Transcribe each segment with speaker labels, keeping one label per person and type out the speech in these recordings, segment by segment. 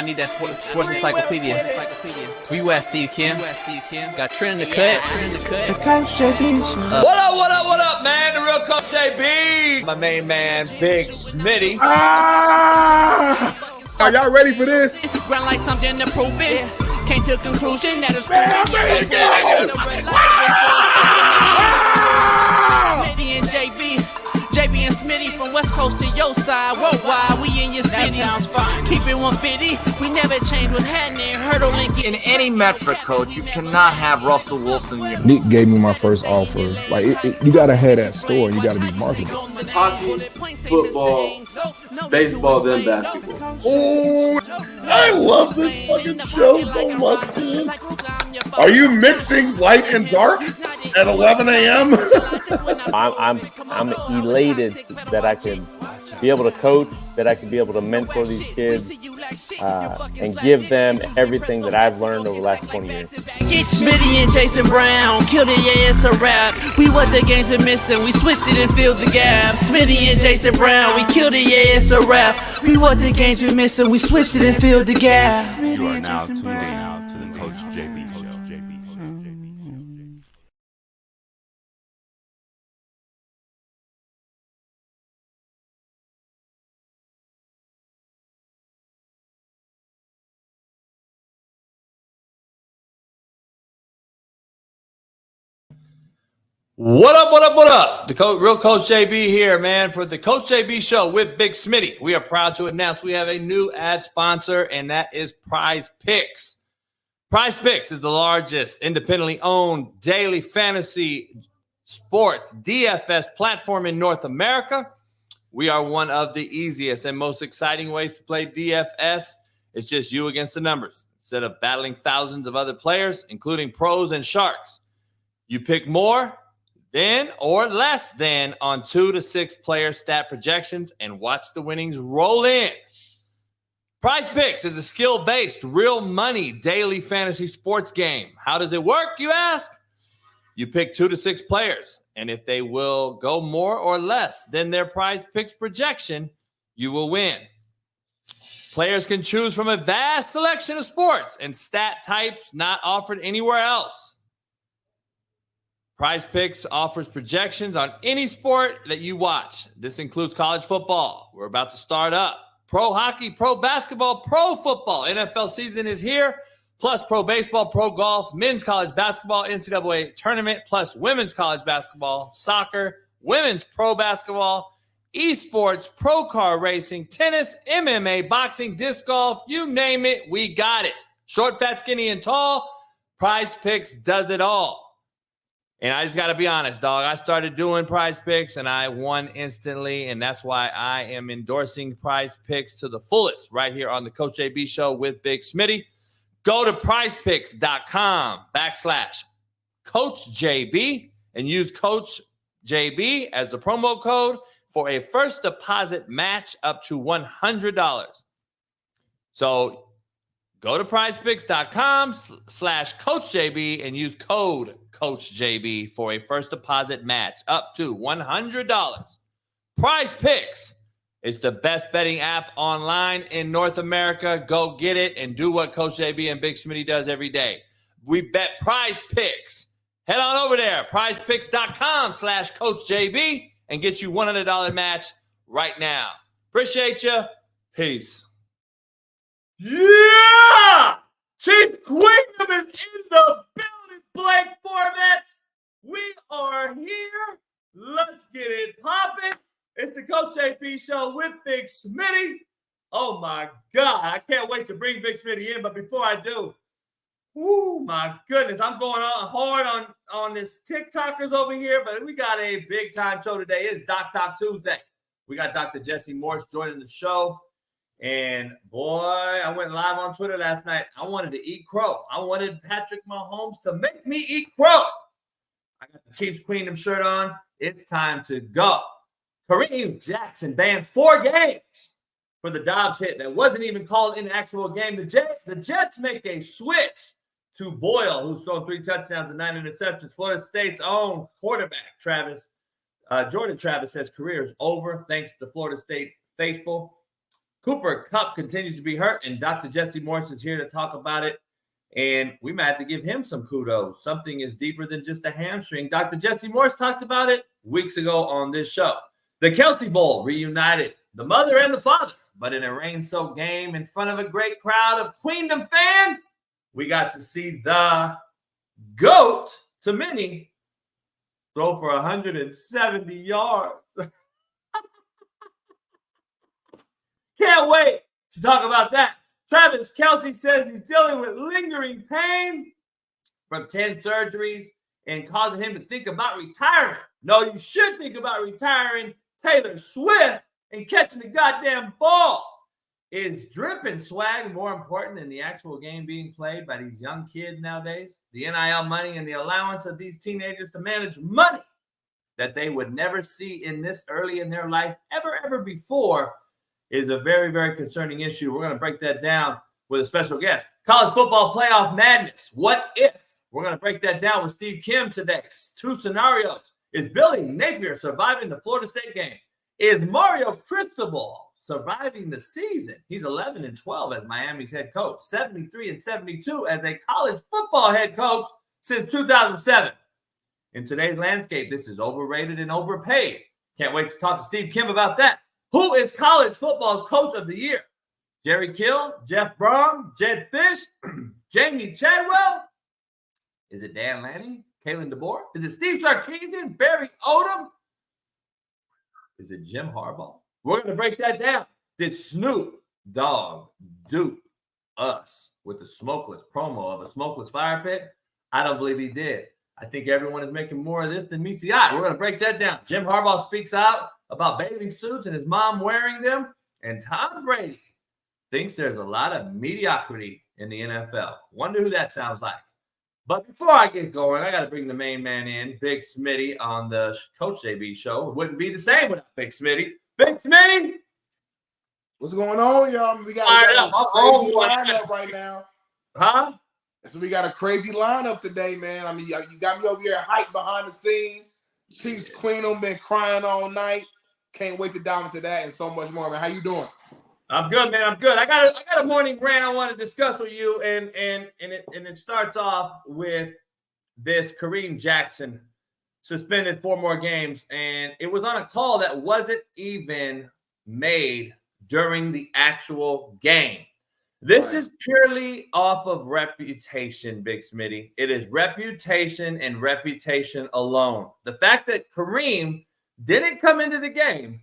Speaker 1: I need that sports encyclopedia. Where you at, Steve Kim? Got Trent in the cut.
Speaker 2: What up, man? The real Coach JB. My main man, Big Smitty.
Speaker 3: Are y'all ready for this?
Speaker 1: Ground like something to prove it. Came to a conclusion that it's Smitty and JB and Smitty from West Coast to your side. Worldwide, we in your city. That sounds fine. Keep it 150. We never change what's happening. Hurdle and get
Speaker 2: In any metric, coach, you cannot have Russell Wilson in your
Speaker 3: Nick gave me my first offer. Like, you got to have that store. You got to be marketable.
Speaker 4: Hockey, football, baseball, then basketball.
Speaker 3: Oh, I love this fucking show so much, dude. Are you mixing light and dark at 11 a.m.?
Speaker 5: I'm elated that I can be able to coach, that I can be able to mentor these kids, and give them everything that I've learned over the last 20 years.
Speaker 1: Smitty and Jason Brown, killed it, yeah, it's a rap. We what the games are missing, we switched it and filled the gap. Smitty and Jason Brown, we killed it, yeah, it's a rap. We what the games we're missing, we switched it and filled the gap.
Speaker 6: You are now tuned in to the Coach JB Show.
Speaker 2: What up? The real Coach JB here, man, for the Coach JB Show with Big Smitty. We are proud to announce we have a new ad sponsor, and that is Prize Picks. Prize Picks is the largest independently owned daily fantasy sports DFS platform in North America. We are one of the easiest and most exciting ways to play DFS. It's just you against the numbers. Instead of battling thousands of other players, including pros and sharks, you pick more than or less than on 2 to 6 player stat projections and watch the winnings roll in. Prize Picks is a skill-based, real money daily fantasy sports game. How does it work, you ask? You pick 2 to 6 players, and if they will go more or less than their Prize Picks projection, you will win. Players can choose from a vast selection of sports and stat types not offered anywhere else. Prize Picks offers projections on any sport that you watch. This includes college football. We're about to start up. Pro hockey, pro basketball, pro football. NFL season is here, plus pro baseball, pro golf, men's college basketball, NCAA tournament, plus women's college basketball, soccer, women's pro basketball, esports, pro car racing, tennis, MMA, boxing, disc golf, you name it, we got it. Short, fat, skinny, and tall, Prize Picks does it all. And I just got to be honest, dog. I started doing Prize Picks, and I won instantly, and that's why I am endorsing Prize Picks to the fullest right here on the Coach JB Show with Big Smitty. Go to prizepicks.com/CoachJB and use Coach JB as the promo code for a first deposit match up to $100. So go to prizepicks.com/CoachJB and use code CoachJB for a first deposit match up to $100. Prize Picks is the best betting app online in North America. Go get it and do what Coach JB and Big Smitty does every day. We bet Prize Picks. Head on over there, prizepicks.com/CoachJB and get you $100 match right now. Appreciate you. Peace. Yeah! Chief Queendom is in the building, Blake Formats. We are here. Let's get it popping. It's the Coach JB Show with Big Smitty. Oh, my God. I can't wait to bring Big Smitty in, but before I do, oh, my goodness. I'm going on hard on this TikTokers over here, but we got a big-time show today. It's Doc Talk Tuesday. We got Dr. Jesse Morse joining the show. And, boy, I went live on Twitter last night. I wanted to eat crow. I wanted Patrick Mahomes to make me eat crow. I got the Chiefs Queendom shirt on. It's time to go. Kareem Jackson banned 4 games for the Dobbs hit that wasn't even called an actual game. The Jets make a switch to Boyle, who's thrown 3 touchdowns and 9 interceptions. Florida State's own quarterback, Jordan Travis, says career is over thanks to Florida State faithful. Cooper Kupp continues to be hurt, and Dr. Jesse Morse is here to talk about it. And we might have to give him some kudos. Something is deeper than just a hamstring. Dr. Jesse Morse talked about it weeks ago on this show. The Kelce Bowl reunited the mother and the father, but in a rain-soaked game in front of a great crowd of Queendom fans, we got to see the GOAT, to many, throw for 170 yards. Can't wait to talk about that. Travis Kelce says he's dealing with lingering pain from 10 surgeries and causing him to think about retirement. No, you should think about retiring Taylor Swift and catching the goddamn ball. Is dripping swag more important than the actual game being played by these young kids nowadays? The NIL money and the allowance of these teenagers to manage money that they would never see in this early in their life ever before is a very, very concerning issue. We're going to break that down with a special guest. College football playoff madness. What if? We're going to break that down with Steve Kim today. 2 scenarios. Is Billy Napier surviving the Florida State game? Is Mario Cristobal surviving the season? He's 11-12 as Miami's head coach, 73-72 as a college football head coach since 2007. In today's landscape, this is overrated and overpaid. Can't wait to talk to Steve Kim about that. Who is college football's coach of the year? Jerry Kill, Jeff Brom, Jed Fish, Jamie Chadwell? Is it Dan Lanning, Kalen DeBoer? Is it Steve Sarkisian, Barry Odom? Is it Jim Harbaugh? We're going to break that down. Did Snoop Dogg dupe us with the smokeless promo of a smokeless fire pit? I don't believe he did. I think everyone is making more of this than meets the eye. We're going to break that down. Jim Harbaugh speaks out about bathing suits and his mom wearing them. And Tom Brady thinks there's a lot of mediocrity in the NFL. Wonder who that sounds like. But before I get going, I got to bring the main man in, Big Smitty, on the Coach JB show. It wouldn't be the same without Big Smitty. Big Smitty!
Speaker 7: What's going on, y'all? We got a crazy lineup right now.
Speaker 2: Huh?
Speaker 7: So we got a crazy lineup today, man. I mean, you got me over here hyped behind the scenes. Chiefs Queen them been crying all night. Can't wait to dive into that and so much more, man. How you doing?
Speaker 2: I'm good, man. I'm good. I got a morning rant I want to discuss with you, and it starts off with this Kareem Jackson suspended 4 more games, and it was on a call that wasn't even made during the actual game. This is purely off of reputation, Big Smitty. It is reputation and reputation alone. The fact that Kareem didn't come into the game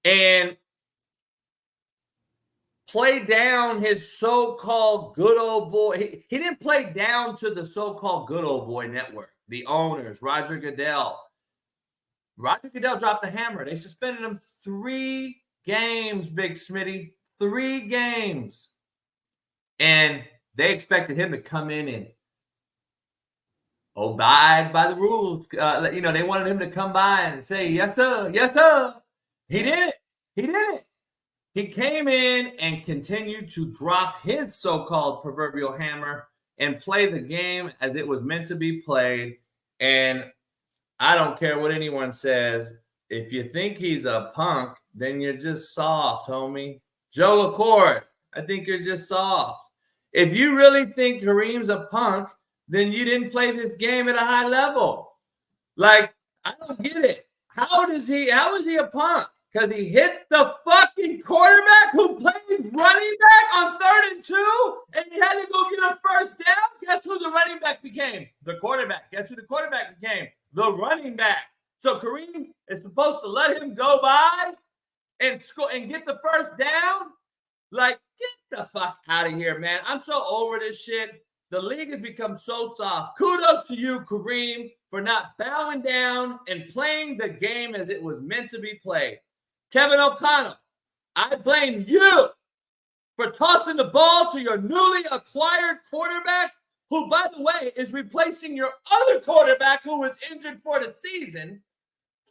Speaker 2: and play down his so-called good old boy. He didn't play down to the so-called good old boy network, the owners, Roger Goodell. Roger Goodell dropped the hammer. They suspended him 3 games, Big Smitty. 3 games. And they expected him to come in and abide by the rules. They wanted him to come by and say, yes, sir, yes, sir. He did it. He did it. He came in and continued to drop his so-called proverbial hammer and play the game as it was meant to be played. And I don't care what anyone says. If you think he's a punk, then you're just soft, homie. Joe Accord, I think you're just soft. If you really think Kareem's a punk, then you didn't play this game at a high level. Like, I don't get it. How is he a punk? Because he hit the fucking quarterback who played running back on 3rd and 2, and he had to go get a first down. Guess who the running back became? The quarterback. Guess who the quarterback became? The running back. So Kareem is supposed to let him go by and score and get the first down? Like, get the fuck out of here, man. I'm so over this shit. The league has become so soft. Kudos to you, Kareem, for not bowing down and playing the game as it was meant to be played. Kevin O'Connell, I blame you for tossing the ball to your newly acquired quarterback, who, by the way, is replacing your other quarterback who was injured for the season.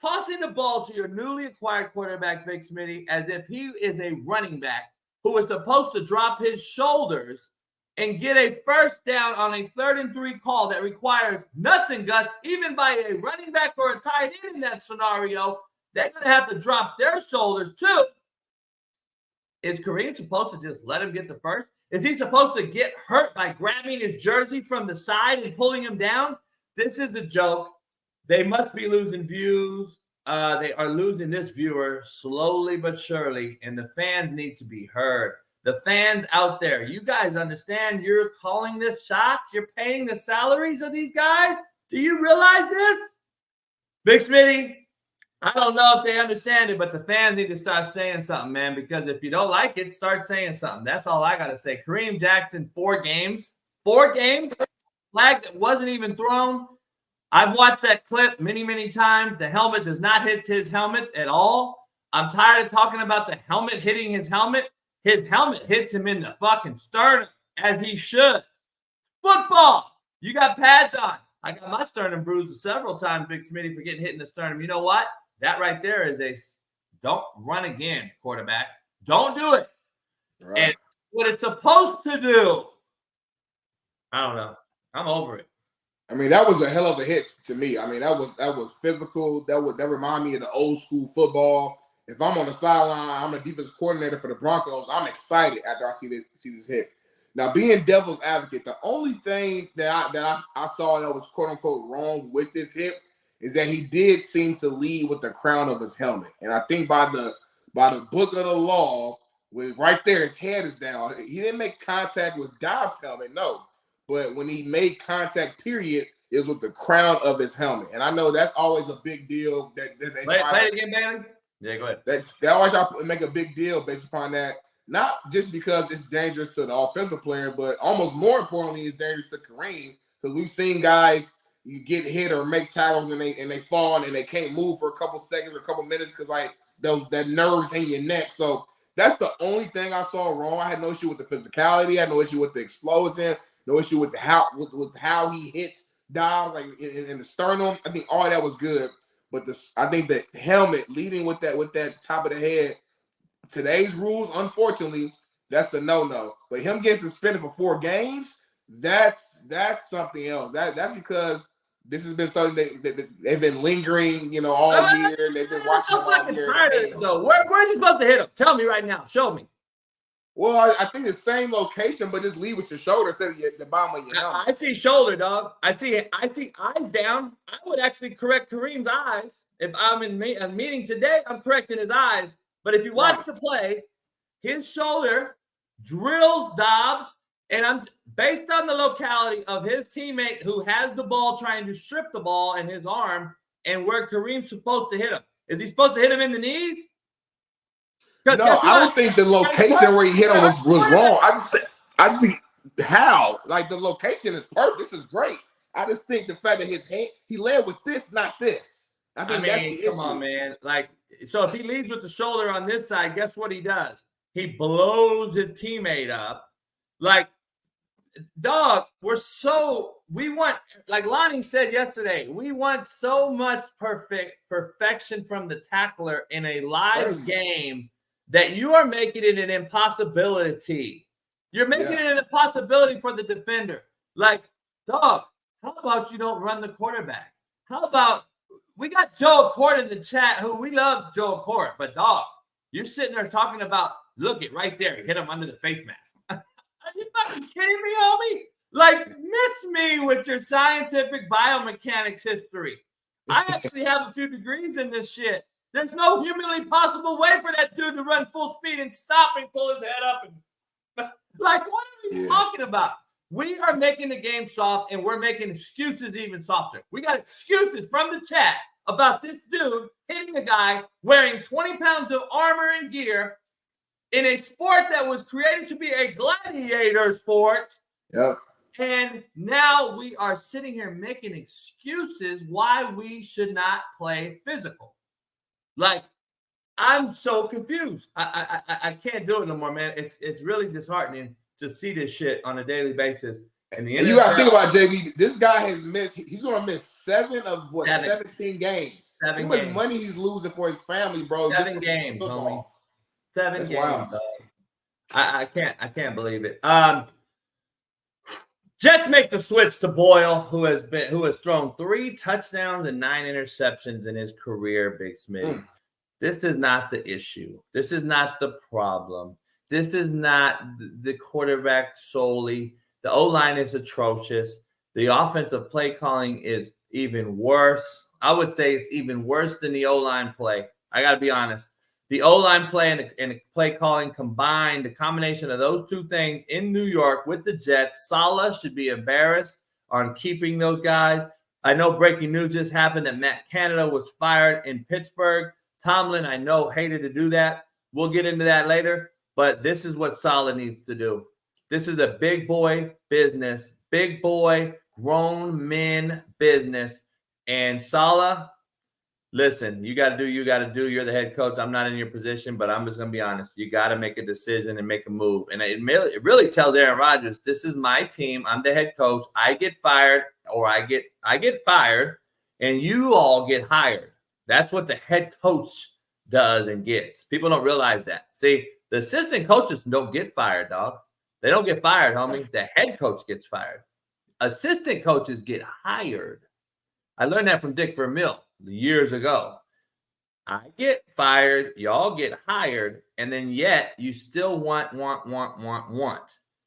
Speaker 2: Tossing the ball to your newly acquired quarterback, Big Smitty, as if he is a running back who is supposed to drop his shoulders and get a first down on a 3rd and 3 call that requires nuts and guts, even by a running back or a tight end in that scenario. They're going to have to drop their shoulders too. Is Kareem supposed to just let him get the first? Is he supposed to get hurt by grabbing his jersey from the side and pulling him down? This is a joke. They must be losing views. They are losing this viewer slowly but surely, and the fans need to be heard. The fans out there, you guys understand you're calling this shots? You're paying the salaries of these guys? Do you realize this? Big Smitty, I don't know if they understand it, but the fans need to start saying something, man, because if you don't like it, start saying something. That's all I got to say. Kareem Jackson, 4 games. 4 games? Flag that wasn't even thrown. I've watched that clip many, many times. The helmet does not hit his helmet at all. I'm tired of talking about the helmet hitting his helmet. His helmet hits him in the fucking sternum, as he should. Football, you got pads on. I got my sternum bruised several times, Big Smitty, for getting hit in the sternum. You know what? That right there is a don't run again, quarterback. Don't do it. Right. And what it's supposed to do, I don't know. I'm over it.
Speaker 7: I mean, that was a hell of a hit to me. I mean, that was physical. That remind me of the old school football. If I'm on the sideline, I'm a defensive coordinator for the Broncos. I'm excited after I see this hit. Now, being devil's advocate, the only thing that I saw that was quote unquote wrong with this hit is that he did seem to lead with the crown of his helmet. And I think by the book of the law, when right there his head is down, he didn't make contact with Dobbs' helmet, no. But when he made contact, period, it was with the crown of his helmet. And I know that's always a big deal. That they
Speaker 2: play it again, Bailey. Yeah, go ahead.
Speaker 7: They always try to make a big deal based upon that. Not just because it's dangerous to the offensive player, but almost more importantly, it's dangerous to Kareem. Because we've seen guys you get hit or make tackles and they fall and they can't move for a couple seconds or a couple minutes because like that nerves in your neck. So that's the only thing I saw wrong. I had no issue with the physicality. I had no issue with the explosion. No issue with how he hits Dobbs like in the sternum. I think all that was good. But I think the helmet leading with that top of the head, today's rules, unfortunately, that's a no-no. But him getting suspended for 4 games, that's something else. That's because this has been something they've been lingering, all year. They've been watching all year.
Speaker 2: Where's he supposed to hit him? Tell me right now. Show me.
Speaker 7: Well, I think the same location, but just lead with your shoulder instead of the bottom of your helmet.
Speaker 2: I see shoulder, dog. I see eyes down. I would actually correct Kareem's eyes. If I'm in a meeting today, I'm correcting his eyes. But if you watch the play, his shoulder drills Dobbs, and I'm based on the locality of his teammate who has the ball trying to strip the ball in his arm and where Kareem's supposed to hit him. Is he supposed to hit him in the knees?
Speaker 7: No, I don't think the location where he hit him was wrong. I think how? Like the location is perfect. This is great. I just think the fact that his hand, he led with this, not this. I think that's the issue.
Speaker 2: Come on, man. Like, so if he leads with the shoulder on this side, guess what he does? He blows his teammate up. Like, dog, we want, like Lonnie said yesterday, we want so much perfection from the tackler in a live game that you are making it an impossibility. You're making it an impossibility for the defender. Like, dog, how about you don't run the quarterback? How about we got Joe Court in the chat, who we love Joe Court, but dog, you're sitting there talking about, look it right there, hit him under the face mask. Are you fucking kidding me, homie? Like, miss me with your scientific biomechanics history. I actually have a few degrees in this shit. There's no humanly possible way for that dude to run full speed and stop and pull his head up. And like, what are we talking about? We are making the game soft, and we're making excuses even softer. We got excuses from the chat about this dude hitting a guy wearing 20 pounds of armor and gear in a sport that was created to be a gladiator sport.
Speaker 7: Yep.
Speaker 2: And now we are sitting here making excuses why we should not play physical. Like, I'm so confused. I can't do it no more, man. It's really disheartening to see this shit on a daily basis. And
Speaker 7: you got to think about JB. This guy has missed. He's going to miss 17 games. How much money he's losing for his family, bro?
Speaker 2: 7 games, homie. 7
Speaker 7: That's
Speaker 2: games.
Speaker 7: Wild.
Speaker 2: Dog. I can't believe it. Jets make the switch to Boyle, who has thrown 3 touchdowns and 9 interceptions in his career. Big Smitty. This is not the issue. This is not the problem. This is not the quarterback solely. The O-line is atrocious. The offensive play calling is even worse. I would say it's even worse than the O-line play. I got to be honest. The O-line play and the play calling combined, the combination of those two things in New York with the Jets, Saleh should be embarrassed on keeping those guys. I know breaking news just happened that Matt Canada was fired in Pittsburgh. Tomlin, I know, hated to do that. We'll get into that later. But this is what Saleh needs to do. This is a big boy business, big boy, grown men business. And Saleh, listen, you got to do, you got to do. You're the head coach. I'm not in your position, but I'm just going to be honest. You got to make a decision and make a move. And it really tells Aaron Rodgers, this is my team. I'm the head coach. I get fired or I get fired, and you all get hired. That's what the head coach does and gets. People don't realize that. See, the assistant coaches don't get fired, dog. They don't get fired, homie. The head coach gets fired. Assistant coaches get hired. I learned that from Dick Vermeil years ago. I get fired, y'all get hired, and then yet you still want.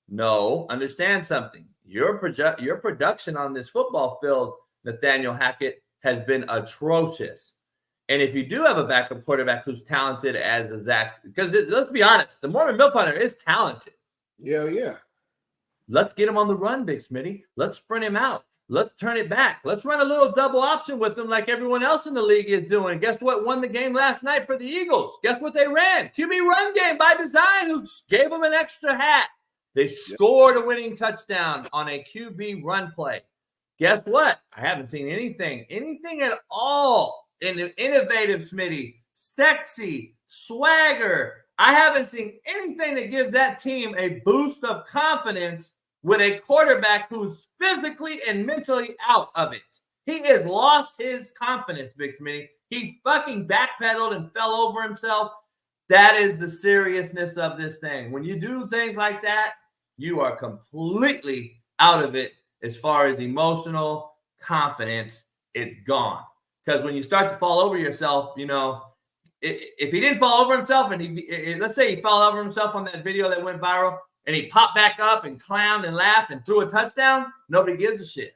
Speaker 2: No, understand something. Your production on this football field, Nathaniel Hackett, has been atrocious. And if you do have a backup quarterback who's talented as a Zach, because let's be honest, the Mormon Milf Hunter is talented.
Speaker 7: Yeah.
Speaker 2: Let's get him on the run, Big Smitty. Let's sprint him out. Let's turn it back. Let's run a little double option with him like everyone else in the league is doing. Guess what won the game last night for the Eagles? Guess what they ran? QB run game by design, who gave them an extra hat. They scored a winning touchdown on a QB run play. Guess what? I haven't seen anything at all. Innovative, Smitty, sexy, swagger. I haven't seen anything that gives that team a boost of confidence with a quarterback who's physically and mentally out of it. He has lost his confidence, Big Smitty. He fucking backpedaled and fell over himself. That is the seriousness of this thing. When you do things like that, you are completely out of it as far as emotional confidence. It's gone. Because when you start to fall over yourself, you know, if he didn't fall over himself and let's say he fell over himself on that video that went viral and he popped back up and clowned and laughed and threw a touchdown, nobody gives a shit.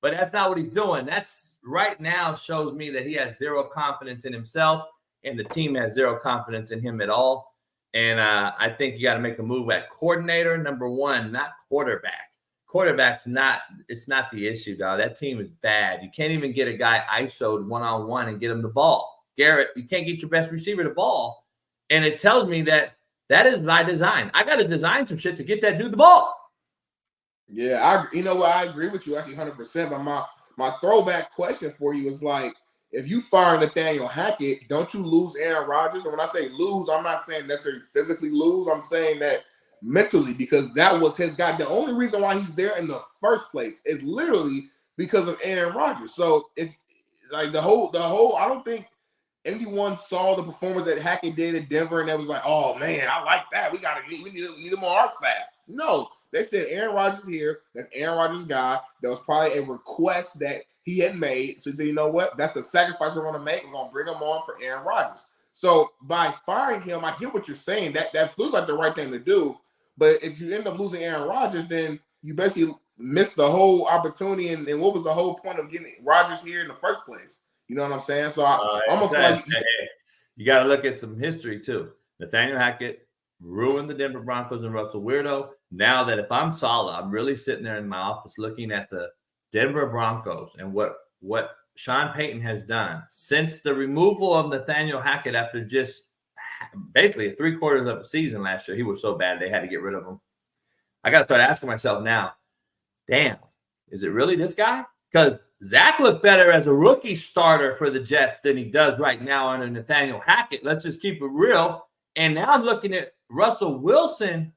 Speaker 2: But that's not what he's doing. That's right now shows me that he has zero confidence in himself and the team has zero confidence in him at all. And I think you got to make a move at coordinator, number one, not quarterback. Quarterback's it's not the issue, dog. That team is bad. You can't even get a guy ISO'd one-on-one and get him the ball. Garrett, you can't get your best receiver the ball. And it tells me that is by design. I got to design some shit to get that dude the ball.
Speaker 7: Yeah, you know what? I agree with you actually 100%. But my throwback question for you is like, if you fire Nathaniel Hackett, don't you lose Aaron Rodgers? And when I say lose, I'm not saying necessarily physically lose. I'm saying that mentally, because that was his guy. The only reason why he's there in the first place is literally because of Aaron Rodgers. So if like the whole, I don't think anyone saw the performance that Hackett did in Denver and that was like, oh man, I like that. We need him on our staff. No, they said Aaron Rodgers here. That's Aaron Rodgers' guy. That was probably a request that he had made. So he said, you know what? That's the sacrifice we're going to make. We're going to bring him on for Aaron Rodgers. So by firing him, I get what you're saying. That feels like the right thing to do. But if you end up losing Aaron Rodgers, then you basically missed the whole opportunity. And what was the whole point of getting Rodgers here in the first place? You know what I'm saying? So I almost like
Speaker 2: you got to look at some history too. Nathaniel Hackett ruined the Denver Broncos and Russell Weirdo. Now that if I'm Saleh, I'm really sitting there in my office looking at the Denver Broncos and what Sean Payton has done since the removal of Nathaniel Hackett after just basically 3/4 of a season last year. He was so bad they had to get rid of him. I got to start asking myself now, damn, is it really this guy? Because Zach looked better as a rookie starter for the Jets than he does right now under Nathaniel Hackett. Let's just keep it real. And now I'm looking at Russell Wilson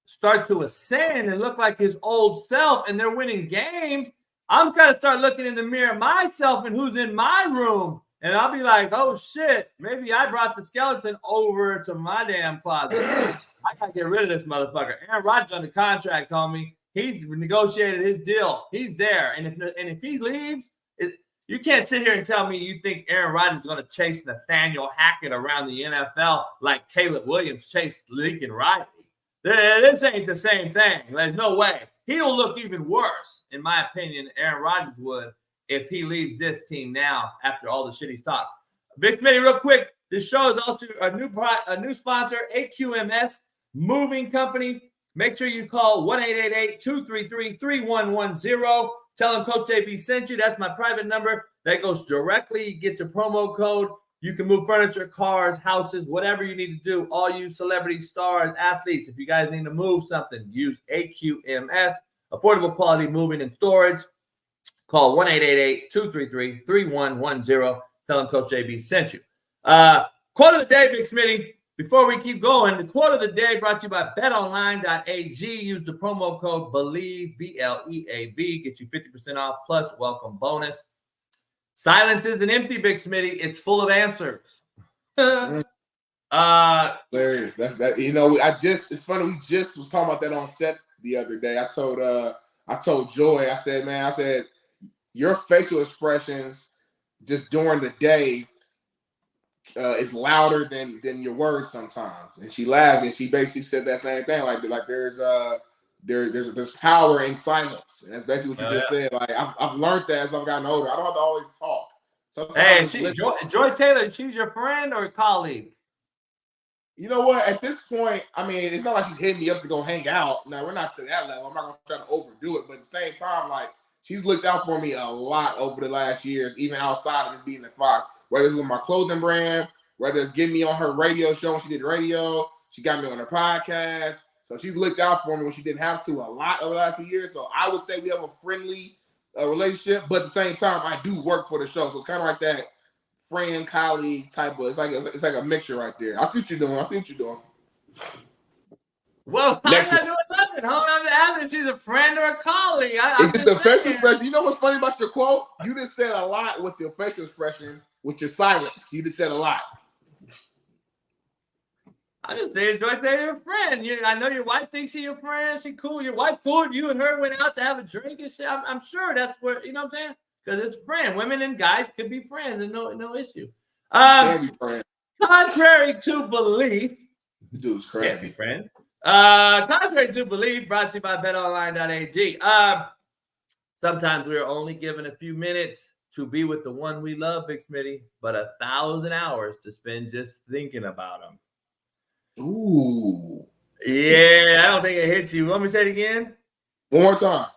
Speaker 2: start to ascend and look like his old self, and they're winning games. I'm going to start looking in the mirror myself and who's in my room. And I'll be like, oh, shit, maybe I brought the skeleton over to my damn closet. I got to get rid of this motherfucker. Aaron Rodgers under contract, homie. He's negotiated his deal. He's there. And if he leaves, You can't sit here and tell me you think Aaron Rodgers is going to chase Nathaniel Hackett around the NFL like Caleb Williams chased Lincoln Riley. This ain't the same thing. There's no way. He'll look even worse, in my opinion, Aaron Rodgers would if he leaves this team now after all the shit he's talked. Big Smitty, real quick. This show is also a new sponsor, AQMS Moving Company. Make sure you call 1-888-233-3110. Tell them Coach JB sent you. That's my private number. That goes directly. Get your promo code. You can move furniture, cars, houses, whatever you need to do. All you celebrity stars, athletes, if you guys need to move something, use AQMS, Affordable Quality Moving and Storage. Call 1-888-233-3110. Tell them Coach JB sent you. Quote of the day, Big Smitty. Before we keep going, the quote of the day brought to you by betonline.ag. Use the promo code BELIEVE, B-L-E-A-V. Get you 50% off plus welcome bonus. Silence isn't empty, Big Smitty. It's full of answers.
Speaker 7: Hilarious. That's that. It's funny. We just was talking about that on set the other day. I told Joy, I said, your facial expressions just during the day is louder than your words sometimes. And she laughed and she basically said that same thing. Like there's power in silence. And that's basically what you just said. Like I've learned that as I've gotten older. I don't have to always talk. Sometimes
Speaker 2: Joy Taylor, she's your friend or colleague?
Speaker 7: You know what? At this point, I mean, it's not like she's hitting me up to go hang out. Now, we're not to that level. I'm not going to try to overdo it. But at the same time, like, she's looked out for me a lot over the last years, even outside of just being at Fox. Whether it's with my clothing brand, whether it's getting me on her radio show when she did radio, she got me on her podcast. So she's looked out for me when she didn't have to a lot over the last few years. So I would say we have a friendly relationship. But at the same time, I do work for the show. So it's kind of like that friend, colleague type of, it's like a mixture right there. I see what you're doing.
Speaker 2: Well, I'm not doing nothing. I'm asking if she's a friend or a colleague.
Speaker 7: It's just the facial expression. You know what's funny about your quote? You just said a lot with your facial expression, with your silence. You just said a lot.
Speaker 2: I just enjoy saying you're a friend. I know your wife thinks she's your friend. She cool. Your wife cool. You and her went out to have a drink and shit. I'm sure that's where, you know what I'm saying? Because it's a friend. Women and guys could be friends and no issue.
Speaker 7: Can be friends.
Speaker 2: Contrary to belief.
Speaker 7: The dude's crazy.
Speaker 2: Can't be friends. Contrary to belief, brought to you by betonline.ag. Sometimes we are only given a few minutes to be with the one we love, Big Smitty, but 1,000 hours to spend just thinking about them.
Speaker 7: Ooh.
Speaker 2: Yeah, I don't think it hits you. Want me to say it again?
Speaker 7: One more time.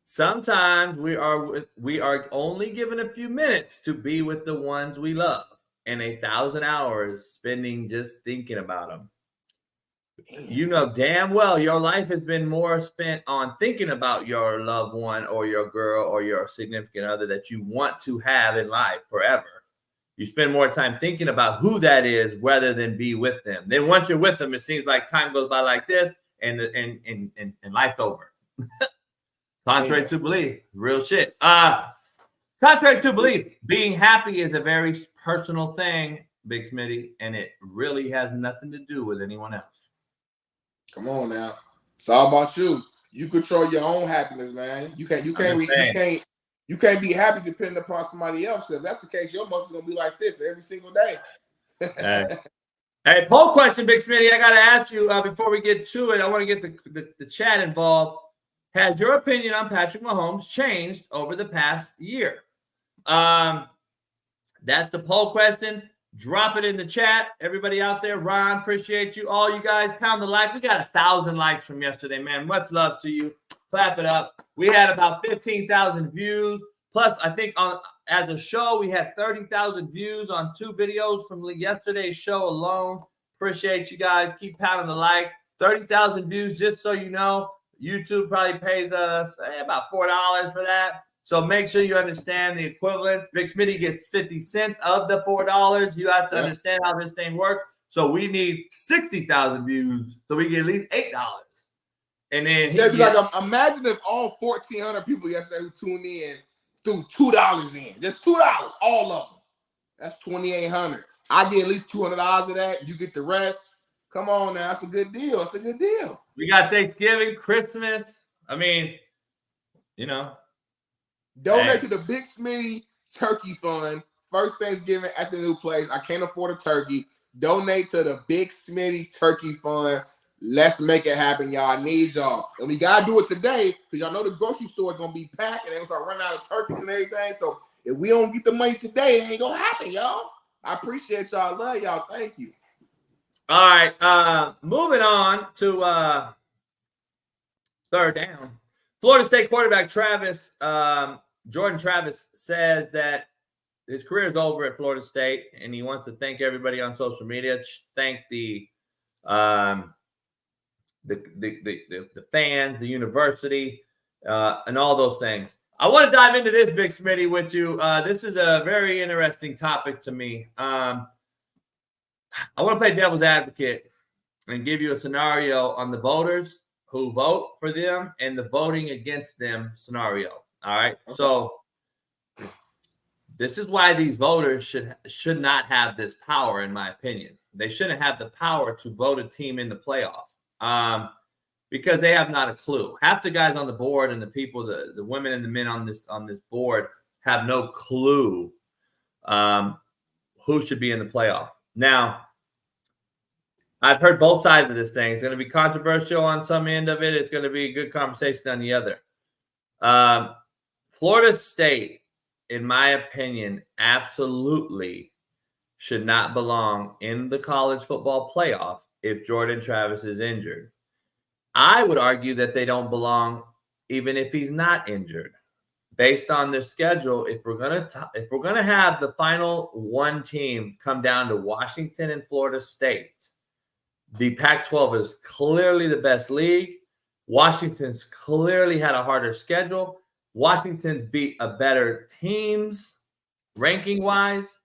Speaker 2: Sometimes we are only given a few minutes to be with the ones we love, and 1,000 hours spending just thinking about them. You know damn well your life has been more spent on thinking about your loved one or your girl or your significant other that you want to have in life forever. You spend more time thinking about who that is rather than be with them. Then once you're with them, it seems like time goes by like this and life's over. Contrary to belief, real shit. Contrary to belief, being happy is a very personal thing, Big Smitty, and it really has nothing to do with anyone else.
Speaker 7: Come on now, it's all about you. You control your own happiness, man. You can't be happy depending upon somebody else. If that's the case, your emotions gonna be like this every single day.
Speaker 2: Hey, poll question, Big Smitty. I gotta ask you before we get to it. I want to get the chat involved. Has your opinion on Patrick Mahomes changed over the past year? That's the poll question. Drop it in the chat. Everybody out there, Ron, appreciate you. All you guys, pound the like. We got 1,000 likes from yesterday, man. Much love to you. Clap it up. We had about 15,000 views. Plus, I think as a show, we had 30,000 views on 2 videos from yesterday's show alone. Appreciate you guys. Keep pounding the like. 30,000 views, just so you know. YouTube probably pays us about $4 for that. So make sure you understand the equivalent. Big Smitty gets 50 cents of the $4. You have to understand how this thing works. So we need 60,000 views so we get at least $8. And then
Speaker 7: imagine if all 1,400 people yesterday who tuned in threw $2 in. Just $2, all of them. That's 2,800. I get at least $200 of that. You get the rest. Come on now, that's a good deal. It's a good deal.
Speaker 2: We got Thanksgiving, Christmas. I mean, you know.
Speaker 7: Donate to the Big Smitty Turkey Fund. First Thanksgiving at the new place. I can't afford a turkey. Donate to the Big Smitty Turkey Fund. Let's make it happen, y'all. I need y'all. And we got to do it today because y'all know the grocery store is going to be packed and they're going to start running out of turkeys and everything. So if we don't get the money today, it ain't going to happen, y'all. I appreciate y'all. Love y'all. Thank you.
Speaker 2: All right. Moving on to third down. Florida State quarterback Jordan Travis says that his career is over at Florida State, and he wants to thank everybody on social media. Thank the fans, the university, and all those things. I want to dive into this, Big Smitty, with you. This is a very interesting topic to me. I want to play devil's advocate and give you a scenario on the voters who vote for them and the voting against them scenario. All right. Okay. So this is why these voters should not have this power, in my opinion. They shouldn't have the power to vote a team in the playoff because they have not a clue. Half the guys on the board and the people, the women and the men on this board have no clue who should be in the playoff. Now, I've heard both sides of this thing. It's going to be controversial on some end of it. It's going to be a good conversation on the other. Florida State, in my opinion, absolutely should not belong in the college football playoff if Jordan Travis is injured. I would argue that they don't belong even if he's not injured. Based on their schedule, if we're gonna have the final one team come down to Washington and Florida State, the Pac-12 is clearly the best league. Washington's clearly had a harder schedule. Washington's beat a better teams ranking-wise.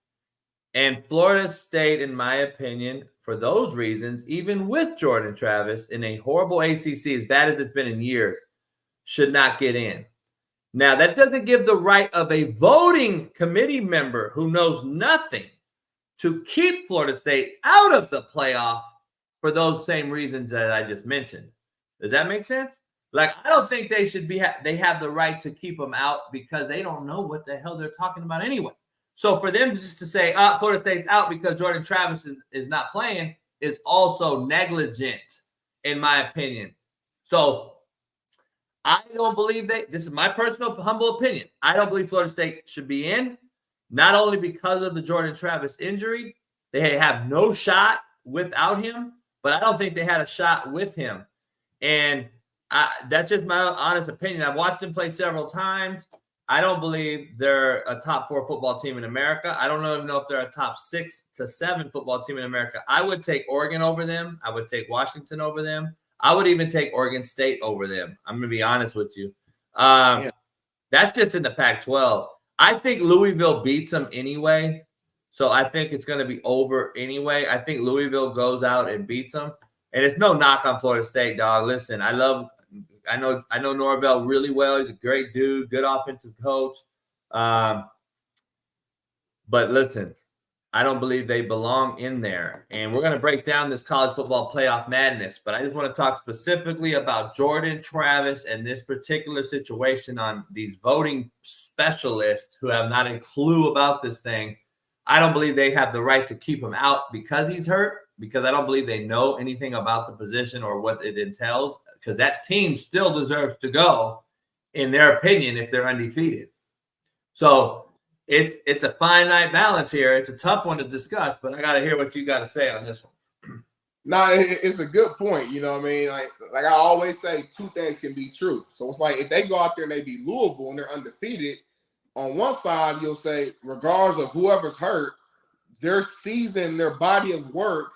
Speaker 2: And Florida State, in my opinion, for those reasons, even with Jordan Travis in a horrible ACC, as bad as it's been in years, should not get in. Now, that doesn't give the right of a voting committee member who knows nothing to keep Florida State out of the playoff for those same reasons that I just mentioned. Does that make sense? Like, I don't think they should be, they have the right to keep them out because they don't know what the hell they're talking about anyway. So for them just to say, Florida State's out because Jordan Travis is not playing is also negligent, in my opinion. So I don't believe this is my personal humble opinion. I don't believe Florida State should be in, not only because of the Jordan Travis injury. They have no shot without him, but I don't think they had a shot with him. And that's just my honest opinion. I've watched them play several times. I don't believe they're a top 4 football team in America. I don't even know if they're a top 6 to 7 football team in America. I would take Oregon over them. I would take Washington over them. I would even take Oregon State over them. I'm going to be honest with you. That's just in the Pac-12. I think Louisville beats them anyway. So I think it's going to be over anyway. I think Louisville goes out and beats them. And it's no knock on Florida State, dog. Listen, I know Norvell really well. He's a great dude, good offensive coach. But listen, I don't believe they belong in there. And we're going to break down this college football playoff madness. But I just want to talk specifically about Jordan Travis and this particular situation on these voting specialists who have not a clue about this thing. I don't believe they have the right to keep him out because he's hurt, because I don't believe they know anything about the position or what it entails, because that team still deserves to go, in their opinion, if they're undefeated. So it's a finite balance here. It's a tough one to discuss, but I got to hear what you got to say on this one.
Speaker 7: No, it's a good point. You know what I mean? Like I always say, two things can be true. So it's like if they go out there and they beat Louisville and they're undefeated, on one side, you'll say, regardless of whoever's hurt, their season, their body of work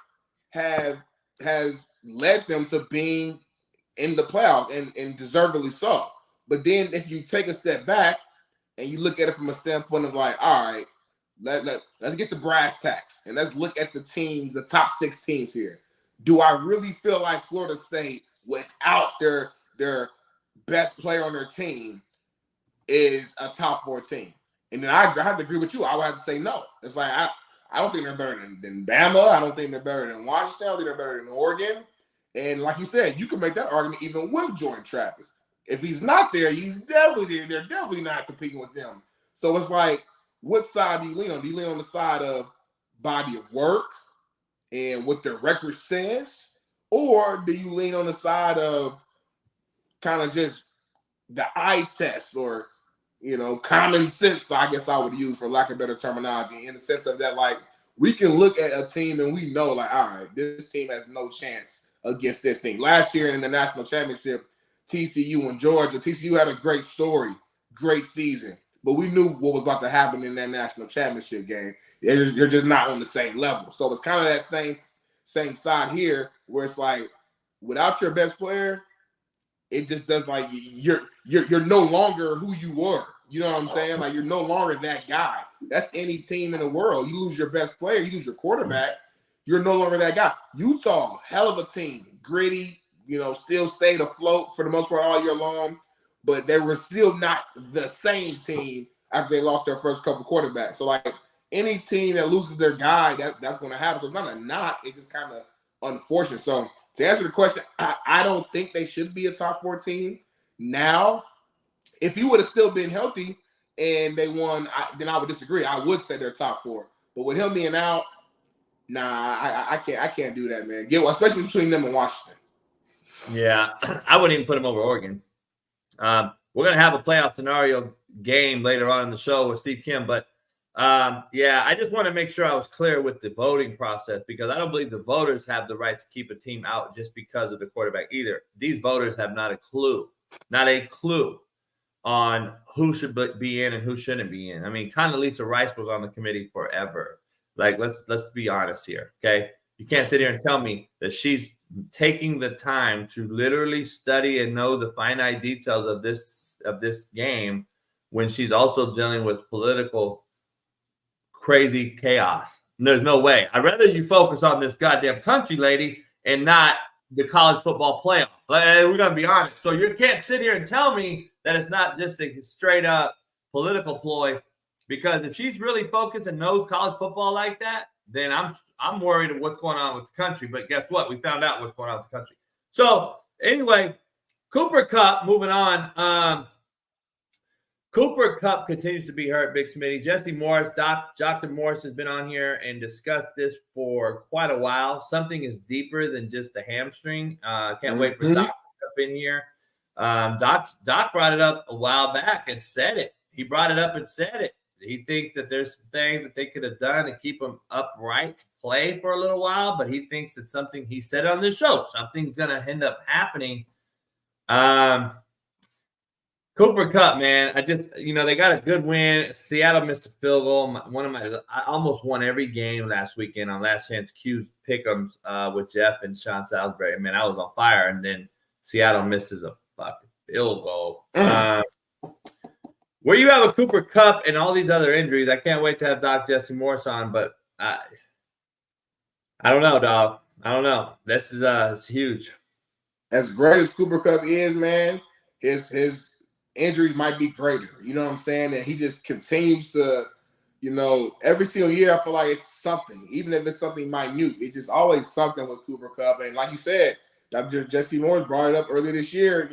Speaker 7: has led them to being in the playoffs and deservedly so. But then if you take a step back and you look at it from a standpoint of like, all right, let's get to brass tacks and let's look at the teams, the top 6 teams here. Do I really feel like Florida State, without their best player on their team, is a top 4 team? And then I have to agree with you. I would have to say no. It's like I don't think they're better than Bama. I don't think they're better than Washington. I don't think they're better than Oregon. And like you said, you can make that argument even with Jordan Travis. If he's not there, he's definitely there. They're definitely not competing with them. So it's like, what side do you lean on? Do you lean on the side of body of work and what their record says? Or do you lean on the side of kind of just the eye test or, common sense, I guess I would use for lack of better terminology, in the sense of that, like, we can look at a team and we know, like, all right, this team has no chance against this team. Last year in the national championship, TCU and Georgia, TCU had a great story, great season, but we knew what was about to happen in that national championship game. You're just not on the same level. So it's kind of that same side here where it's like, without your best player, it just does, like, you're no longer who you were. You know what I'm saying? Like, you're no longer that guy. That's any team in the world. You lose your best player, you lose your quarterback, you're no longer that guy. Utah, hell of a team, gritty, still stayed afloat for the most part all year long, but they were still not the same team after they lost their first couple quarterbacks. So, like, any team that loses their guy, that's going to happen. So it's not a knock. It's just kind of unfortunate. So to answer the question, I don't think they should be a top 4 team. Now, if he would have still been healthy and they won, then I would disagree. I would say they're top 4. But with him being out, nah, I can't do that, man. Especially between them and Washington.
Speaker 2: Yeah, I wouldn't even put him over Oregon. We're going to have a playoff scenario game later on in the show with Steve Kim. But, I just want to make sure I was clear with the voting process, because I don't believe the voters have the right to keep a team out just because of the quarterback either. These voters have not a clue on who should be in and who shouldn't be in. I mean, Condoleezza Rice was on the committee forever. Like, let's be honest here, okay? You can't sit here and tell me that she's taking the time to literally study and know the finite details of this game when she's also dealing with political crazy chaos. There's no way. I'd rather you focus on this goddamn country, lady, and not the college football playoff. We're going to be honest. So you can't sit here and tell me that it's not just a straight up political ploy, because if she's really focused and knows college football like that, then I'm worried of what's going on with the country. But guess what? We found out what's going on with the country. So anyway, Cooper Kupp, moving on. Cooper Kupp continues to be hurt, Big Smitty. Jesse Morris, Dr. Morris has been on here and discussed this for quite a while. Something is deeper than just the hamstring. Can't wait for Doc to come in here. Doc brought it up a while back and said it. He brought it up and said it. He thinks that there's some things that they could have done to keep him upright to play for a little while, but he thinks it's something he said on the show. Something's going to end up happening. Cooper Kupp, man, they got a good win. Seattle missed a field goal. I almost won every game last weekend on Last Chance Q's pick'ems with Jeff and Sean Salisbury. Man, I was on fire, and then Seattle misses a fucking field goal. Where you have a Cooper Kupp and all these other injuries, I can't wait to have Doc Jesse Morris on, but I don't know, dog. I don't know. This is it's huge.
Speaker 7: As great as Cooper Kupp is, man, his injuries might be greater. You know what I'm saying? And he just continues to, every single year I feel like it's something, even if it's something minute. It's just always something with Cooper Kupp. And like you said, Dr. Jesse Morris brought it up earlier this year.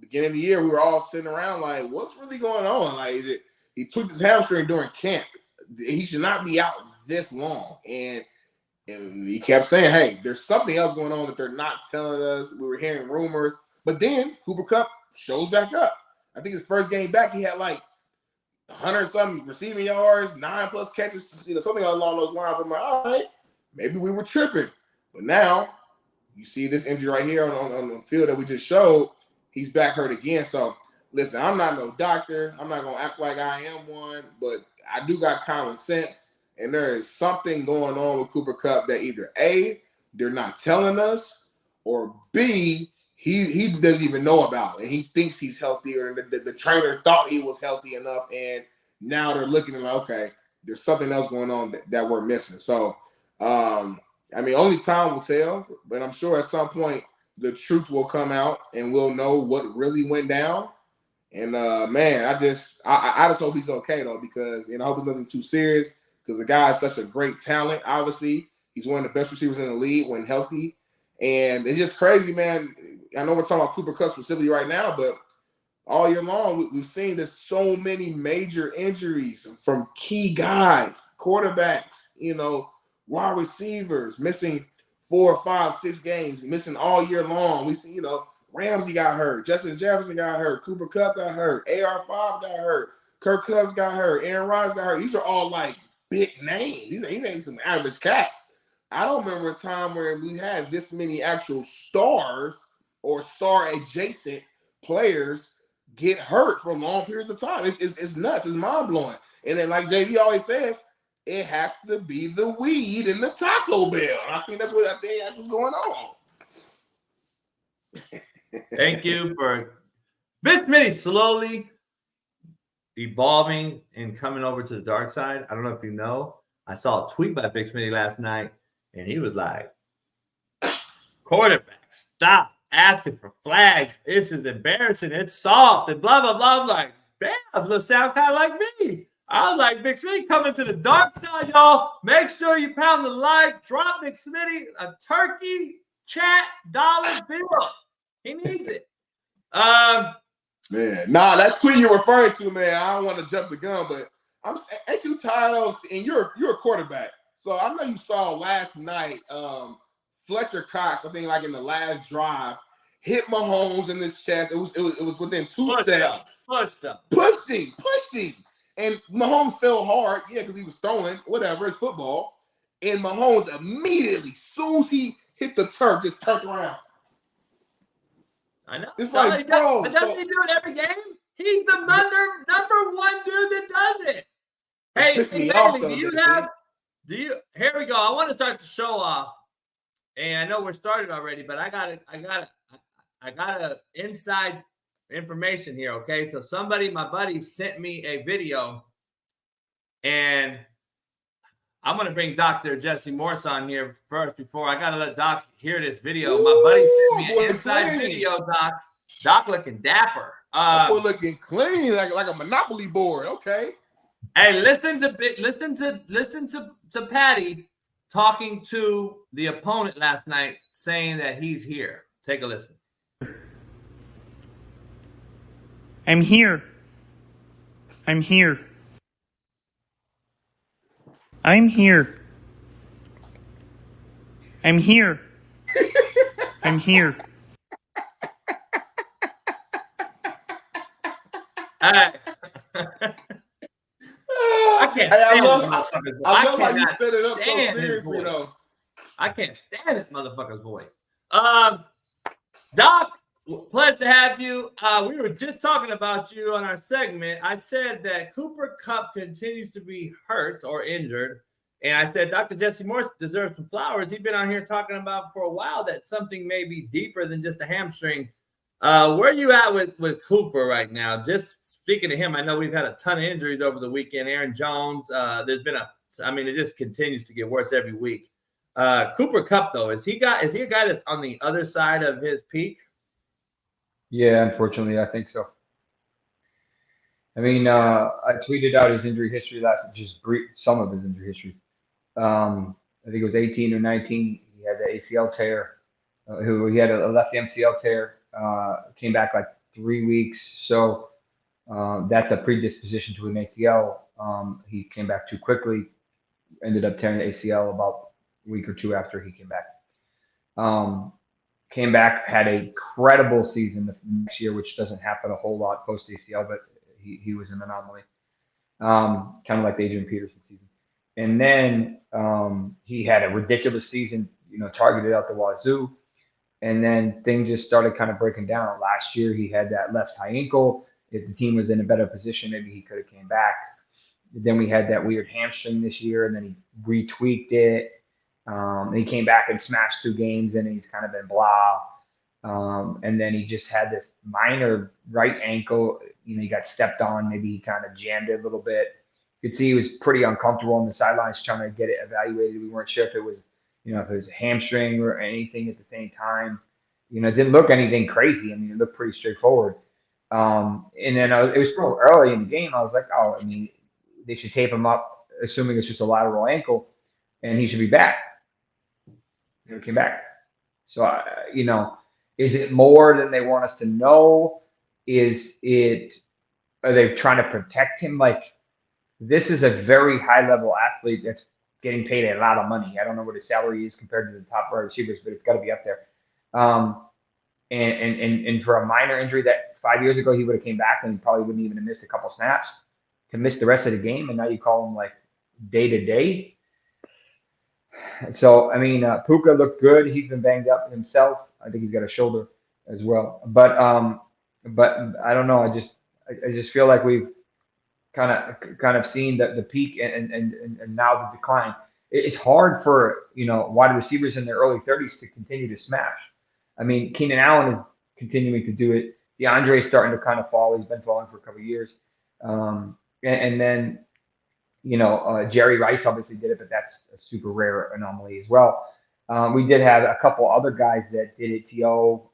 Speaker 7: Beginning of the year, we were all sitting around like, what's really going on? Like, he tweaked his hamstring during camp. He should not be out this long. And he kept saying, hey, there's something else going on that they're not telling us. We were hearing rumors. But then Cooper Kupp shows back up. I think his first game back, he had like 100-something receiving yards, 9+ catches, something along those lines. I'm like, all right, maybe we were tripping. But now you see this injury right here on the field that we just showed. He's back hurt again. So, listen, I'm not no doctor. I'm not going to act like I am one, but I do got common sense. And there is something going on with Cooper Kupp that either A, they're not telling us, or B, he doesn't even know about it. And he thinks he's healthier, and the trainer thought he was healthy enough, and now they're looking at like, okay, there's something else going on that we're missing. So, only time will tell, but I'm sure at some point the truth will come out and we'll know what really went down. And, man, I just hope he's okay, though, because, I hope it's nothing too serious, because the guy is such a great talent. Obviously, he's one of the best receivers in the league when healthy. And it's just crazy, man. I know we're talking about Cooper Kupp specifically right now, but all year long, we've seen there's so many major injuries from key guys, quarterbacks, wide receivers, missing 4, 5, 6 games, missing all year long. We see, Ramsey got hurt, Justin Jefferson got hurt, Cooper Kupp got hurt, AR5 got hurt, Kirk Cousins got hurt, Aaron Rodgers got hurt. These are all like big names. These ain't some average cats. I don't remember a time where we had this many actual stars or star adjacent players get hurt for long periods of time. It's nuts. It's mind blowing. And then, like JB always says, it has to be the weed in the Taco Bell. I think that's what's going on.
Speaker 2: Thank you for Big Smitty slowly evolving and coming over to the dark side. I don't know if you know. I saw a tweet by Big Smitty last night, and he was like, "Quarterback, stop asking for flags. This is embarrassing. It's soft and blah, blah, blah." I'm like, damn, this sound kind of like me. I was like, Big Smitty coming to the dark side, y'all. Make sure you pound the like. Drop Big Smitty a turkey, chat, dollar bill. He needs it.
Speaker 7: Man, that tweet you're referring to, man, I don't want to jump the gun, but ain't you tired of, and you're a quarterback. So I know you saw last night, Fletcher Cox, I think like in the last drive, hit Mahomes in his chest. It was within 2 steps. Pushed him. And Mahomes fell hard, because he was throwing, whatever, it's football. And Mahomes immediately, soon as he hit the turf, just turned around.
Speaker 2: I know.
Speaker 7: It's like, bro.
Speaker 2: But doesn't he do it every game? He's the number one dude that does it. Hey, here we go. I want to start the show off. And I know we're started already, but I got inside information here, okay? So my buddy sent me a video, and I'm going to bring Dr. Jesse Morse on here first before I got to let Doc hear this video. My buddy sent me an inside video, Doc. Doc looking dapper.
Speaker 7: Looking clean, like a Monopoly board, okay?
Speaker 2: Hey, listen to Patty talking to the opponent last night, saying that he's here. Take a listen.
Speaker 8: I'm here. I'm here. I'm here. I'm here. I'm here.
Speaker 2: I can't stand
Speaker 7: I love how you set it up so seriously, though.
Speaker 2: I can't stand this motherfucker's voice. Doc, pleasure to have you. We were just talking about you on our segment. I said that Cooper Kupp continues to be hurt or injured. And I said Dr. Jesse Morse deserves some flowers. He's been on here talking about for a while that something may be deeper than just a hamstring. Where are you at with Cooper right now? Just speaking to him, I know we've had a ton of injuries over the weekend. Aaron Jones, there's been it just continues to get worse every week. Cooper Kupp, though, is he a guy that's on the other side of his peak?
Speaker 9: Yeah, unfortunately, I think so. I mean, I tweeted out his injury history some of his injury history. I think it was 18 or 19. He had the ACL tear. He had a left MCL tear. Came back like 3 weeks. So that's a predisposition to an ACL. He came back too quickly. Ended up tearing the ACL about a week or two after he came back. Came back, had a incredible season the next year, which doesn't happen a whole lot post ACL, but he was an anomaly. Kind of like the Adrian Peterson season. And then he had a ridiculous season, targeted out the wazoo. And then things just started kind of breaking down. Last year, he had that left high ankle. If the team was in a better position, maybe he could have came back. Then we had that weird hamstring this year, and then he retweaked it. And he came back and smashed 2 games, and he's kind of been blah. And then he just had this minor right ankle. He got stepped on. Maybe he kind of jammed it a little bit. You could see he was pretty uncomfortable on the sidelines trying to get it evaluated. We weren't sure if it was, if it was a hamstring or anything at the same time. It didn't look anything crazy. It looked pretty straightforward. And then it was still early in the game. I was like, they should tape him up, assuming it's just a lateral ankle, and he should be back. He came back. So, is it more than they want us to know? Are they trying to protect him? Like, this is a very high level athlete that's getting paid a lot of money. I don't know what his salary is compared to the top wide receivers, but it's got to be up there. And for a minor injury that 5 years ago he would have came back and he probably wouldn't even have missed a couple snaps, to miss the rest of the game, and now you call him like day to day. So I mean, Puka looked good. He's been banged up himself. I think he's got a shoulder as well. But I don't know. I just feel like we've kind of seen the peak and now the decline. It's hard for wide receivers in their early 30s to continue to smash. I mean, Keenan Allen is continuing to do it. DeAndre's starting to kind of fall. He's been falling for a couple of years. And then, Jerry Rice obviously did it, but that's a super rare anomaly as well. We did have a couple other guys that did it. T.O.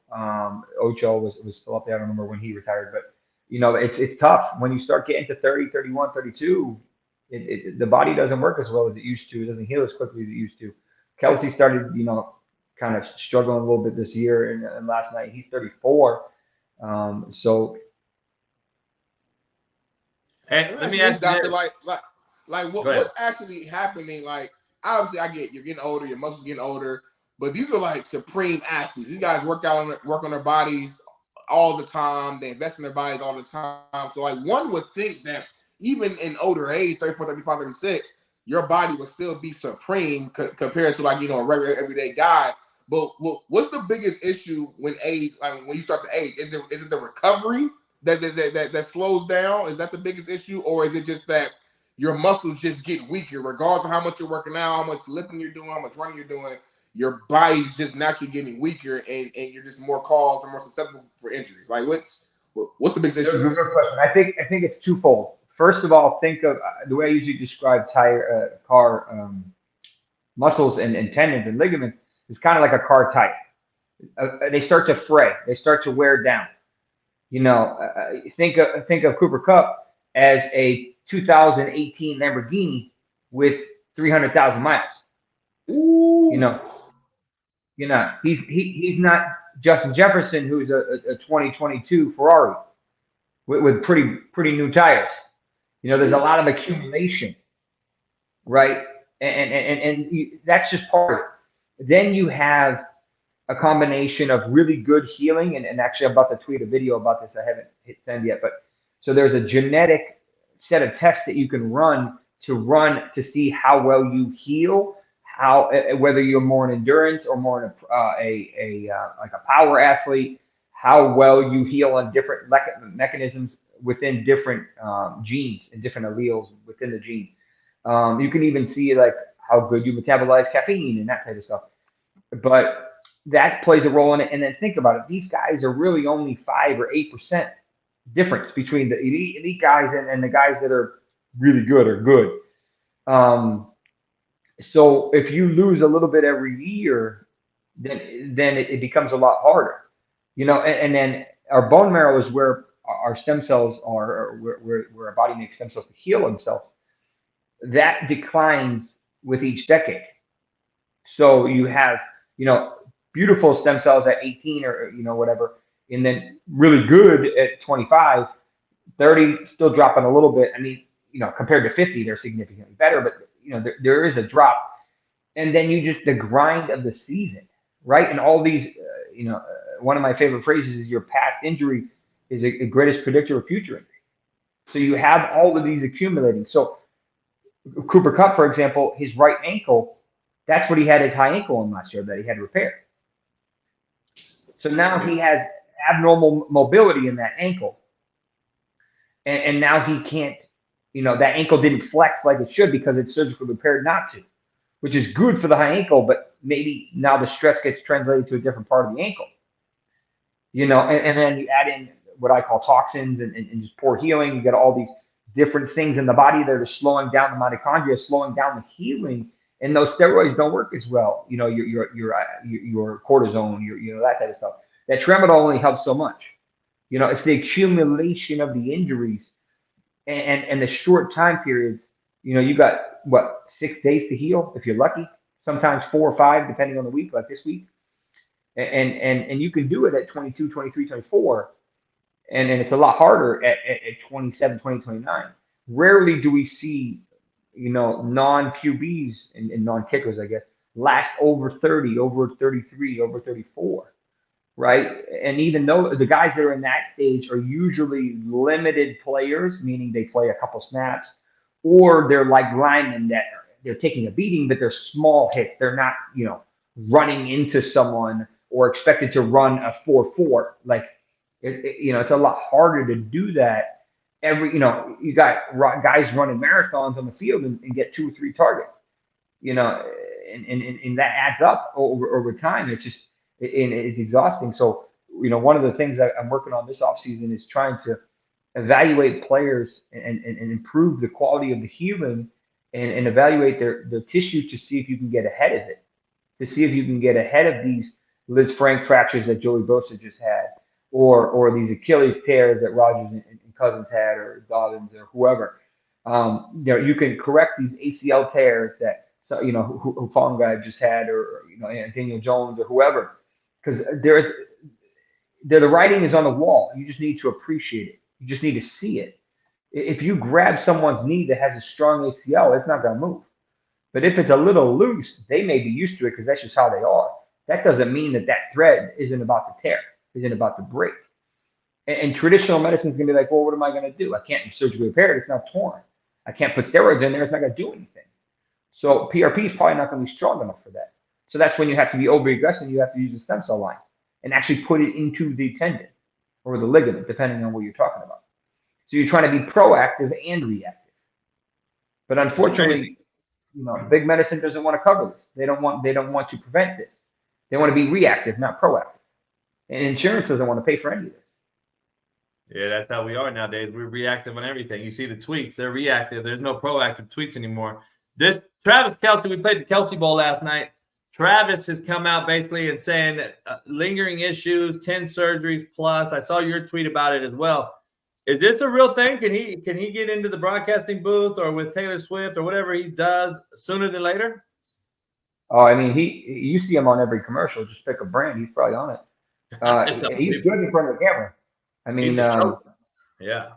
Speaker 9: Ocho was still up there. I don't remember when he retired, but it's tough when you start getting to 30, 31, 32. The body doesn't work as well as it used to. It doesn't heal as quickly as it used to. Kelce started, kind of struggling a little bit this year, and last night he's 34. So.
Speaker 2: Hey, let me ask you,
Speaker 7: Doctor, what's actually happening? Like, obviously, I get you're getting older, your muscles getting older, but these are like supreme athletes. These guys work on their bodies all the time. They invest in their bodies all the time. So, like, one would think that even in older age, 34, 35, 36, your body would still be supreme compared to a regular everyday guy. But what's the biggest issue when you start to age? Is it the recovery that slows down? Is that the biggest issue, or is it just that your muscles just get weaker, regardless of how much you're working out, how much lifting you're doing, how much running you're doing? Your body's just naturally getting weaker, and you're just more caused and more susceptible for injuries. Like, what's the biggest issue?
Speaker 9: Good question. I think it's twofold. First of all, think of the way I usually describe car muscles and tendons and ligaments is kind of like a car tire. They start to fray. They start to wear down. Think of Cooper Kupp as a 2018 Lamborghini with 300,000 miles.
Speaker 7: Ooh.
Speaker 9: He's not Justin Jefferson, who's a 2022 Ferrari with pretty new tires. There's a lot of accumulation, right? And that's just part of it. Then you have a combination of really good healing, and actually I'm about to tweet a video about this. I haven't hit send yet, but so there's a genetic set of tests that you can run to see how well you heal, whether you're more an endurance or more like a power athlete, how well you heal on different mechanisms within different genes and different alleles within the gene. You can even see like how good you metabolize caffeine and that type of stuff. But that plays a role in it. And then think about it. These guys are really only 5 or 8% difference between the elite guys and the guys that are really good or good. So if you lose a little bit every year, then it becomes a lot harder. And then our bone marrow is where our stem cells are, where our body makes stem cells to heal itself. That declines with each decade. So you have, beautiful stem cells at 18 or, whatever, and then really good at 25, 30, still dropping a little bit. I mean, compared to 50, they're significantly better, but, there is a drop. And then the grind of the season, right? And all these, one of my favorite phrases is your past injury is a greatest predictor of future injury. So you have all of these accumulating. So Cooper Kupp, for example, his right ankle, that's what he had his high ankle on last year that he had repaired. So now he has abnormal mobility in that ankle. And now he can't, that ankle didn't flex like it should because it's surgically repaired not to, which is good for the high ankle, but maybe now the stress gets translated to a different part of the ankle. And then you add in what I call toxins and just poor healing. You got all these different things in the body that are slowing down the mitochondria, slowing down the healing. And those steroids don't work as well. Your cortisone, that type of stuff. That tramadol only helps so much. It's the accumulation of the injuries and the short time periods. You got 6 days to heal if you're lucky. Sometimes 4 or 5, depending on the week, like this week. And you can do it at 22, 23, 24. And it's a lot harder at 27, 20, 29. Rarely do we see, non-QBs and non-kickers, I guess, last over 30, over 33, over 34, right? And even though the guys that are in that stage are usually limited players, meaning they play a couple snaps, or they're like linemen that they're taking a beating, but they're small hits. They're not, running into someone or expected to run a 4-4. Like, it's a lot harder to do that. You got guys running marathons on the field and get 2 or 3 targets, and that adds up over time. It's just, it's exhausting. So, one of the things that I'm working on this offseason is trying to evaluate players and improve the quality of the human and evaluate their tissue to see if you can get ahead of it, to see if you can get ahead of these Liz Frank fractures that Joey Bosa just had, or these Achilles tears that Rodgers and Cousins had, or Dobbins or whoever. You can correct these ACL tears that Hufanga just had, or Nathaniel Jones or whoever, because the writing is on the wall. You just need to appreciate it. You just need to see it. If you grab someone's knee that has a strong ACL, it's not going to move. But if it's a little loose, they may be used to it because that's just how they are. That doesn't mean that thread isn't about to tear, isn't about to break. And traditional medicine is going to be like, well, what am I going to do? I can't surgically repair it. It's not torn. I can't put steroids in there. It's not going to do anything. So PRP is probably not going to be strong enough for that. So that's when you have to be overly aggressive. You have to use a stem cell line and actually put it into the tendon or the ligament, depending on what you're talking about. So you're trying to be proactive and reactive. But unfortunately, big medicine doesn't want to cover this. They don't want to prevent this. They want to be reactive, not proactive. And insurance doesn't want to pay for any of this.
Speaker 2: Yeah, that's how we are nowadays. We're reactive on everything. You see the tweets, they're reactive. There's no proactive tweets anymore. This Travis Kelce, we played the Kelce Bowl last night. Travis has come out basically and saying that lingering issues, 10 surgeries plus. I saw your tweet about it as well. Is this a real thing? Can he get into the broadcasting booth or with Taylor Swift or whatever he does sooner than later?
Speaker 9: Oh, I mean, you see him on every commercial. Just pick a brand. He's probably on it. He's good in front of the camera. I mean,
Speaker 2: yeah.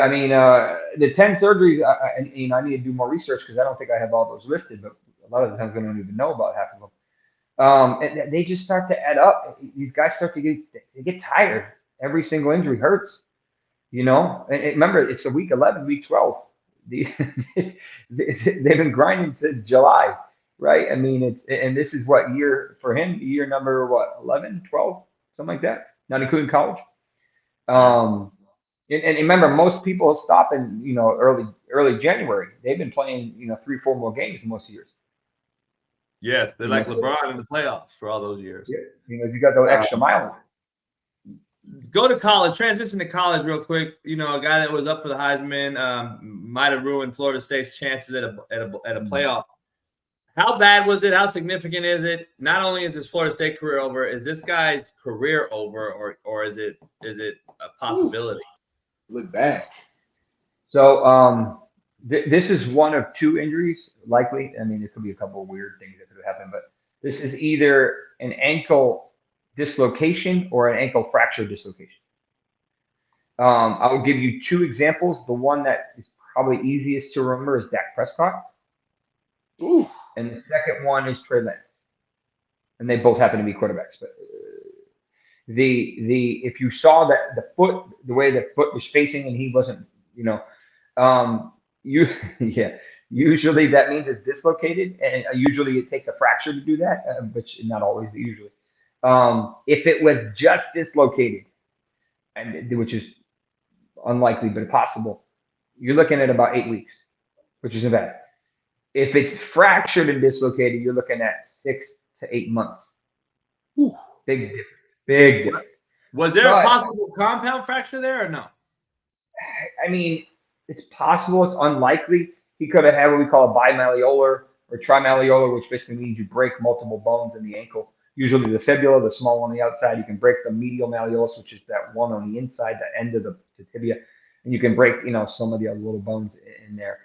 Speaker 9: I mean, the 10 surgeries. I need to do more research because I don't think I have all those listed. But a lot of the times I don't even know about half of them. And they just start to add up. These guys start to get tired. Every single injury hurts. And remember, it's a week 11, week 12. They've been grinding since July, right? I mean, and this is what year for him? Year number 11, 12, something like that. Not including college. And remember, most people stop in early January. They've been playing 3-4 more games in most years.
Speaker 2: Yes, they're like LeBron in the playoffs for all those years.
Speaker 9: Yeah, you got those extra miles.
Speaker 2: Go to college, transition to college real quick. A guy that was up for the Heisman might have ruined Florida State's chances at a playoff. How bad was it? How significant is it? Not only is his Florida State career over, is this guy's career over, or is it a possibility?
Speaker 7: Ooh, look back.
Speaker 9: So this is one of 2 injuries likely. I mean, it could be a couple of weird things that could happen, but this is either an ankle dislocation or an ankle fracture dislocation. I will give you 2 examples. The one that is probably easiest to remember is Dak Prescott.
Speaker 7: Ooh.
Speaker 9: And the second one is Trey Lance. And they both happen to be quarterbacks. But if you saw that the way the foot was facing and he wasn't, usually that means it's dislocated, and usually it takes a fracture to do that, but not always, usually. If it was just dislocated, which is unlikely but possible, you're looking at about 8 weeks, which isn't bad. If it's fractured and dislocated, you're looking at 6 to 8 months.
Speaker 7: Ooh.
Speaker 9: Big difference. Big difference.
Speaker 2: Was there a possible compound fracture there or no?
Speaker 9: I mean, it's possible. It's unlikely. He could have had what we call a bimalleolar or trimalleolar, which basically means you break multiple bones in the ankle. Usually the fibula, the small one on the outside. You can break the medial malleolus, which is that one on the inside, the end of the tibia. And you can break, some of the other little bones in there.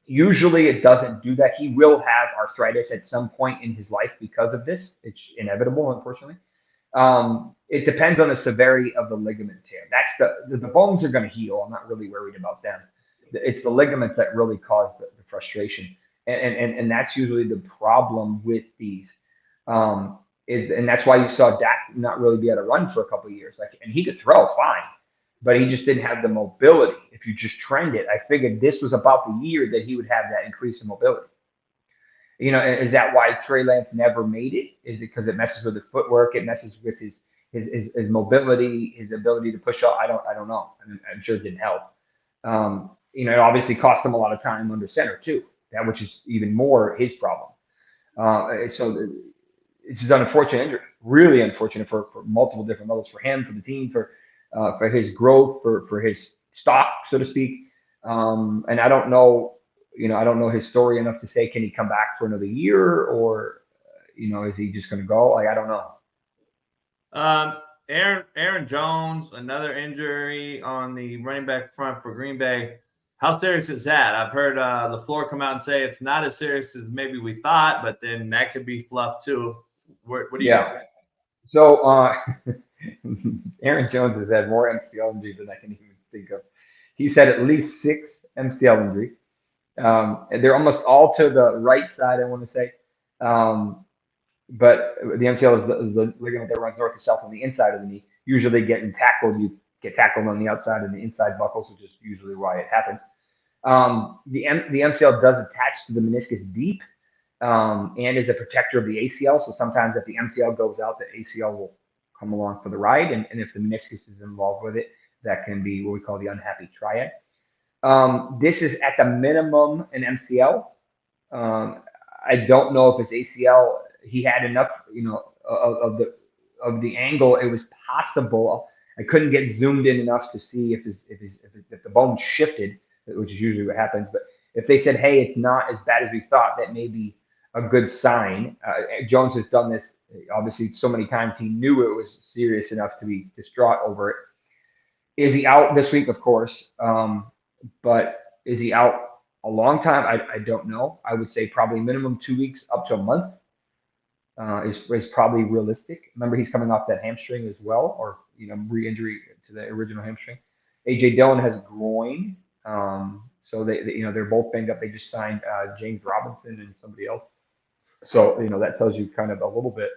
Speaker 9: Usually it doesn't do that. He will have arthritis at some point in his life because of this. It's inevitable, unfortunately. It depends on the severity of the ligament tear. That's the bones are going to heal. I'm not really worried about them. It's the ligaments that really cause the frustration, and that's usually the problem with these. And that's why you saw Dak not really be able to run for a couple of years. And he could throw fine, but he just didn't have the mobility. If you just trend it, I figured this was about the year that he would have that increase in mobility. Is that why Trey Lance never made it? Is it because it messes with his footwork? It messes with his mobility, his ability to push up? I don't know. I'm sure it didn't help. It obviously cost him a lot of time under center too. Which is even more his problem. So it's just an unfortunate injury, really unfortunate for multiple different levels, for him, for the team, for his growth, for his stock, so to speak. And I don't know. I don't know his story enough to say, can he come back for another year, or, is he just going to go? I don't know.
Speaker 2: Aaron Jones, another injury on the running back front for Green Bay. How serious is that? I've heard LaFleur come out and say it's not as serious as maybe we thought, but then that could be fluff too. What do you think?
Speaker 9: So Aaron Jones has had more MCL injuries than I can even think of. He's had at least 6 MCL injuries. They're almost all to the right side, I want to say. But the MCL is the ligament that runs north to south on the inside of the knee. Usually getting tackled, you get tackled on the outside and the inside buckles, which is usually why it happens. The MCL does attach to the meniscus deep and is a protector of the ACL. So sometimes if the MCL goes out, the ACL will come along for the ride. And if the meniscus is involved with it, that can be what we call the unhappy triad. This is at the minimum an MCL. I don't know if his ACL, he had enough, of the angle. It was possible. I couldn't get zoomed in enough to see if the bone shifted, which is usually what happens. But if they said, hey, it's not as bad as we thought, that may be a good sign. Jones has done this obviously so many times. He knew it was serious enough to be distraught over it. Is he out this week? Of course. But is he out a long time? I don't know. I would say probably minimum 2 weeks up to a month is probably realistic. Remember, he's coming off that hamstring as well, or re-injury to the original hamstring. AJ Dillon has groin, so they're both banged up. They just signed James Robinson and somebody else, so that tells you kind of a little bit.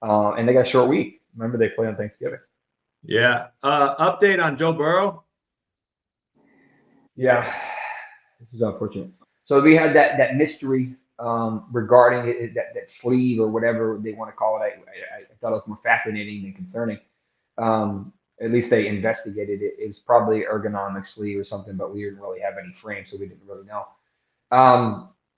Speaker 9: And they got a short week. Remember, they play on Thanksgiving.
Speaker 2: Yeah. Update on Joe Burrow.
Speaker 9: Yeah, this is unfortunate. So we had that mystery regarding that sleeve or whatever they want to call it. I thought it was more fascinating than concerning. At least they investigated it. It was probably ergonomic sleeve or something, but we didn't really have any frame, so we didn't really know.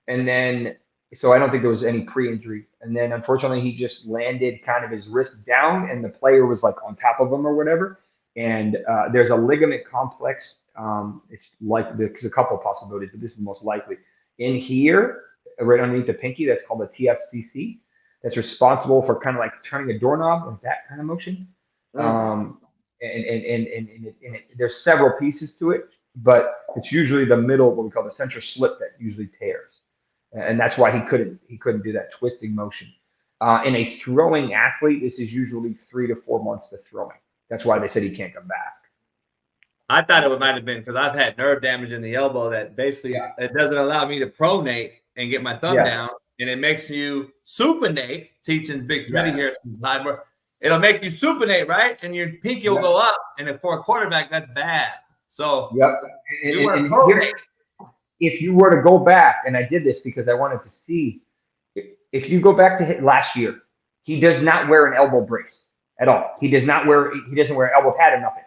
Speaker 9: And then, so I don't think there was any pre-injury. And then, unfortunately, he just landed kind of his wrist down, and the player was like on top of him or whatever. And there's a ligament complex. It's like there's a couple of possibilities, but this is most likely in here, right underneath the pinky. That's called a TFCC. That's responsible for kind of like turning a doorknob and that kind of motion. And there's several pieces to it, but it's usually the middle, what we call the central slip, that usually tears, and that's why he couldn't do that twisting motion. In a throwing athlete, this is usually 3 to 4 months to throwing. That's why they said he can't come back.
Speaker 2: I thought it might have been because I've had nerve damage in the elbow that basically it doesn't allow me to pronate and get my thumb down, and it makes you supinate. Teaching Big Smitty here, it'll make you supinate, right? And your pinky will go up, and for a quarterback, that's bad. So
Speaker 9: if you were to go back, and I did this because I wanted to see, if you go back to last year, he does not wear an elbow brace at all. He doesn't wear an elbow pad or nothing.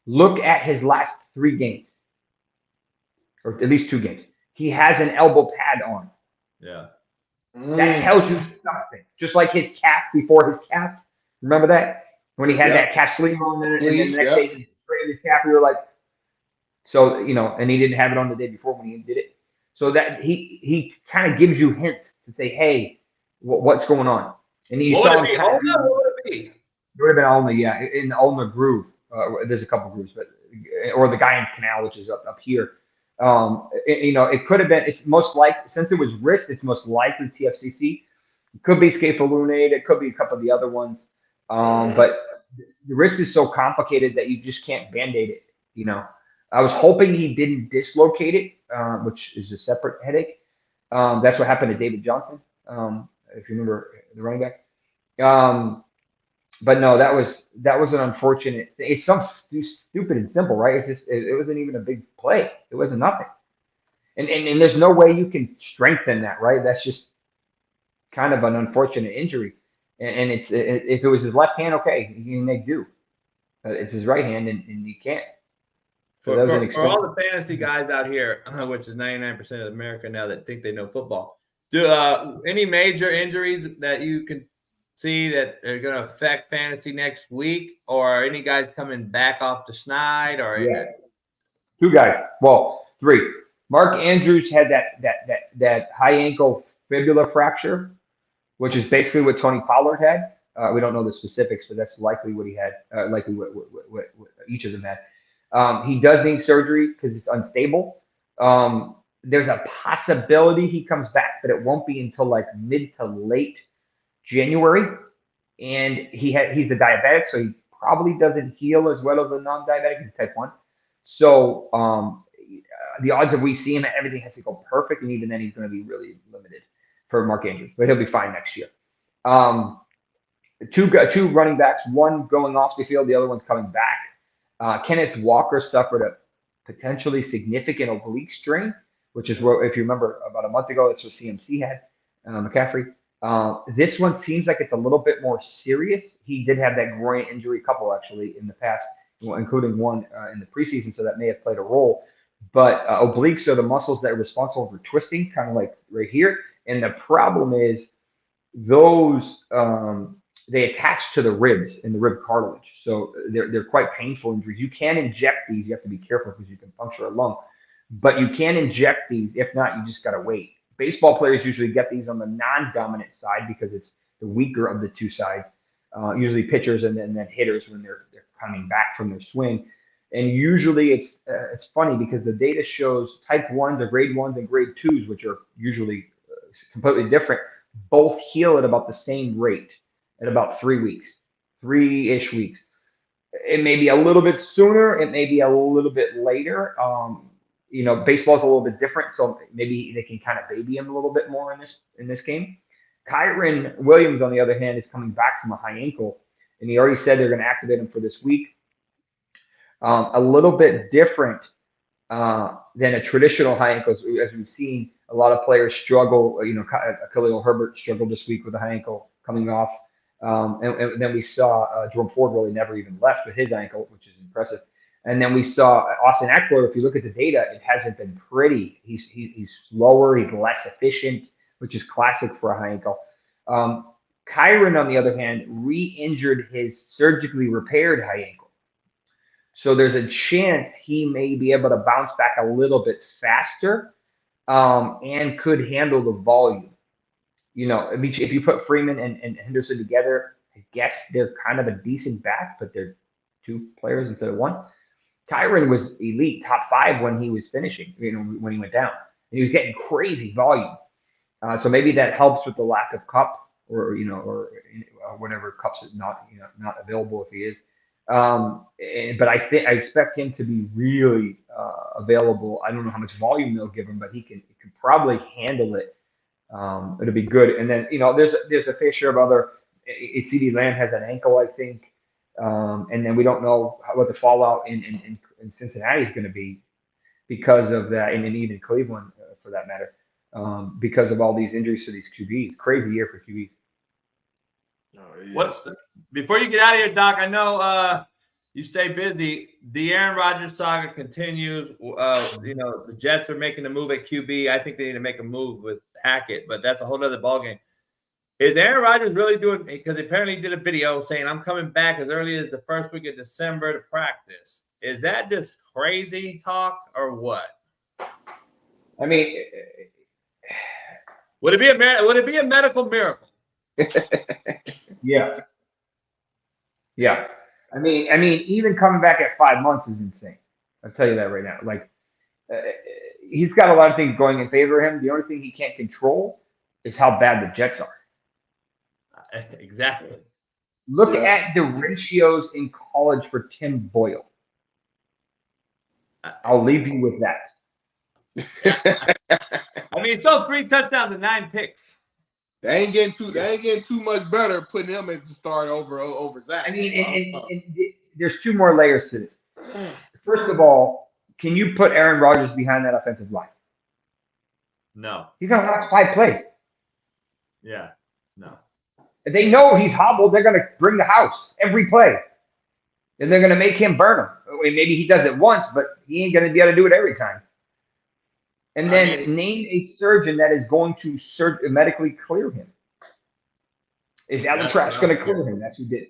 Speaker 9: Look at his last 3 games, or at least 2 games. He has an elbow pad on.
Speaker 2: Yeah.
Speaker 9: That tells you something. Just like his calf before his calf. Remember that? When he had that calf sleeve on there, and then the next day he straightened his calf, we were like, so, and he didn't have it on the day before when he did it. So that he kind of gives you hints to say, hey, what's going on? And you saw him kind of,
Speaker 2: what would it be?
Speaker 9: It would have been ulnar, in the ulnar groove. There's a couple grooves, but or the Guyon's canal, which is up here. It could have been. It's most likely, since it was wrist, it's most likely TFCC. It could be scapholunate. It could be a couple of the other ones. But the wrist is so complicated that you just can't Band-Aid it. I was hoping he didn't dislocate it, which is a separate headache. That's what happened to David Johnson, if you remember the running back. But no, that was an unfortunate. It's so stupid and simple, right? It wasn't even a big play. It wasn't nothing. And there's no way you can strengthen that, right? That's just kind of an unfortunate injury. And if it was his left hand, okay, he can make do. It's his right hand, and he can't.
Speaker 2: For all the fantasy guys out here, which is 99% of America now that think they know football, do any major injuries that you can see that are going to affect fantasy next week, or any guys coming back off the schneid, or
Speaker 9: two guys? Well, three. Mark Andrews had that high ankle fibula fracture, which is basically what Tony Pollard had. We don't know the specifics, but that's likely what he had. Likely what each of them had. He does need surgery because it's unstable. There's a possibility he comes back, but it won't be until like mid to late January. And he's a diabetic, so he probably doesn't heal as well as a non-diabetic. He's type 1. So the odds of we see him, everything has to go perfect, and even then he's going to be really limited for Mark Andrews, but he'll be fine next year. Two running backs, one going off the field, the other one's coming back. Kenneth Walker suffered a potentially significant oblique strain, which is what, if you remember, about a month ago, that's what CMC had, McCaffrey. This one seems like it's a little bit more serious. He did have that groin injury, couple actually, in the past, including one in the preseason, so that may have played a role. But obliques are the muscles that are responsible for twisting, kind of like right here. And the problem is those they attach to the ribs and the rib cartilage, so they're quite painful injuries. You can inject these. You have to be careful because you can puncture a lung, but you can inject these. If not, you just got to wait. Baseball players usually get these on the non-dominant side because it's the weaker of the two sides. Usually pitchers and then hitters when they're coming back from their swing. And usually it's funny because the data shows type 1s or grade 1s and grade 2s, which are usually completely different, both heal at about the same rate at about 3 weeks, 3-ish weeks. It may be a little bit sooner. It may be a little bit later. Baseball's a little bit different, so maybe they can kind of baby him a little bit more in this game. Kyron Williams, on the other hand, is coming back from a high ankle, and he already said they're going to activate him for this week. A little bit different than a traditional high ankle, as we've seen a lot of players struggle. Khalil Herbert struggled this week with a high ankle coming off. And then we saw Jerome Ford really never even left with his ankle, which is impressive. And then we saw Austin Eckler. If you look at the data, it hasn't been pretty. He's slower. He's less efficient, which is classic for a high ankle. Kyron, on the other hand, re-injured his surgically repaired high ankle. So there's a chance he may be able to bounce back a little bit faster and could handle the volume. If you put Freeman and Henderson together, I guess they're kind of a decent back, but they're two players instead of one. Kyron was elite, top 5 when he was finishing, when he went down. And he was getting crazy volume. So maybe that helps with the lack of Kupp or whatever Kupp's not available if he is. But I expect him to be really available. I don't know how much volume they'll give him, but he can probably handle it. It'll be good. And then there's a fair share of other. CeeDee Lamb has an ankle, I think, and then we don't know what the fallout in Cincinnati is going to be because of that, and then even Cleveland for that matter, because of all these injuries to these QBs. Crazy year for QBs.
Speaker 2: Before you get out of here, Doc, I know you stay busy. The Aaron Rodgers saga continues. The Jets are making a move at QB. I think they need to make a move with Hackett, but that's a whole other ballgame. Is Aaron Rodgers really doing – because apparently he did a video saying, I'm coming back as early as the first week of December to practice. Is that just crazy talk or what?
Speaker 9: I mean –
Speaker 2: would it be a medical miracle?
Speaker 9: Yeah. I mean, even coming back at 5 months is insane. I'll tell you that right now. Like, he's got a lot of things going in favor of him. The only thing he can't control is how bad the Jets are.
Speaker 2: Exactly.
Speaker 9: Look at the ratios in college for Tim Boyle. I'll leave you with that.
Speaker 2: I mean, he threw 3 touchdowns and 9 picks.
Speaker 7: They ain't getting too much better putting him as the start over Zach.
Speaker 9: I mean, and there's 2 more layers to this. First of all, can you put Aaron Rodgers behind that offensive line?
Speaker 2: No.
Speaker 9: He's gonna last 5 plays.
Speaker 2: Yeah. No.
Speaker 9: If they know he's hobbled, they're gonna bring the house every play, and they're gonna make him burn him. Maybe he does it once, but he ain't gonna be able to do it every time. And then name a surgeon that is going to medically clear him. Is Alan Trask going to clear him? That's who did.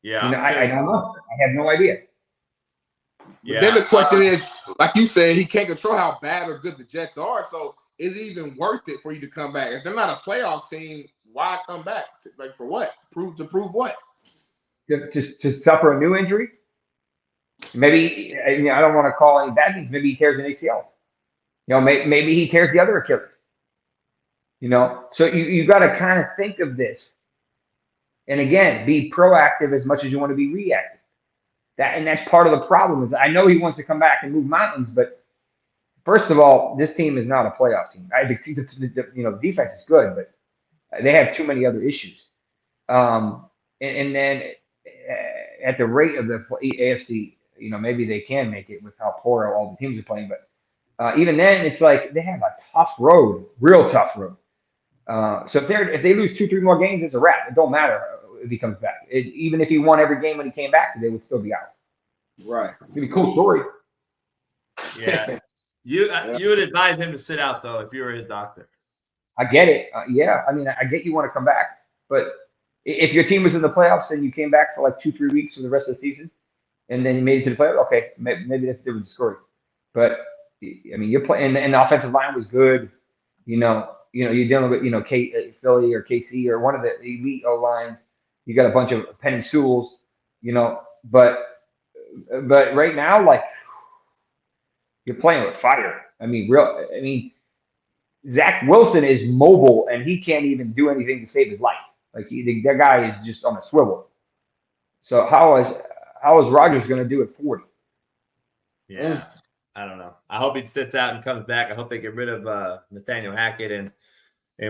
Speaker 2: Yeah.
Speaker 9: I don't know. I have no idea.
Speaker 7: Yeah. Then the question is, like you said, he can't control how bad or good the Jets are. So is it even worth it for you to come back? If they're not a playoff team, why come back? Like for what? To prove what?
Speaker 9: To suffer a new injury? Maybe I don't want to call any bad things. Maybe he tears an ACL. Maybe he tears the other Achilles. So you got to kind of think of this, and again, be proactive as much as you want to be reactive. That's part of the problem. Is I know he wants to come back and move mountains, but first of all, this team is not a playoff team. The defense is good, but they have too many other issues. And then at the rate of the AFC, maybe they can make it with how poor all the teams are playing, but. Even then, it's like they have a tough road, real tough road. So if they lose 2-3 more games, it's a wrap. It don't matter if he comes back. Even if he won every game when he came back, they would still be out.
Speaker 7: Right.
Speaker 9: It'd be a cool story.
Speaker 2: Yeah. You would advise him to sit out though if you were his doctor.
Speaker 9: I get it. I mean, I get you want to come back, but if your team was in the playoffs and you came back for like 2-3 weeks for the rest of the season, and then you made it to the playoffs, okay, maybe that's a different story. But I mean, you're playing, and the offensive line was good. You're dealing with Philly or KC or one of the elite O lines. You got a bunch of Penny Sewells, but right now, like you're playing with fire. I mean, Zach Wilson is mobile and he can't even do anything to save his life. Like that guy is just on a swivel. So how is Rodgers going to do at 40?
Speaker 2: Yeah. I don't know. I hope he sits out and comes back. I hope they get rid of Nathaniel Hackett and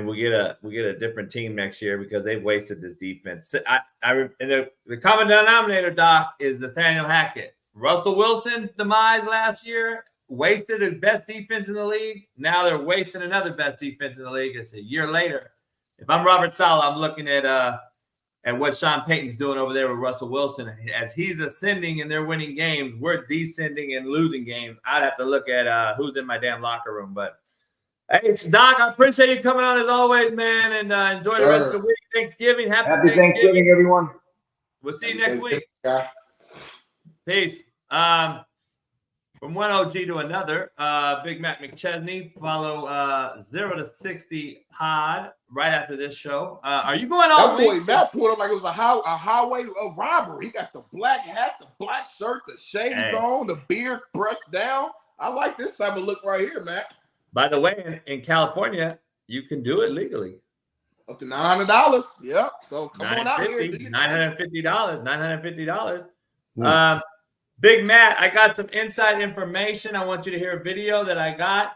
Speaker 2: we'll get a different team next year because they've wasted this defense. And the common denominator, Doc, is Nathaniel Hackett. Russell Wilson's demise last year wasted the best defense in the league. Now they're wasting another best defense in the league. It's a year later. If I'm Robert Saleh, I'm looking at what Sean Payton's doing over there with Russell Wilson. As he's ascending and they're winning games, we're descending and losing games. I'd have to look at who's in my damn locker room. But, hey, Doc, I appreciate you coming on as always, man, and enjoy the rest of the week. Thanksgiving. Happy
Speaker 9: Thanksgiving, everyone.
Speaker 2: We'll see you next week. Peace. From one OG to another, Big Mac McChesney. Follow 0 to 60 Pod right after this show. Are you going all
Speaker 7: week? That boy Matt pulled up like it was a highway robbery. He got the black hat, the black shirt, the shades on, the beard brushed down. I like this type of look right here, Matt.
Speaker 2: By the way, in California, you can do it legally.
Speaker 7: Up to $900. Yep. So come on out here.
Speaker 2: $950. Big Matt, I got some inside information. I want you to hear a video that I got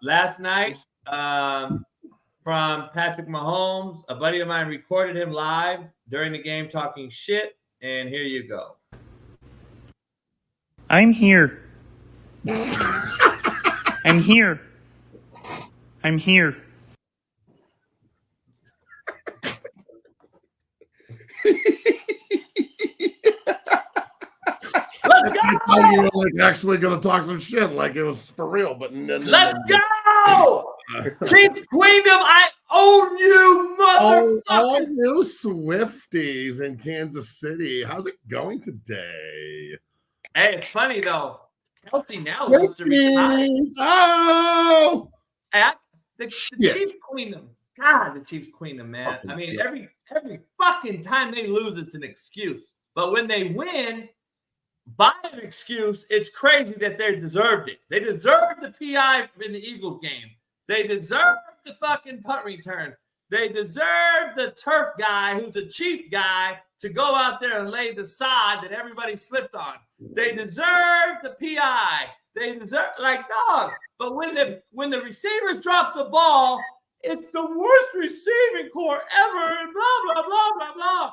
Speaker 2: last night from Patrick Mahomes. A buddy of mine recorded him live during the game talking shit, and here you go.
Speaker 8: I'm here. I'm here. I'm here.
Speaker 3: I thought you were like actually going to talk some shit, like it was for real. But
Speaker 2: let's go, Chiefs Queendom! I own you, motherfucker!
Speaker 3: All you Swifties in Kansas City, how's it going today?
Speaker 2: Hey, it's funny though. Kelce now wants to retire.
Speaker 3: Oh,
Speaker 2: the Chiefs Queendom. God, the Chiefs Queendom, man. I mean, every fucking time they lose, it's an excuse. But when they win, by an excuse, it's crazy that they deserved it. They deserved the PI in the Eagles game. They deserved the fucking punt return. They deserve the turf guy who's a chief guy to go out there and lay the sod that everybody slipped on. They deserve the PI. They deserve, like, dog. But when the receivers drop the ball, it's the worst receiving core ever, and blah, blah, blah, blah, blah.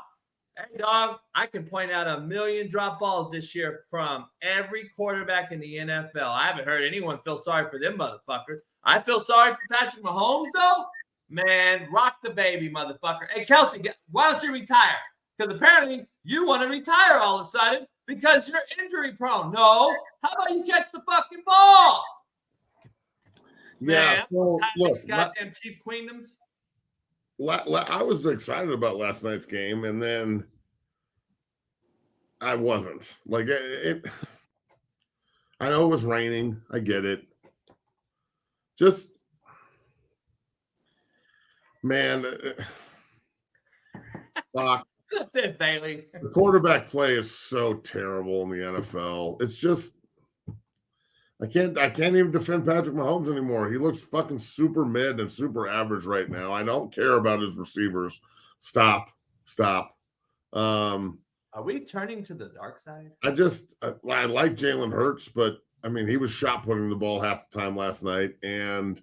Speaker 2: Hey, dog, I can point out a million drop balls this year from every quarterback in the NFL. I haven't heard anyone feel sorry for them motherfuckers. I feel sorry for Patrick Mahomes, though. Man, rock the baby, motherfucker. Hey, Kelce, why don't you retire? Because apparently you want to retire all of a sudden because you're injury prone. No. How about you catch the fucking ball?
Speaker 3: Yeah,
Speaker 2: man,
Speaker 3: so look,
Speaker 2: goddamn Chief Queendoms.
Speaker 3: I was excited about last night's game, and then I wasn't. Like it I know it was raining. I get it. Just, man,
Speaker 2: Bailey.
Speaker 3: The quarterback play is so terrible in the NFL. It's just, I can't even defend Patrick Mahomes anymore. He looks fucking super mid and super average right now. I don't care about his receivers. Stop.
Speaker 2: Are we turning to the dark side?
Speaker 3: I like Jalen Hurts, but I mean, he was shot putting the ball half the time last night, and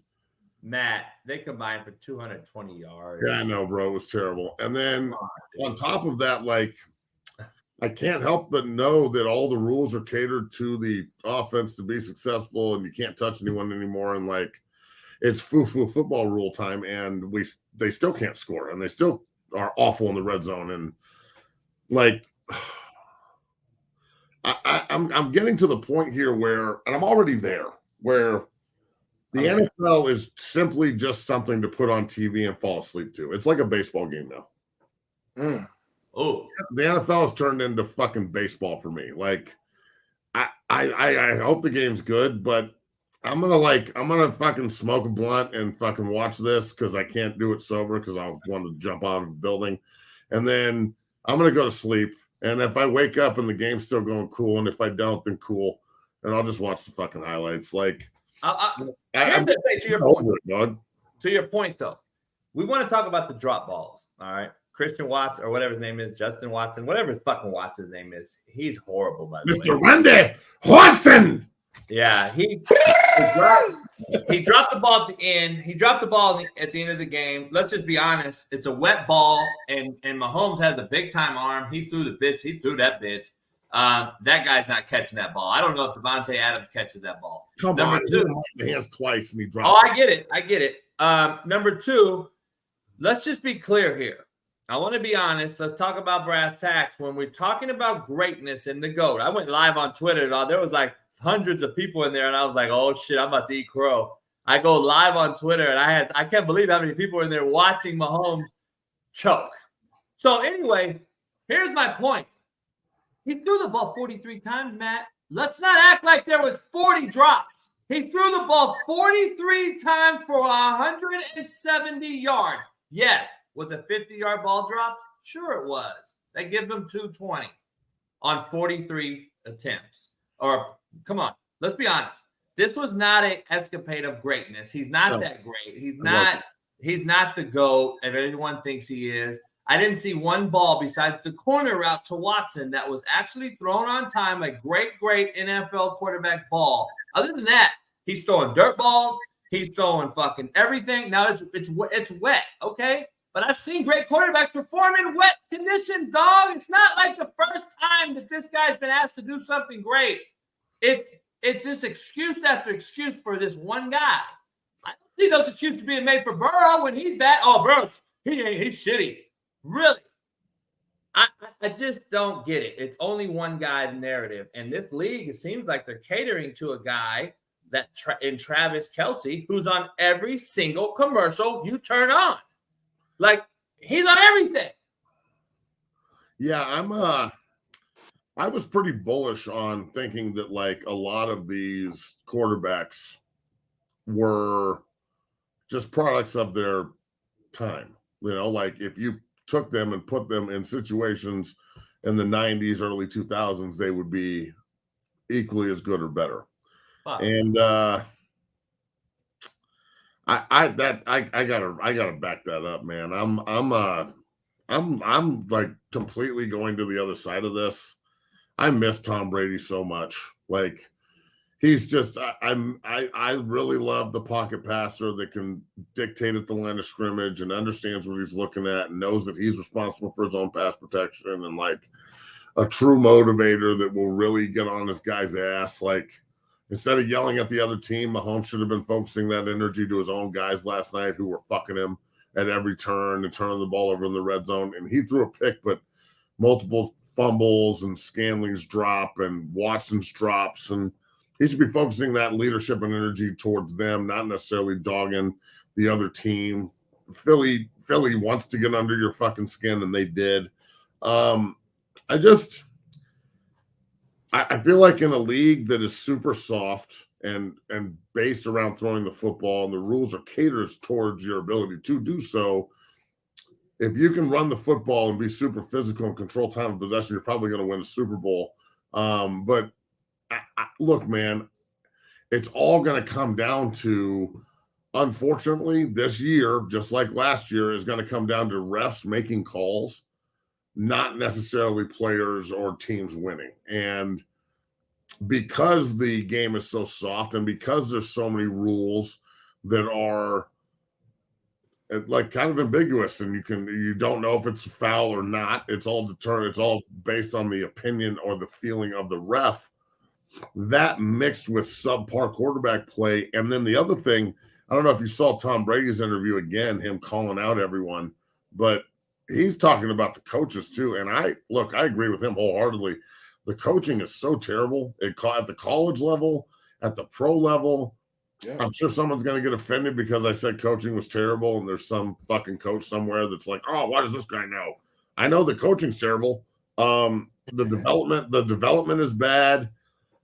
Speaker 2: Matt, they combined for 220 yards.
Speaker 3: Yeah, I know, bro. It was terrible. And then on top of that, like, I can't help but know that all the rules are catered to the offense to be successful, and you can't touch anyone anymore. And like, it's football rule time, and they still can't score, and they still are awful in the red zone. And like, I'm getting to the point here where, and I'm already there, where the NFL is simply just something to put on TV and fall asleep to. It's like a baseball game now.
Speaker 2: Oh,
Speaker 3: the NFL has turned into fucking baseball for me. Like, I hope the game's good, but I'm gonna fucking smoke a blunt and fucking watch this because I can't do it sober because I want to jump out of the building, and then I'm gonna go to sleep. And if I wake up and the game's still going, cool. And if I don't, then cool. And I'll just watch the fucking highlights. Like,
Speaker 2: I'm just saying, to your point, though, we want to talk about the drop balls. All right. Christian Watts, or whatever his name is, Justin Watson, whatever his fucking Watson's name is. He's horrible, by the way.
Speaker 3: Mr. Randy Watson.
Speaker 2: Yeah, he dropped the ball at the end. He dropped the ball at the end of the game. Let's just be honest. It's a wet ball, and Mahomes has a big-time arm. He threw the bitch. He threw that bitch. That guy's not catching that ball. I don't know if Devontae Adams catches that ball.
Speaker 3: Come on. He the hands twice, and he dropped
Speaker 2: I get it. Number two, let's just be clear here. I want to be honest. Let's talk about brass tacks. When we're talking about greatness and the GOAT, I went live on Twitter. There was like hundreds of people in there, and I was like, oh shit, I'm about to eat crow. I go live on Twitter, and I can't believe how many people were in there watching Mahomes choke. So anyway, here's my point. He threw the ball 43 times, Matt. Let's not act like there was 40 drops. He threw the ball 43 times for 170 yards. Yes. Was a 50-yard ball drop? Sure it was. That gives him 220 on 43 attempts. Or, come on, let's be honest. This was not an escapade of greatness. He's not that great. He's not the GOAT, and everyone thinks he is. I didn't see one ball besides the corner route to Watson that was actually thrown on time, a great NFL quarterback ball. Other than that, he's throwing dirt balls. He's throwing fucking everything. Now it's wet, okay? But I've seen great quarterbacks perform in wet conditions, dog. It's not like the first time that this guy's been asked to do something great. It's just excuse after excuse for this one guy. I don't see those excuses being made for Burrow when he's bad. Oh, Burrow, he's shitty. Really? I just don't get it. It's only one guy's narrative. And this league, it seems like they're catering to a guy that in Travis Kelce, who's on every single commercial you turn on. Like, he's on everything.
Speaker 3: Yeah, I was pretty bullish on thinking that, like, a lot of these quarterbacks were just products of their time. You know, like, if you took them and put them in situations in the 90s, early 2000s, they would be equally as good or better. Wow. And I gotta back that up, man. I'm like completely going to the other side of this. I miss Tom Brady so much. Like, he's just I really love the pocket passer that can dictate at the line of scrimmage and understands what he's looking at and knows that he's responsible for his own pass protection, and like a true motivator that will really get on this guy's ass. Like, instead of yelling at the other team, Mahomes should have been focusing that energy to his own guys last night who were fucking him at every turn and turning the ball over in the red zone. And he threw a pick, but multiple fumbles and Scanling's drop and Watson's drops. And he should be focusing that leadership and energy towards them, not necessarily dogging the other team. Philly wants to get under your fucking skin, and they did. I feel like in a league that is super soft and based around throwing the football, and the rules are catered towards your ability to do so, if you can run the football and be super physical and control time of possession, you're probably going to win a Super Bowl. But look, man, it's all going to come down to, unfortunately, this year, just like last year, is going to come down to refs making calls, not necessarily players or teams winning. And because the game is so soft and because there's so many rules that are like kind of ambiguous and you don't know if it's a foul or not, it's all based on the opinion or the feeling of the ref. That mixed with subpar quarterback play. And then the other thing, I don't know if you saw Tom Brady's interview again, him calling out everyone, but he's talking about the coaches too. And I agree with him wholeheartedly. The coaching is so terrible at the college level, at the pro level. Yeah. I'm sure someone's going to get offended because I said coaching was terrible, and there's some fucking coach somewhere that's like, oh, why does this guy know? I know the coaching's terrible. The development is bad.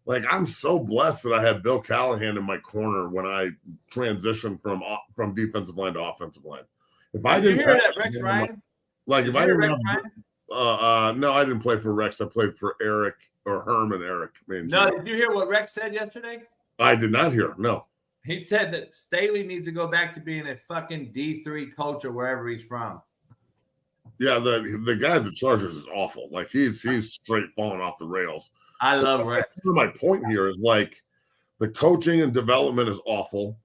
Speaker 3: Like, I'm so blessed that I had Bill Callahan in my corner when I transitioned from defensive line to offensive line. If I didn't
Speaker 2: hear that, Rex Ryan?
Speaker 3: Like, if I didn't have, no, I didn't play for Rex. I played for Eric or Herman Eric.
Speaker 2: No, did you hear what Rex said yesterday?
Speaker 3: I did not hear. No.
Speaker 2: He said that Staley needs to go back to being a fucking D3 coach or wherever he's from.
Speaker 3: Yeah, the guy at the Chargers is awful. Like, he's straight falling off the rails.
Speaker 2: I love Rex.
Speaker 3: My point here is, like, the coaching and development is awful.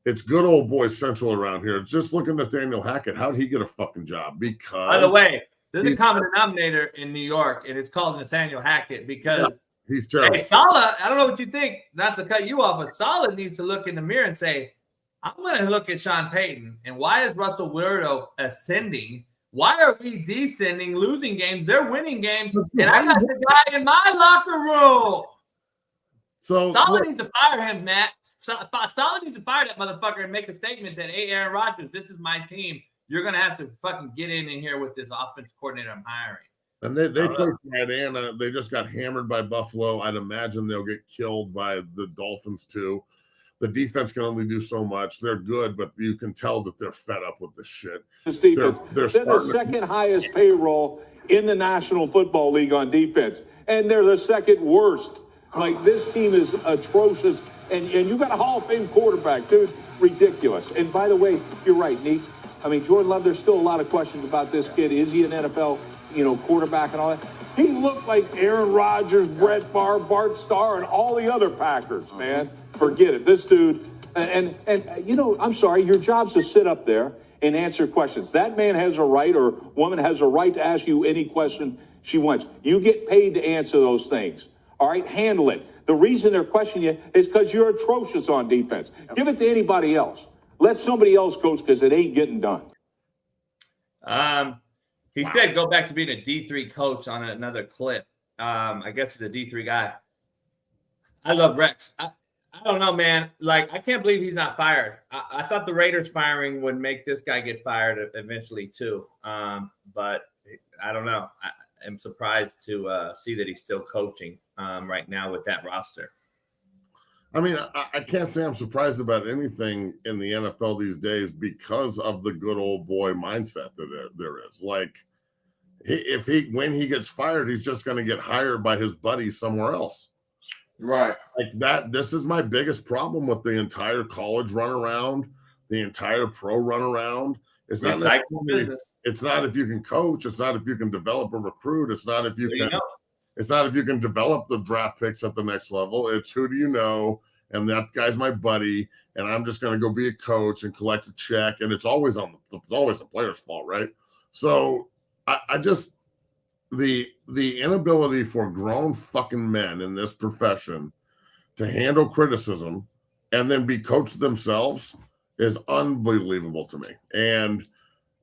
Speaker 3: It's good old boy central around here. Just look at Nathaniel Hackett. How did he get a fucking job? Because,
Speaker 2: by the way, there's a common denominator in New York, and it's called Nathaniel Hackett because
Speaker 3: he's terrible.
Speaker 2: Hey, Saleh, I don't know what you think, not to cut you off, but Saleh needs to look in the mirror and say, I'm going to look at Sean Payton, and why is Russell Wilson ascending? Why are we descending, losing games? They're winning games, and I got the guy in my locker room. So Saleh needs to fire him, Matt. Saleh needs to fire that motherfucker and make a statement that, hey, Aaron Rodgers, this is my team. You're going to have to fucking get in here with this offense coordinator I'm hiring.
Speaker 3: And they played Friday, and they just got hammered by Buffalo. I'd imagine they'll get killed by the Dolphins, too. The defense can only do so much. They're good, but you can tell that they're fed up with this shit.
Speaker 10: They're the second highest payroll in the National Football League on defense, and they're the second worst. Like, this team is atrocious, and you got a Hall of Fame quarterback, dude. Ridiculous. And by the way, you're right, Neek. I mean, Jordan Love, there's still a lot of questions about this kid. Is he an NFL, quarterback and all that? He looked like Aaron Rodgers, Brett Favre, Bart Starr, and all the other Packers, man. Forget it. This dude, and I'm sorry, your job's to sit up there and answer questions. That man has a right, or woman has a right to ask you any question she wants. You get paid to answer those things. All right, handle it. The reason they're questioning you is because you're atrocious on defense. Give it to anybody else. Let somebody else coach because it ain't getting done.
Speaker 2: He said go back to being a D3 coach on another clip. I guess he's a D3 guy. I love Rex. I don't know, man. Like, I can't believe he's not fired. I thought the Raiders firing would make this guy get fired eventually too. But I don't know. I'm surprised to see that he's still coaching right now with that roster.
Speaker 3: I mean, I can't say I'm surprised about anything in the NFL these days because of the good old boy mindset that there is. Like, when he gets fired, he's just going to get hired by his buddy somewhere else.
Speaker 7: Right.
Speaker 3: Like that. This is my biggest problem with the entire college runaround, the entire pro run around. It's not it's not if you can coach. It's not if you can develop a recruit. It's not if you can. It's not if you can develop the draft picks at the next level. It's who do you know, and that guy's my buddy, and I'm just going to go be a coach and collect a check, and it's always the player's fault, right? So I just the inability for grown fucking men in this profession to handle criticism and then be coached themselves is unbelievable to me. And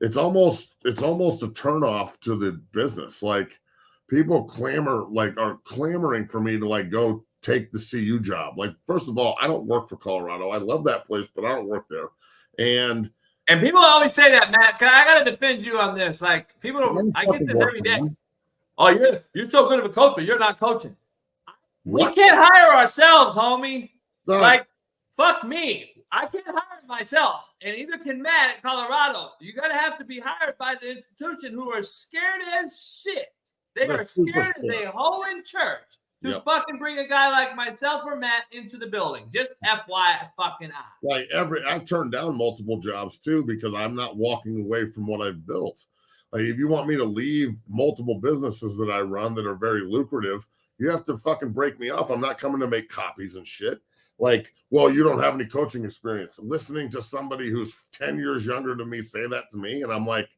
Speaker 3: it's almost a turnoff to the business. Like people are clamoring for me to like go take the CU job. Like, first of all, I don't work for Colorado. I love that place, but I don't work there. And
Speaker 2: people always say that, Matt. I got to defend you on this. Like people don't, I get this every day. Oh, you're so good of a coach, but you're not coaching. What? We can't hire ourselves, homie. Like, fuck me. I can't hire myself, and neither can Matt at Colorado. You got to have to be hired by the institution who are scared as shit. They are scared as a hole in church to fucking bring a guy like myself or Matt into the building. Just FYI fucking I.
Speaker 3: Like I've turned down multiple jobs too because I'm not walking away from what I've built. Like if you want me to leave multiple businesses that I run that are very lucrative, you have to fucking break me off. I'm not coming to make copies and shit. Like, well, you don't have any coaching experience. Listening to somebody who's 10 years younger than me say that to me, and I'm like,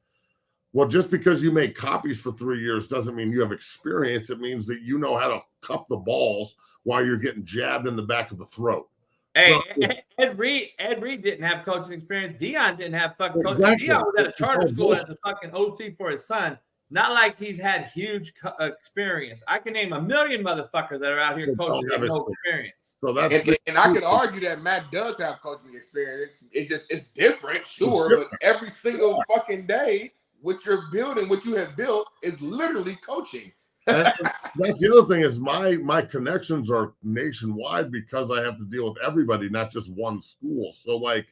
Speaker 3: well, just because you make copies for 3 years doesn't mean you have experience. It means that you know how to cup the balls while you're getting jabbed in the back of the throat.
Speaker 2: Hey, Ed Reed didn't have coaching experience. Dion didn't have fucking coaching. Exactly. Dion was at a charter school as a fucking OC for his son. Not like he's had huge experience. I can name a million motherfuckers that are out here coaching with no experience.
Speaker 3: So that's
Speaker 7: and I could argue that Matt does have coaching experience. It's different, sure, but every single fucking day, what you're building, what you have built, is literally coaching.
Speaker 3: That's the other thing is my connections are nationwide because I have to deal with everybody, not just one school. So like,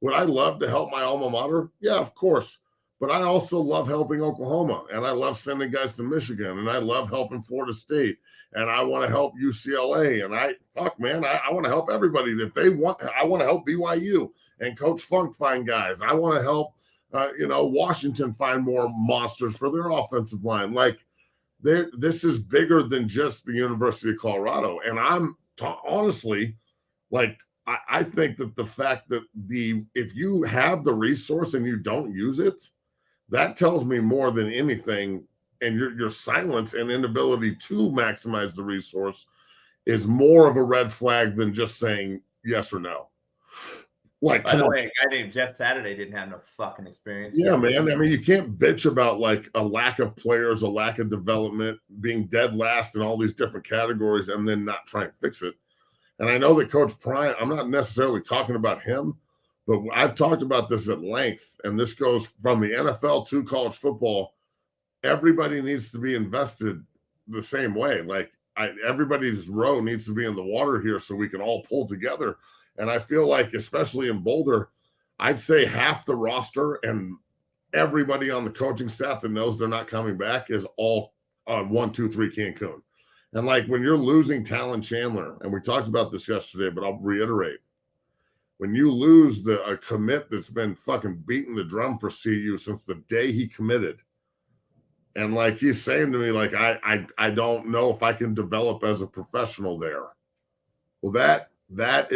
Speaker 3: would I love to help my alma mater? Yeah, of course. But I also love helping Oklahoma, and I love sending guys to Michigan, and I love helping Florida State, and I want to help UCLA, and I want to help everybody. If they want, I want to help BYU and Coach Funk find guys. I want to help, Washington find more monsters for their offensive line. Like, this is bigger than just the University of Colorado, and honestly, like, I think that the fact that if you have the resource and you don't use it, that tells me more than anything. And your silence and inability to maximize the resource is more of a red flag than just saying yes or no. Like,
Speaker 2: by the way, a guy named Jeff Saturday didn't have no fucking experience.
Speaker 3: Yeah, man. I mean, you can't bitch about like a lack of players, a lack of development, being dead last in all these different categories, and then not try and fix it. And I know that Coach Prime, I'm not necessarily talking about him, but I've talked about this at length, and this goes from the NFL to college football. Everybody needs to be invested the same way. Like everybody's row needs to be in the water here so we can all pull together. And I feel like, especially in Boulder, I'd say half the roster and everybody on the coaching staff that knows they're not coming back is all on 1, 2, 3 Cancun. And like when you're losing Talon Chandler, and we talked about this yesterday, but I'll reiterate, when you lose a commit that's been fucking beating the drum for CU since the day he committed, and like he's saying to me, like, I don't know if I can develop as a professional there. Well, that's bad.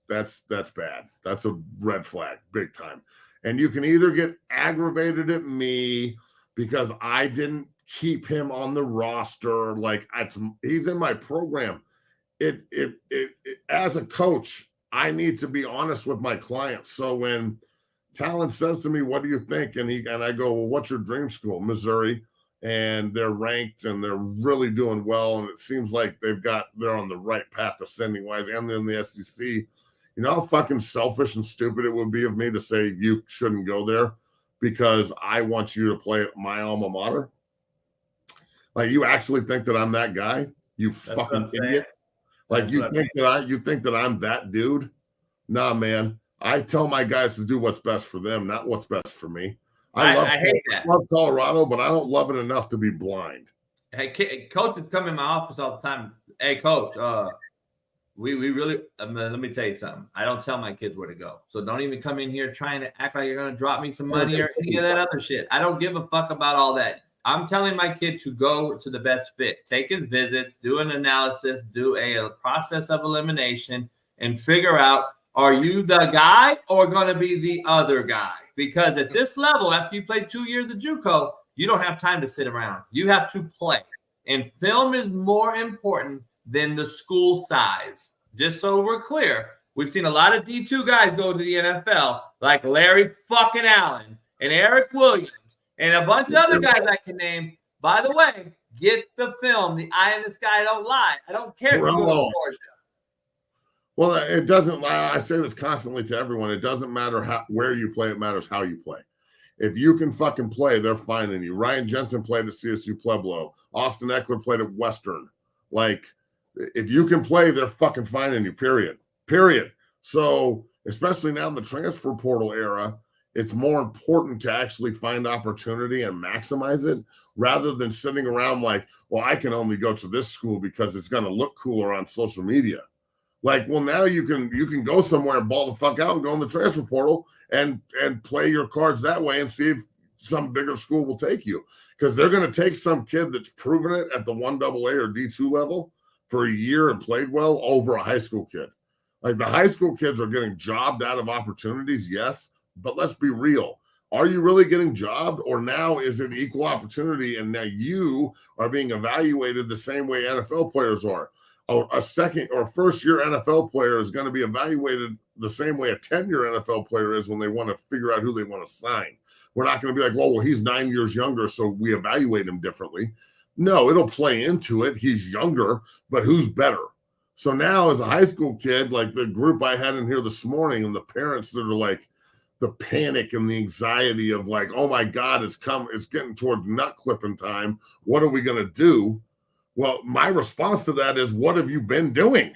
Speaker 3: That's a red flag, big time. And you can either get aggravated at me because I didn't keep him on the roster. Like he's in my program. It as a coach, I need to be honest with my clients. So when Talon says to me, "What do you think?" and I go, "Well, what's your dream school?" Missouri, and they're ranked and they're really doing well, and it seems like they're on the right path ascending wise, and then the SEC. You know how fucking selfish and stupid it would be of me to say you shouldn't go there because I want you to play at my alma mater. Like, you actually think that I'm that guy? You fucking idiot. Like, you think that I'm that dude? Nah, man. I tell my guys to do what's best for them, not what's best for me. I hate that. I love Colorado, but I don't love it enough to be blind.
Speaker 2: Hey, coaches come in my office all the time. Hey, coach, we really, let me tell you something. I don't tell my kids where to go. So don't even come in here trying to act like you're going to drop me some money or any of that other shit. I don't give a fuck about all that. I'm telling my kid to go to the best fit, take his visits, do an analysis, do a process of elimination, and figure out, are you the guy or going to be the other guy? Because at this level, after you play 2 years of JUCO, you don't have time to sit around. You have to play. And film is more important than the school size. Just so we're clear, we've seen a lot of D2 guys go to the NFL, like Larry fucking Allen and Eric Williams and a bunch of other guys I can name. By the way, get the film. The eye in the sky don't lie. I don't care if you go to Georgia.
Speaker 3: Well, it doesn't lie. I say this constantly to everyone. It doesn't matter where you play. It matters how you play. If you can fucking play, they're finding you. Ryan Jensen played at CSU Pueblo. Austin Eckler played at Western. Like, if you can play, they're fucking finding you, period. So, especially now in the transfer portal era, it's more important to actually find opportunity and maximize it rather than sitting around like, well, I can only go to this school because it's going to look cooler on social media. Like, well, now you can go somewhere and ball the fuck out and go in the transfer portal and play your cards that way and see if some bigger school will take you. Because they're going to take some kid that's proven it at the 1AA or D2 level for a year and played well over a high school kid. Like, the high school kids are getting jobbed out of opportunities, yes, but let's be real. Are you really getting jobbed, or now is it equal opportunity and now you are being evaluated the same way NFL players are? A second or first year NFL player is going to be evaluated the same way a 10-year NFL player is when they want to figure out who they want to sign. We're not going to be like, well, he's 9 years younger, so we evaluate him differently. No, it'll play into it. He's younger, but who's better? So now as a high school kid, like the group I had in here this morning and the parents that are like the panic and the anxiety of like, oh my God, it's getting toward nut clipping time. What are we going to do? Well, my response to that is, what have you been doing?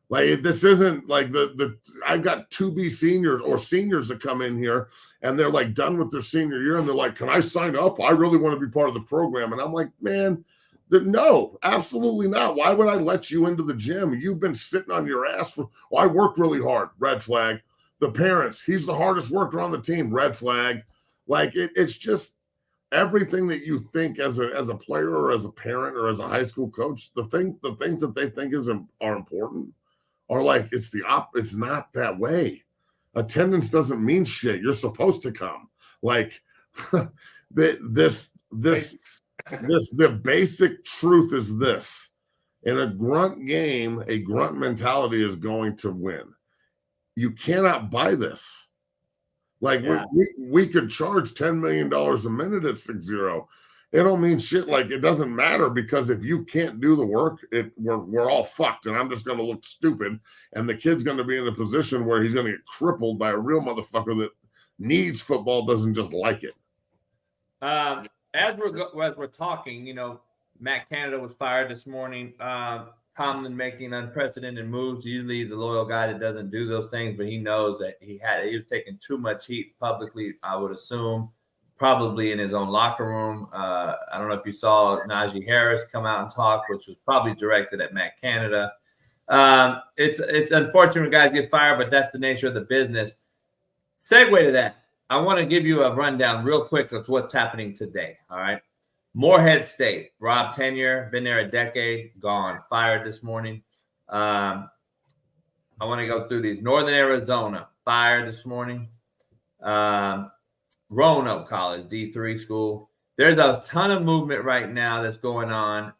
Speaker 3: Like, this isn't like I've got 2B seniors or seniors that come in here and they're like done with their senior year and they're like, can I sign up? I really want to be part of the program. And I'm like, man, no, absolutely not. Why would I let you into the gym? You've been sitting on your ass I worked really hard. Red flag. The parents, he's the hardest worker on the team. Red flag. Like, it's just, everything that you think as a player or as a parent or as a high school coach, the things that they think are important are like, it's not that way. Attendance doesn't mean shit. You're supposed to come. Like, the basic truth is this: in a grunt game, a grunt mentality is going to win. You cannot buy this. Like, we could charge $10 million a minute at 6-0. It don't mean shit. Like, it doesn't matter, because if you can't do the work, we're all fucked, and I'm just going to look stupid, and the kid's going to be in a position where he's going to get crippled by a real motherfucker that needs football, doesn't just like it.
Speaker 2: As we're talking, Matt Canada was fired this morning. Tomlin making unprecedented moves. Usually he's a loyal guy that doesn't do those things, but he knows that he was taking too much heat publicly, I would assume, probably in his own locker room. I don't know if you saw Najee Harris come out and talk, which was probably directed at Matt Canada. It's unfortunate when guys get fired, but that's the nature of the business. Segue to that, I want to give you a rundown real quick of what's happening today, all right? Morehead State, Rob Tenure, been there a decade, gone, fired this morning. I want to go through these. Northern Arizona, fired this morning. Roanoke College, D3 school. There's a ton of movement right now that's going on.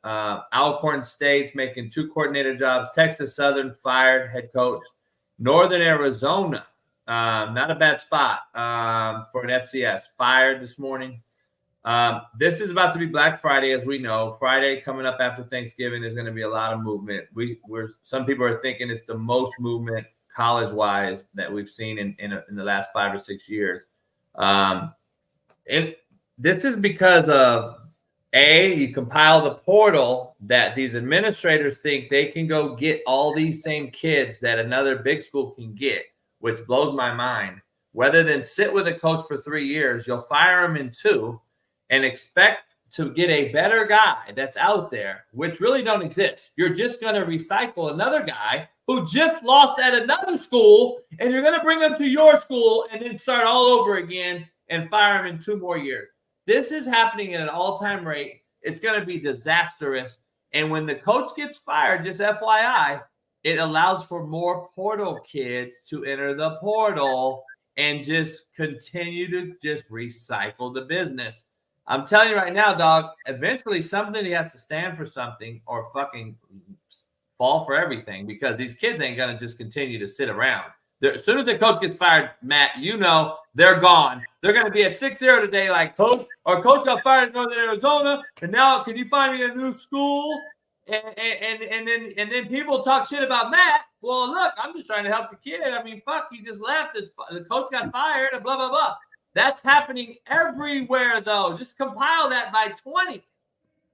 Speaker 2: Alcorn State's making 2 coordinator jobs. Texas Southern fired head coach. Northern Arizona, not a bad spot for an FCS, fired this morning. This is about to be Black Friday, as we know. Friday coming up after Thanksgiving, there's going to be a lot of movement. Some people are thinking it's the most movement college-wise that we've seen in the last 5 or 6 years. And this is because of, you compile the portal that these administrators think they can go get all these same kids that another big school can get, which blows my mind. Rather than sit with a coach for 3 years, you'll fire him in 2 and expect to get a better guy that's out there, which really don't exist. You're just going to recycle another guy who just lost at another school, and you're going to bring him to your school and then start all over again and fire him in 2 more years. This is happening at an all-time rate. It's going to be disastrous. And when the coach gets fired, just FYI, it allows for more portal kids to enter the portal and just continue to just recycle the business. I'm telling you right now, dog, eventually somebody has to stand for something or fucking fall for everything, because these kids ain't going to just continue to sit around. As soon as the coach gets fired, Matt, they're gone. They're going to be at 6-0 today like, Coach, our coach got fired in Northern Arizona, and now can you find me a new school? And then people talk shit about Matt. Well, look, I'm just trying to help the kid. I mean, fuck, he just left. The coach got fired and blah, blah, blah. That's happening everywhere, though. Just compile that by 20.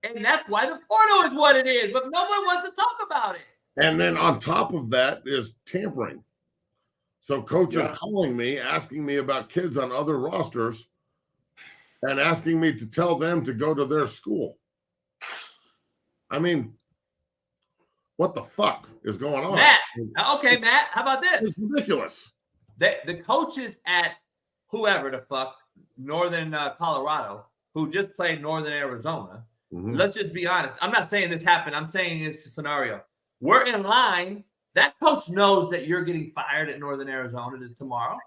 Speaker 2: And that's why the portal is what it is. But no one wants to talk about it.
Speaker 3: And then on top of that is tampering. So coaches calling me, asking me about kids on other rosters and asking me to tell them to go to their school. I mean, what the fuck is going on?
Speaker 2: Matt, how about this?
Speaker 3: It's ridiculous.
Speaker 2: The coaches at whoever the fuck, Northern Colorado, who just played Northern Arizona, let's just be honest. I'm not saying this happened. I'm saying it's a scenario. We're in line. That coach knows that you're getting fired at Northern Arizona tomorrow.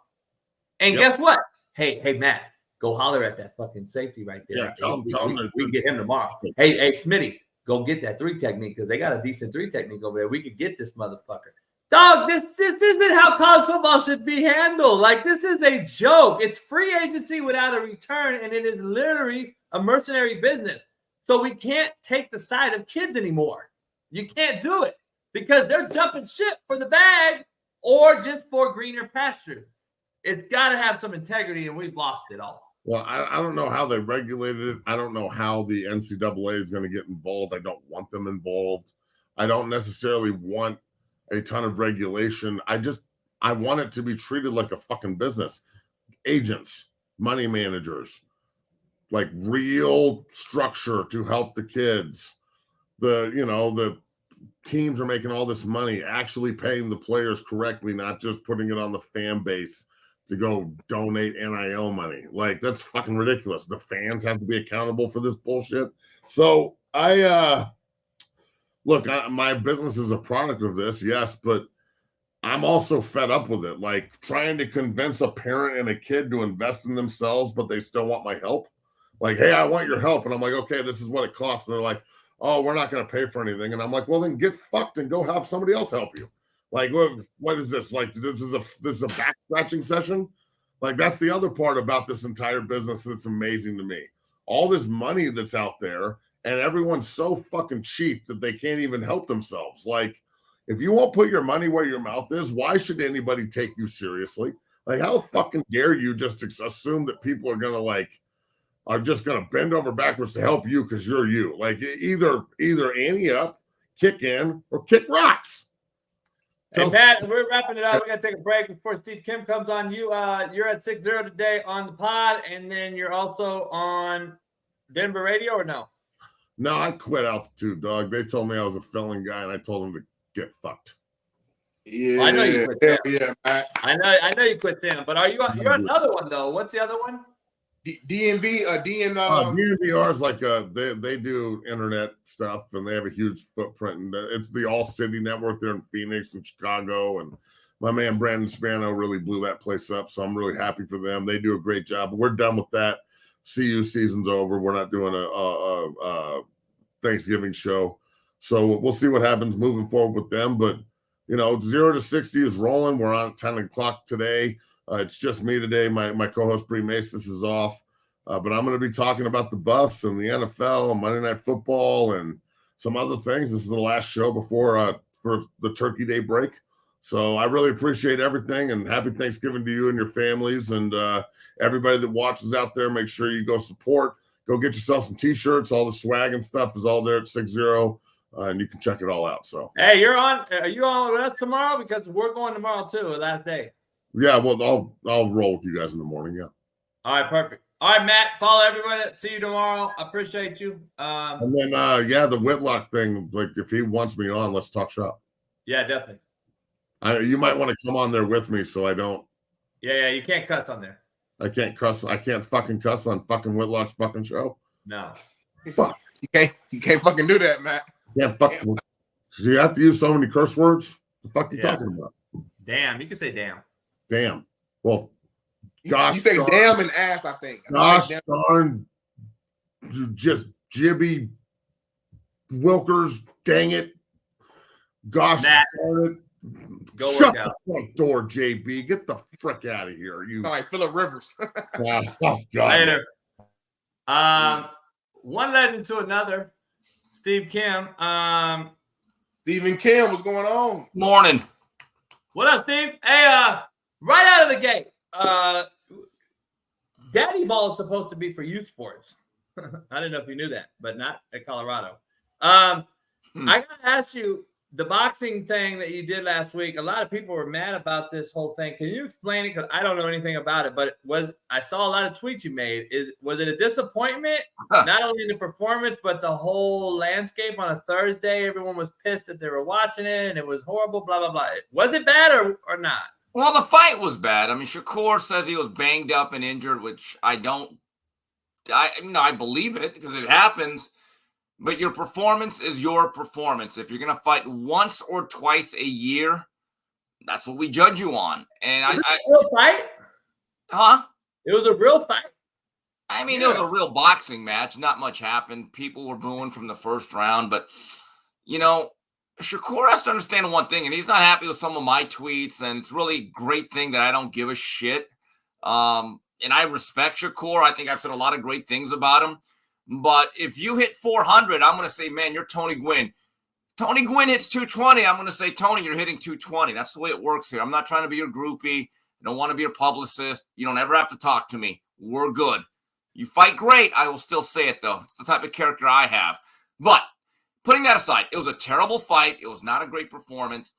Speaker 2: And guess what? Hey, Matt, go holler at that fucking safety right there.
Speaker 3: Yeah, tell him
Speaker 2: we can get him tomorrow. Hey, Smitty, go get that 3 technique, because they got a decent 3 technique over there. We could get this motherfucker. Dog, this isn't how college football should be handled. Like, this is a joke. It's free agency without a return, and it is literally a mercenary business. So we can't take the side of kids anymore. You can't do it, because they're jumping ship for the bag or just for greener pastures. It's got to have some integrity, and we've lost it all.
Speaker 3: Well, I don't know how they regulated it. I don't know how the NCAA is going to get involved. I don't want them involved. I don't necessarily want a ton of regulation. I want it to be treated like a fucking business. Agents, money managers, like real structure to help the kids. The teams are making all this money, actually paying the players correctly, not just putting it on the fan base to go donate NIL money. Like, that's fucking ridiculous. The fans have to be accountable for this bullshit. So my business is a product of this, yes, but I'm also fed up with it. Like, trying to convince a parent and a kid to invest in themselves, but they still want my help. Like, hey, I want your help. And I'm like, okay, this is what it costs. And they're like, oh, we're not going to pay for anything. And I'm like, well, then get fucked and go have somebody else help you. Like, what is this? Like, this is a back scratching session? Like, that's the other part about this entire business that's amazing to me. All this money that's out there, and everyone's so fucking cheap that they can't even help themselves. Like, if you won't put your money where your mouth is, why should anybody take you seriously? Like, how fucking dare you just assume that people are just gonna bend over backwards to help you because you're you? Like, either ante up, kick in, or kick rocks.
Speaker 2: Hey, Pat, we're wrapping it up. We got to take a break before Steve Kim comes on. You're at 6-0 today on the pod, and then you're also on Denver radio, or no?
Speaker 3: No, I quit Altitude, dog. They told me I was a felon guy, and I told them to get fucked.
Speaker 7: Yeah,
Speaker 2: well, I know you quit them.
Speaker 7: Yeah, Matt.
Speaker 2: I know you quit them, but you're on another one though. What's the other one?
Speaker 7: DNV,
Speaker 3: DNVR is like they do internet stuff, and they have a huge footprint. And it's the All City Network. They're in Phoenix and Chicago, and my man Brandon Spano really blew that place up. So I'm really happy for them. They do a great job. But we're done with that. CU season's over. We're not doing a Thanksgiving show, so we'll see what happens moving forward with them. But 0 to 60 is rolling. We're on 10 o'clock today. It's just me today. My co-host Bree Macis is off, but I'm going to be talking about the Buffs and the NFL and Monday Night Football and some other things. This is the last show before for the Turkey Day break. So I really appreciate everything, and happy Thanksgiving to you and your families, and everybody that watches out there. Make sure you go support. Go get yourself some T-shirts. All the swag and stuff is all there at 6-0, and you can check it all out. So
Speaker 2: hey, are you on with us tomorrow? Because we're going tomorrow too, last day.
Speaker 3: Yeah, well, I'll roll with you guys in the morning. Yeah.
Speaker 2: All right, perfect. All right, Matt. Follow everyone. See you tomorrow. I appreciate you.
Speaker 3: And then, the Whitlock thing. Like, if he wants me on, let's talk shop.
Speaker 2: Yeah, definitely.
Speaker 3: You might want to come on there with me, so I don't.
Speaker 2: Yeah. You can't cuss on there.
Speaker 3: I can't cuss. I can't fucking cuss on fucking Whitlock's fucking show.
Speaker 2: No.
Speaker 3: Fuck.
Speaker 7: You can't fucking do that, Matt.
Speaker 3: Yeah, fuck. Do you have to use so many curse words? The fuck you talking about?
Speaker 2: Damn. You can say damn.
Speaker 3: Damn. Well,
Speaker 7: you say damn and ass, I think.
Speaker 3: Gosh darn, just Jibby Wilkers, dang it. Gosh darn it.
Speaker 2: Go
Speaker 3: Shut
Speaker 2: work out.
Speaker 3: the front door, JB. Get the frick out of here. You
Speaker 7: sound like Phillip Rivers.
Speaker 3: oh, God.
Speaker 2: Later. One legend to another. Steve Kim.
Speaker 7: Stephen Kim, what's going on?
Speaker 11: Morning.
Speaker 2: What up, Steve? Hey, right out of the gate. Daddy ball is supposed to be for youth sports. I didn't know if you knew that, but not at Colorado. I gotta ask you, the boxing thing that you did last week, a lot of people were mad about this whole thing. Can you explain it? Because I don't know anything about it, but I saw a lot of tweets you made. Was it a disappointment? Not only in the performance, but the whole landscape on a Thursday? Everyone was pissed that they were watching it and it was horrible, blah, blah, blah. Was it bad or not?
Speaker 11: Well, the fight was bad. I mean, Shakur says he was banged up and injured, which I believe it because it happens. But your performance is your performance. If you're going to fight once or twice a year, that's what we judge you on. And
Speaker 2: was it a real fight?
Speaker 11: Huh?
Speaker 2: It was a real fight.
Speaker 11: I mean, It was a real boxing match. Not much happened. People were booing from the first round. But, Shakur has to understand one thing, and he's not happy with some of my tweets, and it's really a great thing that I don't give a shit. And I respect Shakur. I think I've said a lot of great things about him. But if you hit 400, I'm going to say, man, you're Tony Gwynn. Tony Gwynn hits 220. I'm going to say, Tony, you're hitting 220. That's the way it works here. I'm not trying to be your groupie. I don't want to be your publicist. You don't ever have to talk to me. We're good. You fight great. I will still say it, though. It's the type of character I have. But putting that aside, it was a terrible fight. It was not a great performance.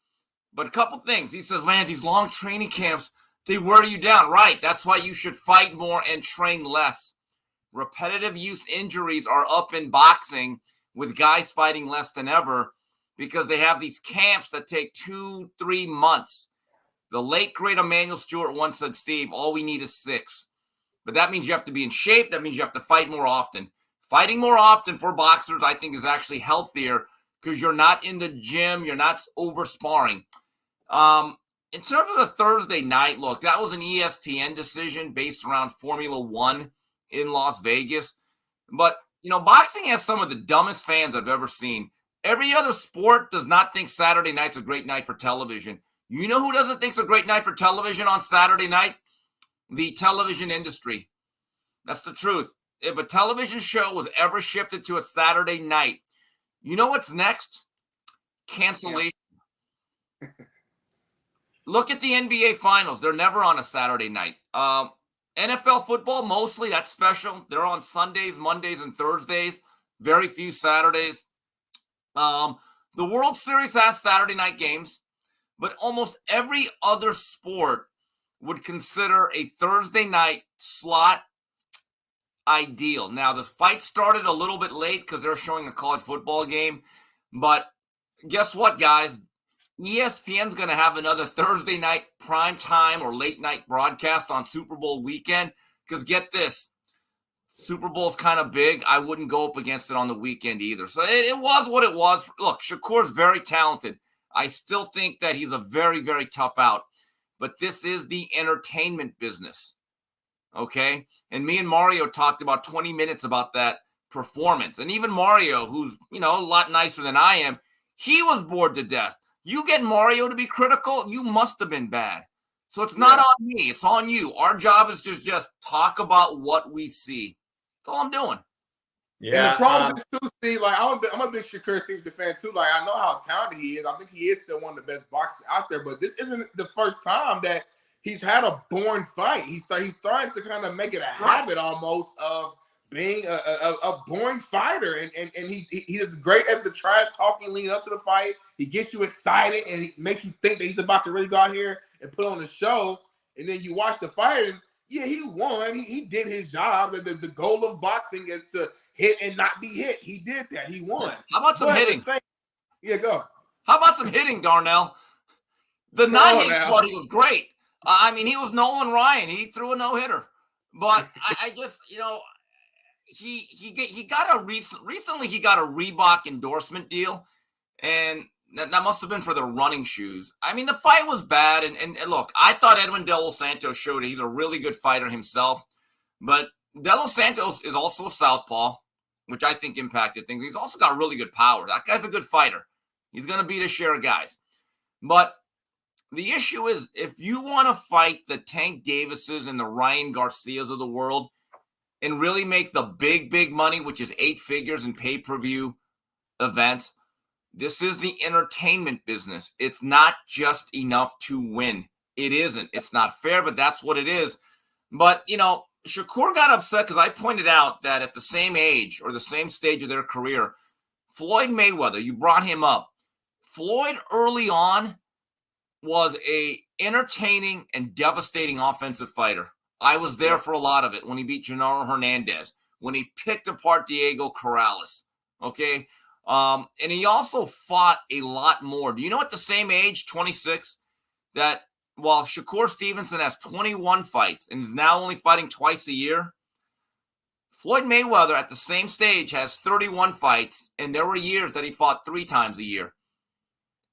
Speaker 11: But a couple things. He says, man, these long training camps, they wear you down. Right. That's why you should fight more and train less. Repetitive use injuries are up in boxing with guys fighting less than ever because they have these camps that take 2-3 months. The late, great Emmanuel Stewart once said, Steve, all we need is 6. But that means you have to be in shape. That means you have to fight more often. Fighting more often for boxers, I think, is actually healthier because you're not in the gym. You're not over sparring. In terms of the Thursday night, look, that was an ESPN decision based around Formula One in Las Vegas. But, boxing has some of the dumbest fans I've ever seen. Every other sport does not think Saturday night's a great night for television. You know who doesn't think it's a great night for television on Saturday night? The television industry. That's the truth. If a television show was ever shifted to a Saturday night, you know what's next? Cancellation. Yeah. Look at the NBA Finals. They're never on a Saturday night. NFL football, mostly, that's special. They're on Sundays, Mondays, and Thursdays. Very few Saturdays. The World Series has Saturday night games, but almost every other sport would consider a Thursday night slot ideal. Now, the fight started a little bit late because they're showing a college football game, but guess what, guys? ESPN's going to have another Thursday night prime time or late night broadcast on Super Bowl weekend because get this, Super Bowl's kind of big. I wouldn't go up against it on the weekend either. So it was what it was. Look, Shakur's very talented. I still think that he's a very, very tough out. But this is the entertainment business, okay? And me and Mario talked about 20 minutes about that performance. And even Mario, who's, a lot nicer than I am, he was bored to death. You get Mario to be critical, you must have been bad. So it's not on me. It's on you. Our job is to just talk about what we see. That's all I'm doing.
Speaker 7: Yeah. And the problem is too, Steve, like I'm a big Shakur Stevenson fan too. Like I know how talented he is. I think he is still one of the best boxers out there. But this isn't the first time that he's had a boring fight. He's starting to kind of make it a habit almost of being a boring fighter. And he is great at the trash talking leading up to the fight. He gets you excited and he makes you think that he's about to really go out here and put on the show. And then you watch the fight Yeah, he won. He did his job. The goal of boxing is to hit and not be hit. He did that. He won.
Speaker 11: How about some hitting?
Speaker 7: Yeah, go.
Speaker 11: How about some hitting, Darnell? The non-hit party was great. I mean, he was Nolan Ryan. He threw a no-hitter. But I just, he got recently he got a Reebok endorsement deal, and that must have been for the running shoes. I mean, the fight was bad, and look, I thought Edwin De Los Santos showed he's a really good fighter himself, but De Los Santos is also a southpaw, which I think impacted things. He's also got really good power. That guy's a good fighter. He's going to beat a share of guys. But the issue is, if you want to fight the Tank Davises and the Ryan Garcias of the world and really make the big money, which is 8 figures in pay-per-view events, this is the entertainment business. It's not just enough to win. It isn't. It's not fair, but that's what it is. But, Shakur got upset because I pointed out that at the same age or the same stage of their career, Floyd Mayweather, you brought him up. Floyd early on was a entertaining and devastating offensive fighter. I was there for a lot of it when he beat Genaro Hernandez, when he picked apart Diego Corrales. Okay. And he also fought a lot more. Do you know at the same age, 26, that while Shakur Stevenson has 21 fights and is now only fighting twice a year, Floyd Mayweather at the same stage has 31 fights, and there were years that he fought 3 times a year.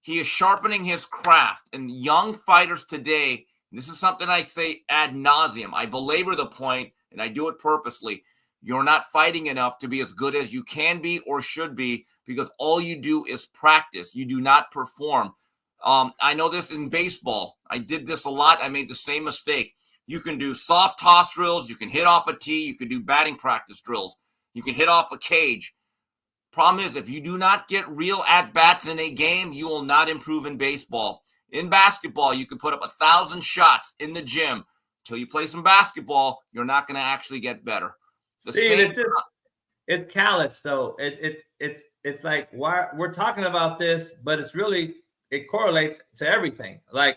Speaker 11: He is sharpening his craft, and young fighters today, this is something I say ad nauseum. I belabor the point, and I do it purposely. You're not fighting enough to be as good as you can be or should be, because all you do is practice. You do not perform. I know this in baseball. I did this a lot. I made the same mistake. You can do soft toss drills. You can hit off a tee. You can do batting practice drills. You can hit off a cage. Problem is, if you do not get real at-bats in a game, you will not improve in baseball. In basketball, you can put up 1,000 shots in the gym. Until you play some basketball, you're not going to actually get better.
Speaker 2: Steve, it's callous, though. It's like, why we're talking about this, but it correlates to everything. Like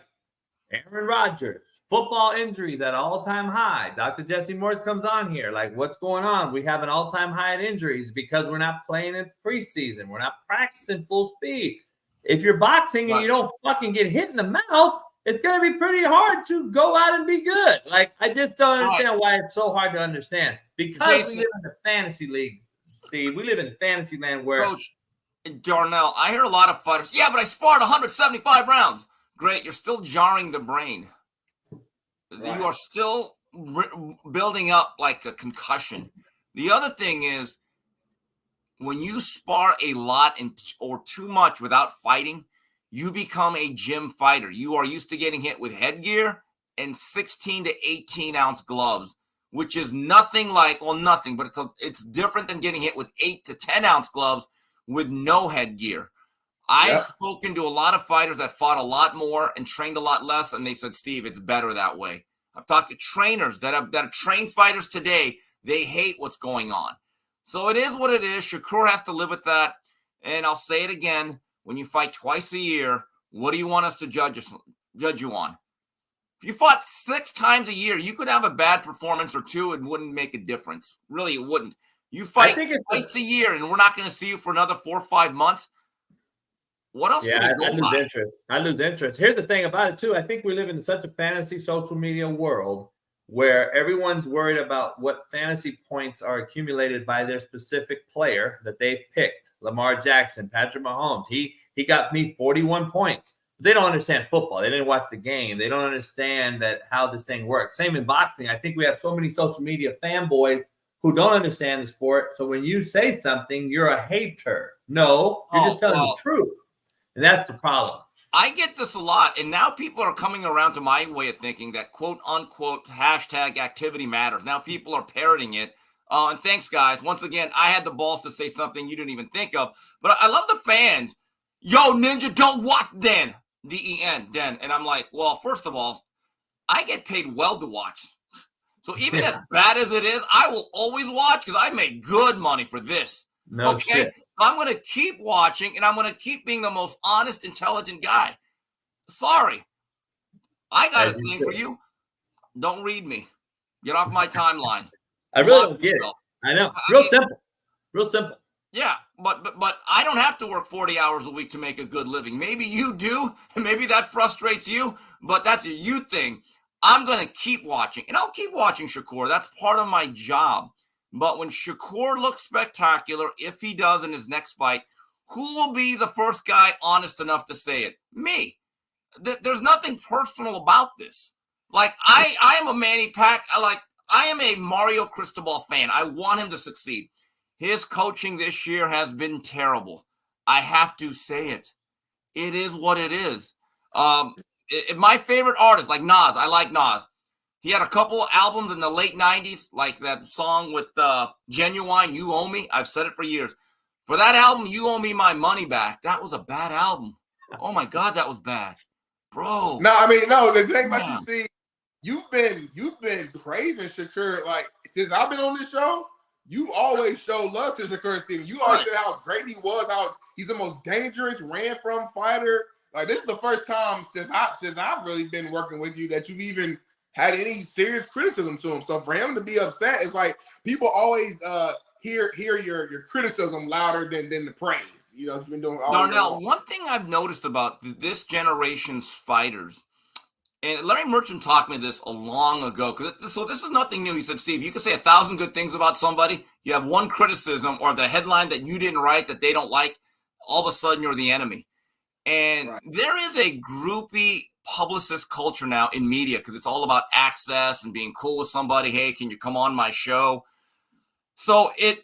Speaker 2: Aaron Rodgers, football injuries at an all-time high. Dr. Jesse Morris comes on here. Like, what's going on? We have an all-time high in injuries because we're not playing in preseason. We're not practicing full speed. If you're boxing and you don't fucking get hit in the mouth, it's going to be pretty hard to go out and be good. Like, I just don't understand why it's so hard to understand. Because we live in a fantasy league, Steve. We live in fantasy land where...
Speaker 11: Coach Darnell, I hear a lot of fighters, yeah, but I sparred 175 rounds. Great, you're still jarring the brain. Right. You are still building up like a concussion. The other thing is, when you spar a lot or too much without fighting, you become a gym fighter. You are used to getting hit with headgear and 16 to 18 ounce gloves, which is nothing, but it's different than getting hit with 8 to 10 ounce gloves with no headgear. I've spoken to a lot of fighters that fought a lot more and trained a lot less, and they said, Steve, it's better that way. I've talked to trainers that are trained fighters today. They hate what's going on. So it is what it is. Shakur has to live with that. And I'll say it again. When you fight twice a year, what do you want us to judge you on? If you fought 6 times a year, you could have a bad performance or 2. It wouldn't make a difference. Really, it wouldn't. You fight twice a year, and we're not going to see you for another 4 or 5 months. What else do we go by?
Speaker 2: I lose interest. Here's the thing about it, too. I think we live in such a fantasy social media world where everyone's worried about what fantasy points are accumulated by their specific player that they've picked. Lamar Jackson, Patrick Mahomes. He got me 41 points. They don't understand football. They didn't watch the game. They don't understand how this thing works. Same in boxing. I think we have so many social media fanboys who don't understand the sport. So when you say something, you're a hater. No, you're just telling the truth. And that's the problem.
Speaker 11: I get this a lot. And now people are coming around to my way of thinking that quote unquote hashtag activity matters. Now people are parroting it. And thanks, guys. Once again, I had the balls to say something you didn't even think of. But I love the fans. Yo, Ninja, don't watch Den. D-E-N, Den. And I'm like, well, first of all, I get paid well to watch. So even as bad as it is, I will always watch because I make good money for this.
Speaker 2: No shit.
Speaker 11: I'm going to keep watching, and I'm going to keep being the most honest, intelligent guy. Sorry. I got a thing for you. Don't read me. Get off my timeline.
Speaker 2: I really don't get it. I know. Real simple. Real simple.
Speaker 11: Yeah, but I don't have to work 40 hours a week to make a good living. Maybe you do, and maybe that frustrates you, but that's a you thing. I'm going to keep watching, and I'll keep watching Shakur. That's part of my job. But when Shakur looks spectacular, if he does in his next fight, who will be the first guy honest enough to say it? Me. There's nothing personal about this. Like, I am a Manny I am a Mario Cristobal fan. I want him to succeed. His coaching this year has been terrible. I have to say it. It is what it is. My favorite artist, like Nas, I like Nas. He had a couple of albums in the late 90s, like that song with Genuine, You Owe Me. I've said it for years. For that album, You Owe Me My Money Back, that was a bad album. Oh, my God, that was bad. Bro.
Speaker 7: No, the thing about you, see, you've been praising Shakur, like, since I've been on this show. You always show love to Shakur Stevenson. You always said how great he was, how he's the most dangerous ran from fighter. Like, this is the first time since I've really been working with you that you've even had any serious criticism to him. So for him to be upset, it's like people always hear your criticism louder than the praise. You know, you've been doing all.
Speaker 11: Darnell, one thing I've noticed about this generation's fighters. And Larry Merchant taught me this a long ago. So this is nothing new. He said, Steve, you can say 1,000 good things about somebody. You have one criticism or the headline that you didn't write that they don't like. All of a sudden, you're the enemy. And there is a groupie publicist culture now in media because it's all about access and being cool with somebody. Hey, can you come on my show? So it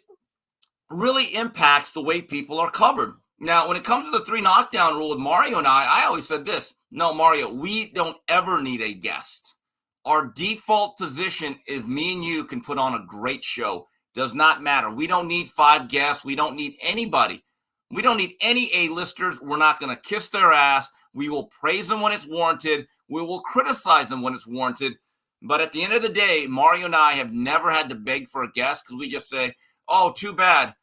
Speaker 11: really impacts the way people are covered. Now, when it comes to the 3 knockdown rule with Mario and I always said this. No, Mario, we don't ever need a guest. Our default position is me and you can put on a great show. Does not matter. We don't need 5 guests. We don't need anybody. We don't need any A-listers. We're not going to kiss their ass. We will praise them when it's warranted. We will criticize them when it's warranted. But at the end of the day, Mario and I have never had to beg for a guest because we just say, oh, too bad.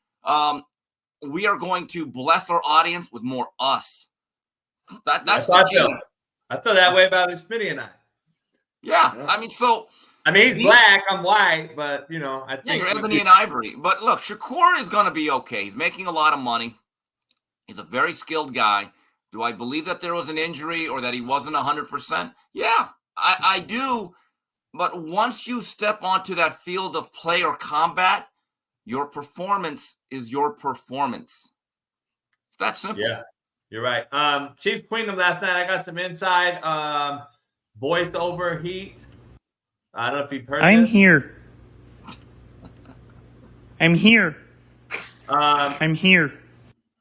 Speaker 11: We are going to bless our audience with more us. That's the key.
Speaker 2: I feel that way about Smitty and I.
Speaker 11: Yeah. I mean,
Speaker 2: he's black, I'm white, but, I think.
Speaker 11: Yeah, you're ebony and ivory. But look, Shakur is going to be okay. He's making a lot of money. He's a very skilled guy. Do I believe that there was an injury or that he wasn't 100%? Yeah, I do. But once you step onto that field of play or combat, your performance is your performance. It's that simple.
Speaker 2: Yeah. You're right. Chiefs Queendom last night. I got some inside voice over heat. I don't know if you've heard
Speaker 8: I'm
Speaker 2: this.
Speaker 8: Here. I'm here. I'm here.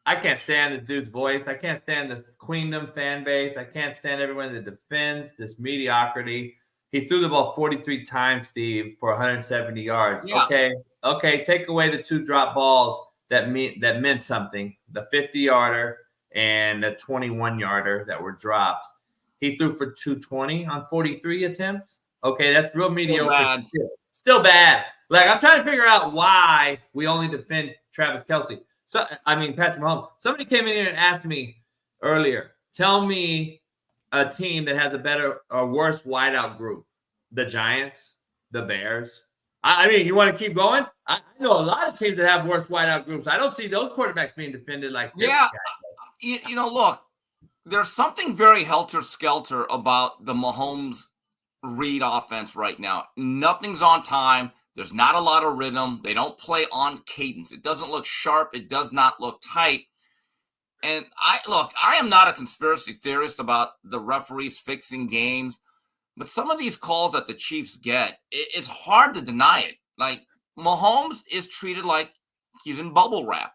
Speaker 2: I can't stand this dude's voice. I can't stand the Queendom fan base. I can't stand everyone that defends this mediocrity. He threw the ball 43 times, Steve, for 170 yards.
Speaker 11: Yeah.
Speaker 2: Okay. Take away the 2 drop balls that meant something. The 50-yarder. And a 21-yarder that were dropped. He threw for 220 on 43 attempts. Okay, that's real mediocre. Still bad. Like, I'm trying to figure out why we only defend Travis Kelce. Patrick Mahomes. Somebody came in here and asked me earlier, tell me a team that has a better or worse wideout group. The Giants, the Bears. You want to keep going? I know a lot of teams that have worse wideout groups. I don't see those quarterbacks being defended like this.
Speaker 11: Yeah. Look, there's something very helter-skelter about the Mahomes read offense right now. Nothing's on time. There's not a lot of rhythm. They don't play on cadence. It doesn't look sharp. It does not look tight. And I am not a conspiracy theorist about the referees fixing games, but some of these calls that the Chiefs get, it's hard to deny it. Like, Mahomes is treated like he's in bubble wrap.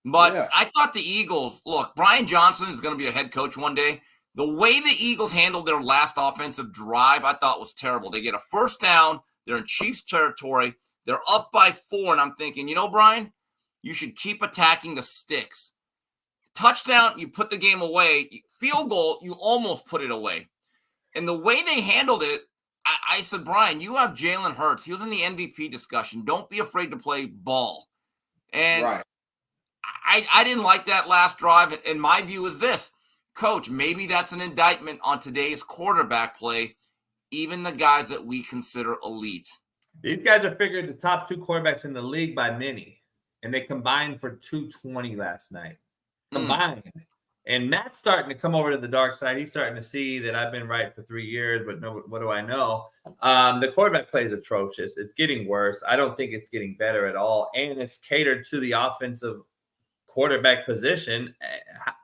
Speaker 11: But I thought the Eagles, look, Brian Johnson is going to be a head coach one day. The way the Eagles handled their last offensive drive, I thought was terrible. They get a first down. They're in Chiefs territory. They're up by 4. And I'm thinking, Brian, you should keep attacking the sticks. Touchdown, you put the game away. Field goal, you almost put it away. And the way they handled it, I said, Brian, you have Jalen Hurts. He was in the MVP discussion. Don't be afraid to play ball. And I didn't like that last drive. And my view is this, Coach, maybe that's an indictment on today's quarterback play. even the guys that we consider elite.
Speaker 2: These guys are figured the top 2 quarterbacks in the league by many, and they combined for 220 last night. Combined. And Matt's starting to come over to the dark side. He's starting to see that I've been right for 3 years, but no, what do I know? The quarterback play is atrocious. It's getting worse. I don't think it's getting better at all, and it's catered to the offensive quarterback position.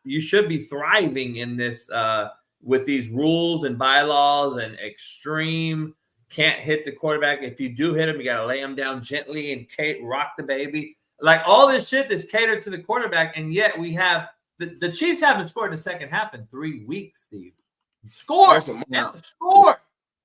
Speaker 2: You should be thriving in this with these rules and bylaws and extreme can't hit the quarterback. If you do hit him, you got to lay him down gently and rock the baby. Like all this shit that's catered to the quarterback, and yet we have the Chiefs haven't scored in the second half in 3 weeks, Steve. Score.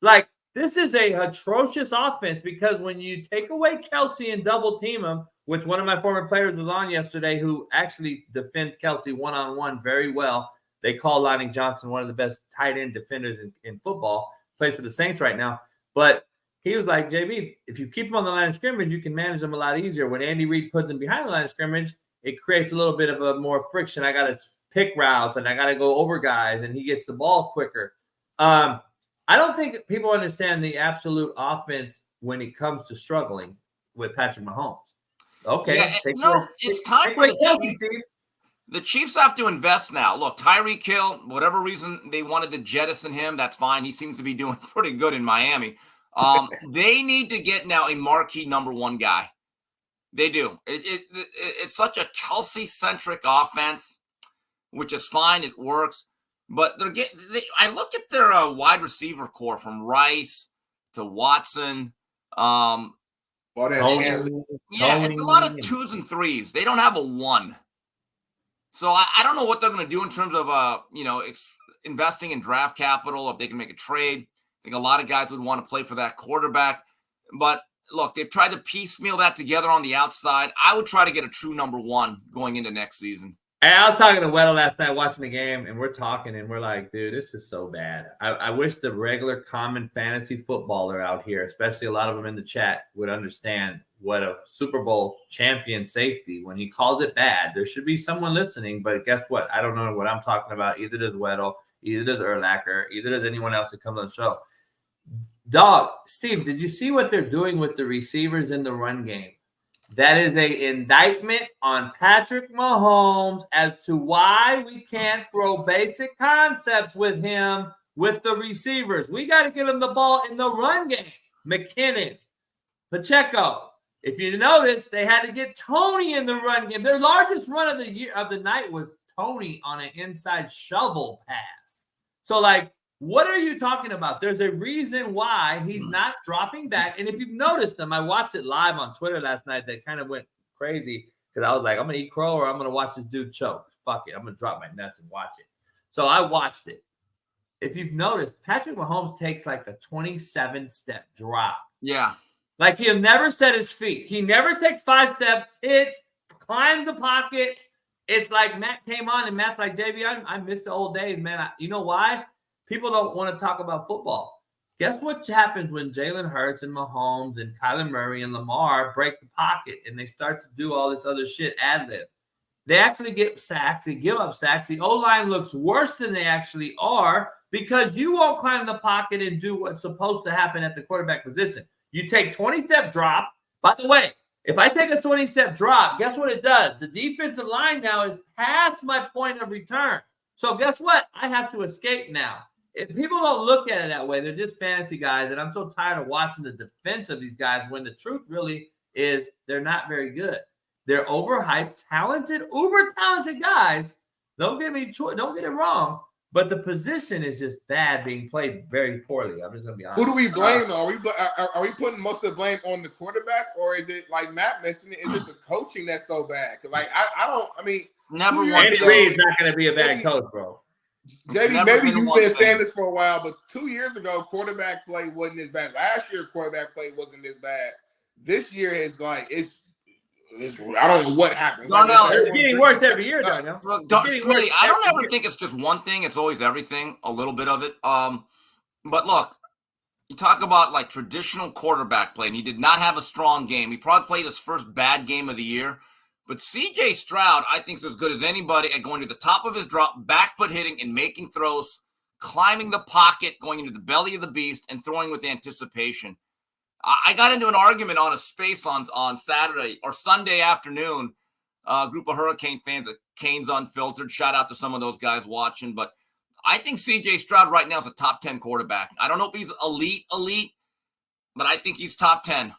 Speaker 2: Like, this is a atrocious offense because when you take away Kelce and double team him, which one of my former players was on yesterday who actually defends Kelce one-on-one very well. They call Lonnie Johnson one of the best tight end defenders in football, plays for the Saints right now. But he was like, JB, if you keep him on the line of scrimmage, you can manage him a lot easier. When Andy Reid puts him behind the line of scrimmage, it creates a little bit of a more friction. I got to pick routes and I got to go over guys, and he gets the ball quicker. I don't think people understand the absolute offense when it comes to struggling with Patrick Mahomes. Okay.
Speaker 11: Yeah, it's time for the Chiefs. The Chiefs have to invest now. Look, Tyreek Hill, whatever reason they wanted to jettison him, that's fine. He seems to be doing pretty good in Miami. They need to get now a marquee number 1 guy. They do. It's such a Kelce-centric offense, which is fine. It works. But I look at their wide receiver core from Rice to Watson. It's a lot of 2s and 3s. They don't have a 1. So I don't know what they're going to do in terms of investing in draft capital, if they can make a trade. I think a lot of guys would want to play for that quarterback. But look, they've tried to piecemeal that together on the outside. I would try to get a true number 1 going into next season.
Speaker 2: Hey, I was talking to Weddle last night watching the game, and we're talking, and we're like, dude, this is so bad. I wish the regular common fantasy footballer out here, especially a lot of them in the chat, would understand what a Super Bowl champion safety, when he calls it bad, there should be someone listening, but guess what? I don't know what I'm talking about. Either does Weddle, either does Urlacher, either does anyone else that comes on the show. Dog, Steve, did you see what they're doing with the receivers in the run game? That is an indictment on Patrick Mahomes as to why we can't throw basic concepts with him with the receivers. We got to get him the ball in the run game. McKinnon, Pacheco. If you notice, they had to get Tony in the run game. Their largest run of the night was Tony on an inside shovel pass. So, like, what are you talking about? There's a reason why he's not dropping back. And if you've noticed them, I watched it live on Twitter last night. That kind of went crazy because I was like, I'm going to eat crow or I'm going to watch this dude choke. Fuck it. I'm going to drop my nuts and watch it. So I watched it. If you've noticed, Patrick Mahomes takes like a 27-step drop.
Speaker 11: Yeah.
Speaker 2: Like he'll never set his feet. He never takes 5 steps, hits, climbs the pocket. It's like Matt came on and Matt's like, JB, I miss the old days, man. You know why? People don't want to talk about football. Guess what happens when Jalen Hurts and Mahomes and Kyler Murray and Lamar break the pocket and they start to do all this other shit ad-lib? They actually get sacks. They give up sacks. The O-line looks worse than they actually are because you won't climb the pocket and do what's supposed to happen at the quarterback position. You take 20-step drop. By the way, if I take a 20-step drop, guess what it does? The defensive line now is past my point of return. So guess what? I have to escape now. If people don't look at it that way, they're just fantasy guys, and I'm so tired of watching the defense of these guys when the truth really is they're not very good. They're overhyped, talented, uber-talented guys. Don't get it wrong, but the position is just bad, being played very poorly. I'm just going to be honest.
Speaker 7: Who do we blame, though? Are we putting most of the blame on the quarterback, or is it, like Matt mentioned, is it the coaching that's so bad? Because,
Speaker 11: never one.
Speaker 2: Andy Reid's not going to be a bad coach, bro.
Speaker 7: JB, maybe you've been saying this for a while, but 2 years ago, quarterback play wasn't as bad. Last year, quarterback play wasn't as bad. This year is like it's I don't know what happens.
Speaker 11: Darnell,
Speaker 2: it's getting worse every year, Darnell.
Speaker 11: Look, Smitty, I don't ever think it's just one thing. It's always everything, a little bit of it. But look, you talk about like traditional quarterback play, and he did not have a strong game. He probably played his first bad game of the year. But C.J. Stroud, I think, is as good as anybody at going to the top of his drop, back foot hitting, and making throws climbing the pocket, going into the belly of the beast, and throwing with anticipation. I got into an argument on a space on Saturday or Sunday afternoon. A group of Hurricane fans at Canes Unfiltered. Shout out to some of those guys watching. But I think C.J. Stroud right now is a top 10 quarterback. I don't know if he's elite, but I think he's top 10.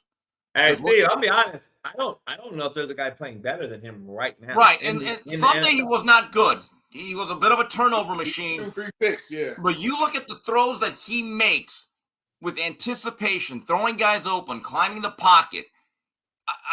Speaker 2: Hey, Steve, I'll be honest. I don't know if there's a guy playing better than him right now.
Speaker 11: Right, and Sunday he was not good. He was a bit of a turnover machine.
Speaker 7: 2-3 picks, yeah.
Speaker 11: But you look at the throws that he makes with anticipation, throwing guys open, climbing the pocket.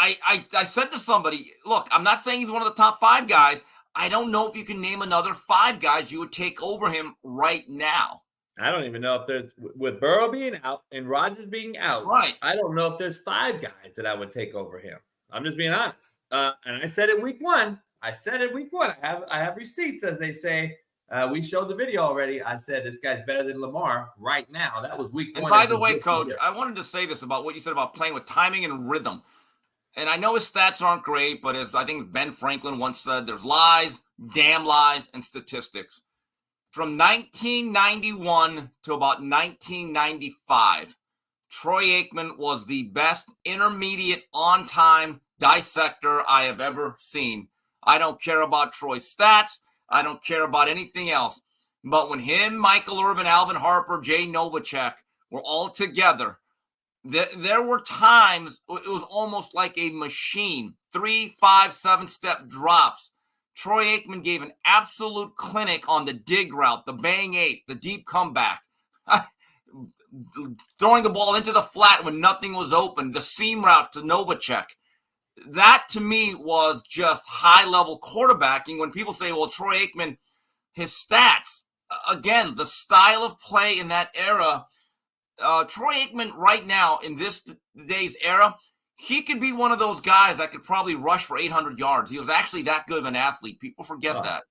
Speaker 11: I said to somebody, look, I'm not saying he's one of the top 5 guys. I don't know if you can name another 5 guys you would take over him right now.
Speaker 2: I don't even know if there's, with Burrow being out and Rodgers being out,
Speaker 11: right?
Speaker 2: I don't know if there's 5 guys that I would take over him. I'm just being honest. And I said it week 1. I have receipts, as they say. We showed the video already. I said this guy's better than Lamar right now. That was week 1.
Speaker 11: And by the way, Coach, I wanted to say this about what you said about playing with timing and rhythm. And I know his stats aren't great, but as I think Ben Franklin once said, there's lies, damn lies, and statistics. From 1991 to about 1995, Troy Aikman was the best intermediate on-time dissector I have ever seen. I don't care about Troy's stats. I don't care about anything else. But when him, Michael Irvin, Alvin Harper, Jay Novacek were all together, there were times it was almost like a machine. 3, 5, 7-step drops. Troy Aikman gave an absolute clinic on the dig route, the bang 8, the deep comeback, throwing the ball into the flat when nothing was open, the seam route to Novacek. That, to me, was just high-level quarterbacking. When people say, well, Troy Aikman, his stats, again, the style of play in that era, Troy Aikman right now in this day's era, he could be one of those guys that could probably rush for 800 yards. He was actually that good of an athlete. People forget that.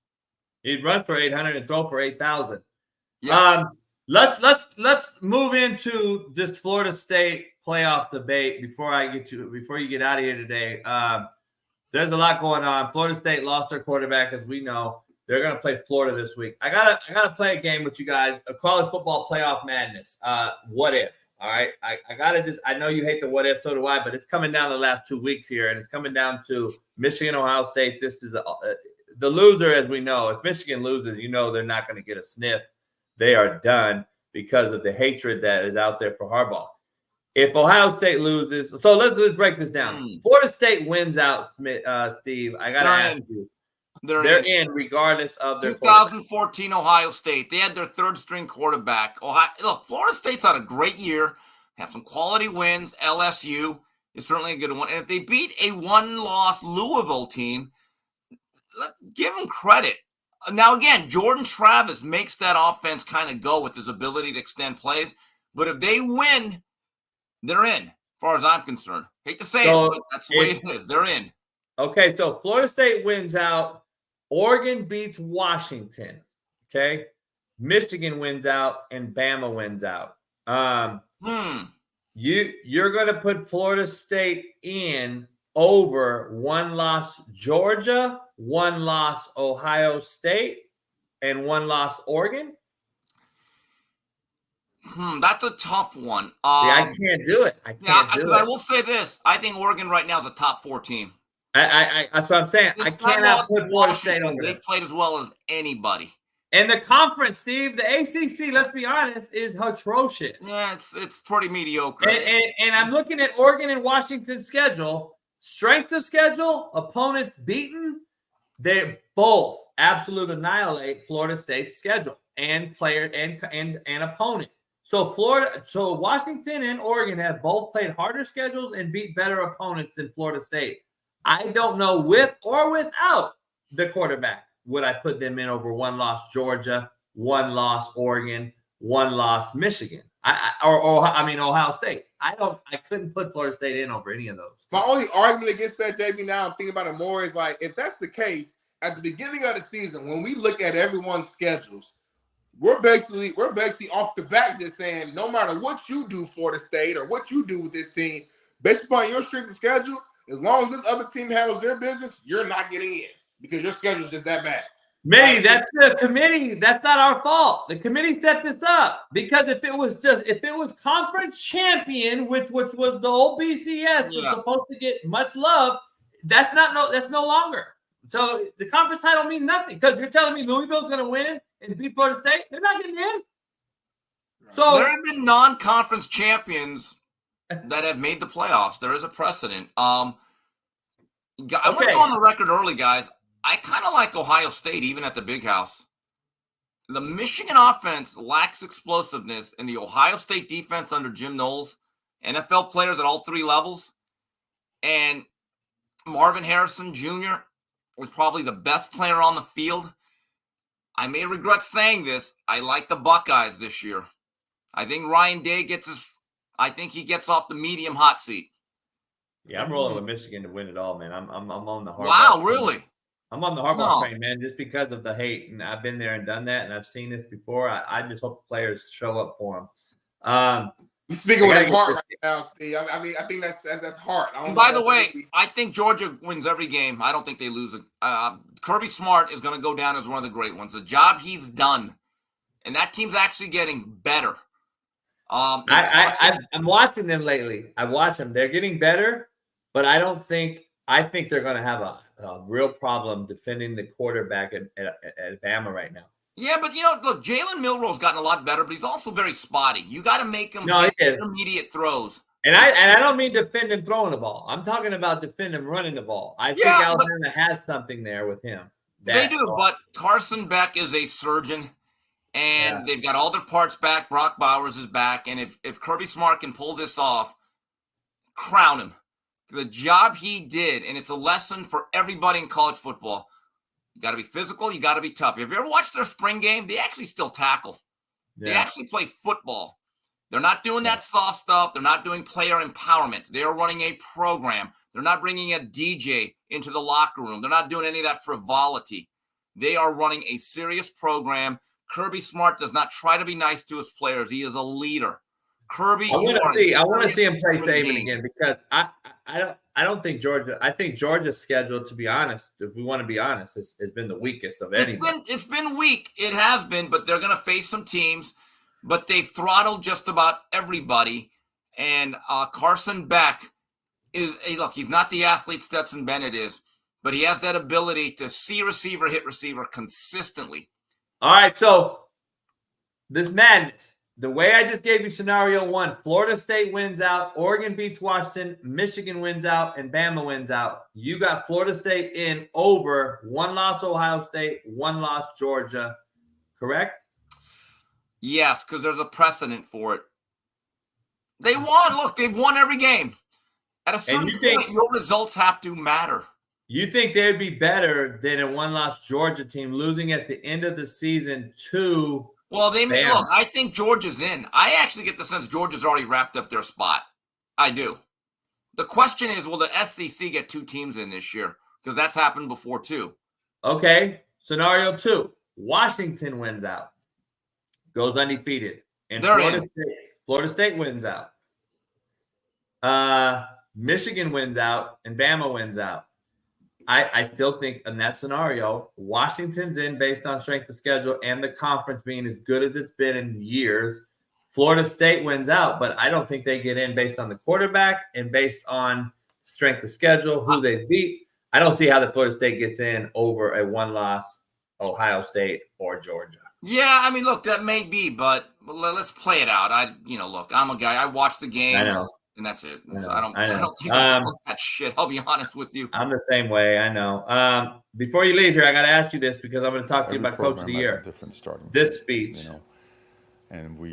Speaker 2: He'd rush for 800 and throw for 8,000.
Speaker 11: Yeah.
Speaker 2: Let's move into this Florida State playoff debate before you get out of here today. There's a lot going on. Florida State lost their quarterback, as we know. They're going to play Florida this week. I gotta play a game with you guys, a college football playoff madness. What if? All right. I know you hate the what if, so do I, but it's coming down the last 2 weeks here, and it's coming down to Michigan, Ohio State. This is the loser, as we know. If Michigan loses, you know they're not going to get a sniff. They are done because of the hatred that is out there for Harbaugh. If Ohio State loses, so let's break this down. Florida State wins out, Steve. I got to ask you. They're in regardless of their
Speaker 11: 2014 Ohio State. They had their 3rd-string quarterback. Look, Florida State's had a great year, have some quality wins. LSU is certainly a good one. And if they beat a 1-loss Louisville team, give them credit. Now, again, Jordan Travis makes that offense kind of go with his ability to extend plays. But if they win, they're in, as far as I'm concerned. Hate to say it, but that's the way it is. They're in.
Speaker 2: Okay, so Florida State wins out. Oregon beats Washington. Okay. Michigan wins out and Bama wins out. You're going to put Florida State in over 1-loss Georgia, 1-loss Ohio State, and 1-loss Oregon?
Speaker 11: That's a tough one.
Speaker 2: I can't do it.
Speaker 11: I will say this. I think Oregon right now is a top 4 team.
Speaker 2: That's what I'm saying. I cannot put Florida State on.
Speaker 11: They've played as well as anybody.
Speaker 2: And the conference, Steve, the ACC, let's be honest, is atrocious.
Speaker 11: Yeah, it's pretty mediocre.
Speaker 2: And I'm looking at Oregon and Washington's schedule. Strength of schedule, opponents beaten. They both absolutely annihilate Florida State's schedule and player and opponent. So Washington and Oregon have both played harder schedules and beat better opponents than Florida State. I don't know with or without the quarterback would I put them in over 1-loss Georgia, 1-loss Oregon, 1-loss Michigan, Ohio State. I couldn't put Florida State in over any of those.
Speaker 7: My only argument against that, JB, now I'm thinking about it more, is like, if that's the case, at the beginning of the season, when we look at everyone's schedules, we're basically off the bat just saying, no matter what you do, Florida State, or what you do with this team, based upon your strength of schedule, as long as this other team handles their business, you're not getting in because your schedule is just that bad.
Speaker 2: Maybe that's the committee. That's not our fault. The committee set this up because if it was conference champion, which was the old BCS, was supposed to get much love. That's no longer. So the conference title means nothing because you're telling me Louisville's going to win and beat Florida State. They're not getting in. So
Speaker 11: there have been non-conference champions that have made the playoffs. There is a precedent. I want to go on the record early, guys. I kind of like Ohio State, even at the Big House. The Michigan offense lacks explosiveness, and the Ohio State defense under Jim Knowles, NFL players at all three levels, and Marvin Harrison Jr. was probably the best player on the field. I may regret saying this. I like the Buckeyes this year. I think Ryan Day gets off the medium hot seat.
Speaker 2: Yeah, I'm rolling with Michigan to win it all, man. I'm on the Harbaugh.
Speaker 11: Wow, really?
Speaker 2: I'm on the Harbaugh train, man, just because of the hate. And I've been there and done that, and I've seen this before. I just hope the players show up for them.
Speaker 7: You're speaking with his heart right now, Steve. I mean, I think that's heart.
Speaker 11: By the way, I think Georgia wins every game. I don't think they lose. Kirby Smart is going to go down as one of the great ones. The job he's done, and that team's actually getting better. I'm
Speaker 2: watching them lately. I watch them. They're getting better, but I think they're going to have a real problem defending the quarterback at Bama right now.
Speaker 11: Yeah, but look, Jalen Milroe's gotten a lot better, but he's also very spotty. You got to make him intermediate throws.
Speaker 2: And I don't mean defend him throwing the ball. I'm talking about defend him running the ball. I think Alabama has something there with him.
Speaker 11: They do, but Carson Beck is a surgeon, and they've got all their parts back. Brock Bowers is back, and if Kirby Smart can pull this off, crown him. The job he did, and it's a lesson for everybody in college football. You got to be physical. You got to be tough. Have you ever watched their spring game? They actually still tackle. Yeah. They actually play football. They're not doing that soft stuff. They're not doing player empowerment. They are running a program. They're not bringing a DJ into the locker room. They're not doing any of that frivolity. They are running a serious program. Kirby Smart does not try to be nice to his players. He is a leader. Kirby,
Speaker 2: I want to see him play Saban again because I don't think Georgia. I think Georgia's schedule, to be honest, if we want to be honest, has been the weakest of any.
Speaker 11: It's been weak. It has been, but they're going to face some teams. But they've throttled just about everybody. And Carson Beck is look. He's not the athlete Stetson Bennett is, but he has that ability to see receiver, hit receiver consistently.
Speaker 2: All right, so this madness. The way I just gave you scenario one, Florida State wins out, Oregon beats Washington, Michigan wins out, and Bama wins out. You got Florida State in over 1 loss Ohio State, 1 loss Georgia, correct?
Speaker 11: Yes, because there's a precedent for it. They won. Look, they've won every game. At a certain point, your results have to matter.
Speaker 2: You think they'd be better than a 1 loss Georgia team losing at the end of the season to –
Speaker 11: Well, look, I think Georgia's in. I actually get the sense Georgia's already wrapped up their spot. I do. The question is, will the SEC get 2 teams in this year? Because that's happened before, too.
Speaker 2: Okay. Scenario 2. Washington wins out. Goes undefeated. And Florida State wins out. Michigan wins out. And Bama wins out. I still think in that scenario, Washington's in based on strength of schedule and the conference being as good as it's been in years. Florida State wins out, but I don't think they get in based on the quarterback and based on strength of schedule, who they beat. I don't see how the Florida State gets in over a 1-loss Ohio State or Georgia.
Speaker 11: Yeah, I mean, look, that may be, but let's play it out. Look, I'm a guy. I watch the games.
Speaker 2: I know.
Speaker 11: And that's it. I don't think that shit. I'll be honest with you.
Speaker 2: I'm the same way. I know. Before you leave here, I got to ask you this because I'm going to talk to you about Coach of the Year. This speech.
Speaker 12: And we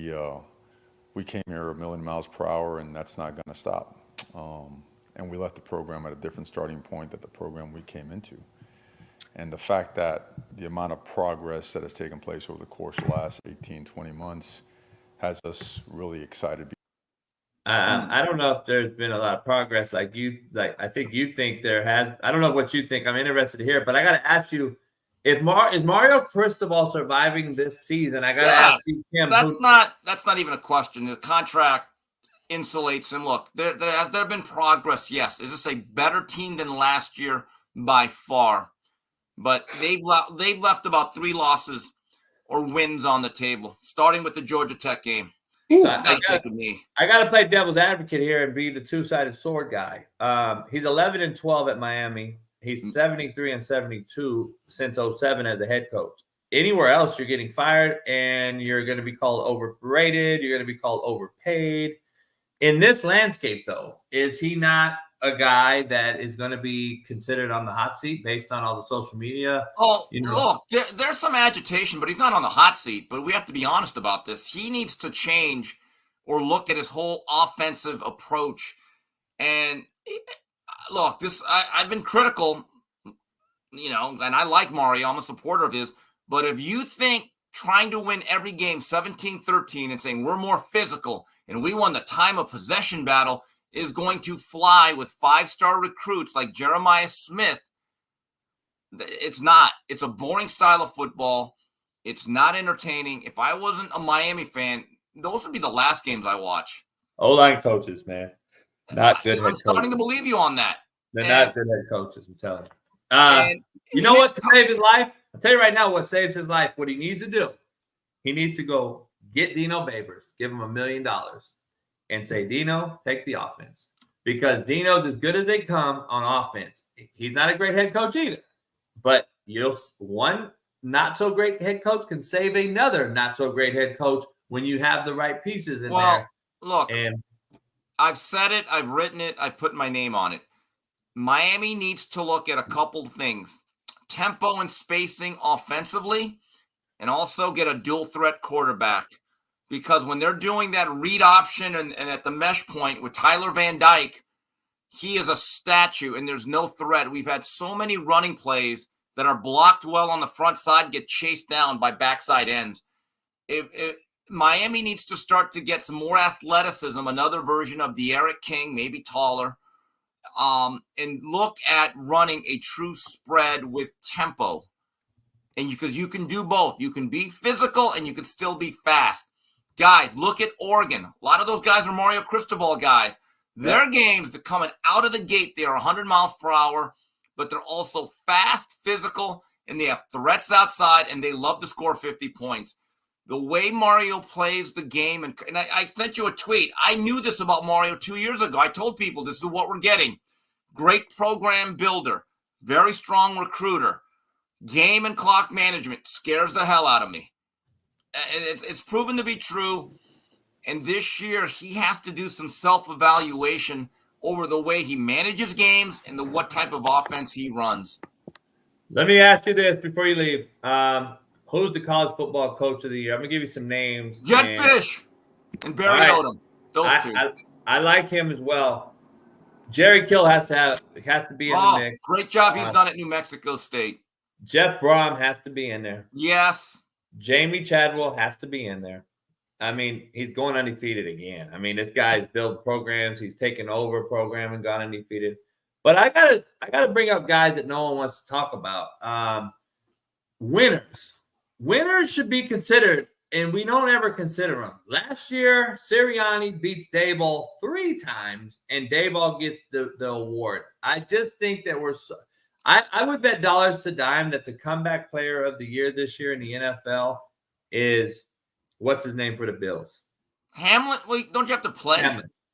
Speaker 12: came here 1,000,000 miles per hour, and that's not going to stop. And we left the program at a different starting point than the program we came into. And the fact that the amount of progress that has taken place over the course of the last 18, 20 months has us really excited.
Speaker 2: I don't know if there's been a lot of progress I think you think there has. I don't know what you think. I'm interested to hear, but I got to ask you, is Mario Cristobal surviving this season? I got to ask you, Kim.
Speaker 11: That's not even a question. The contract insulates him. Look, has there been progress? Yes. Is this a better team than last year? By far. but they've left about 3 losses or wins on the table, starting with the Georgia Tech game.
Speaker 2: So
Speaker 11: I
Speaker 2: got to play devil's advocate here and be the two-sided sword guy. He's 11-12 at Miami. He's 73-72 since 07 as a head coach. Anywhere else, you're getting fired and you're going to be called overrated. You're going to be called overpaid. In this landscape, though, is he not a guy that is going to be considered on the hot seat based on all the social media?
Speaker 11: Oh, look, there's some agitation, but he's not on the hot seat. But we have to be honest about this. He needs to change or look at his whole offensive approach. And look, I've been critical, and I like Mario. I'm a supporter of his. But if you think trying to win every game 17-13 and saying we're more physical and we won the time of possession battle is going to fly with 5-star recruits like Jeremiah Smith, it's not. It's a boring style of football. It's not entertaining. If I wasn't a Miami fan, those would be the last games I watch.
Speaker 2: O-line coaches, man. Not good head coaches.
Speaker 11: I'm starting to believe you on that.
Speaker 2: They're not good head coaches, I'm telling you. You know what to save his life? I'll tell you right now what saves his life. What he needs to do, he needs to go get Dino Babers, give him $1 million, and say, Dino, take the offense. Because Dino's as good as they come on offense. He's not a great head coach either. But one not-so-great head coach can save another not-so-great head coach when you have the right pieces in there.
Speaker 11: Look, I've said it, I've written it, I've put my name on it. Miami needs to look at a couple things. Tempo and spacing offensively, and also get a dual threat quarterback. Because when they're doing that read option and at the mesh point with Tyler Van Dyke, he is a statue and there's no threat. We've had so many running plays that are blocked well on the front side, get chased down by backside ends. Miami needs to start to get some more athleticism, another version of De'Aaron King, maybe taller, and look at running a true spread with tempo. And because you can do both. You can be physical and you can still be fast. Guys, look at Oregon. A lot of those guys are Mario Cristobal guys. Their games, they're coming out of the gate. They are 100 miles per hour, but they're also fast, physical, and they have threats outside, and they love to score 50 points. The way Mario plays the game, and I sent you a tweet. I knew this about Mario 2 years ago. I told people this is what we're getting. Great program builder, very strong recruiter. Game and clock management scares the hell out of me. It's proven to be true. And this year, he has to do some self-evaluation over the way he manages games and what type of offense he runs.
Speaker 2: Let me ask you this before you leave. Who's the college football coach of the year? I'm going to give you some names.
Speaker 11: Jed Fish and Barry Odom. Those two.
Speaker 2: I like him as well. Jerry Kill has to be in the mix.
Speaker 11: Great job he's done at New Mexico State.
Speaker 2: Jeff Brom has to be in there.
Speaker 11: Yes.
Speaker 2: Jamie Chadwell has to be in there. I mean, he's going undefeated again. I mean, this guy's built programs. He's taken over a program and gone undefeated. But I gotta bring up guys that no one wants to talk about. Winners. Winners should be considered, and we don't ever consider them. Last year, Sirianni beats Daboll 3 times, and Daboll gets the award. I just think that I would bet dollars to dime that the comeback player of the year this year in the NFL is what's his name for the Bills?
Speaker 11: Hamlin? Wait, don't you have to play?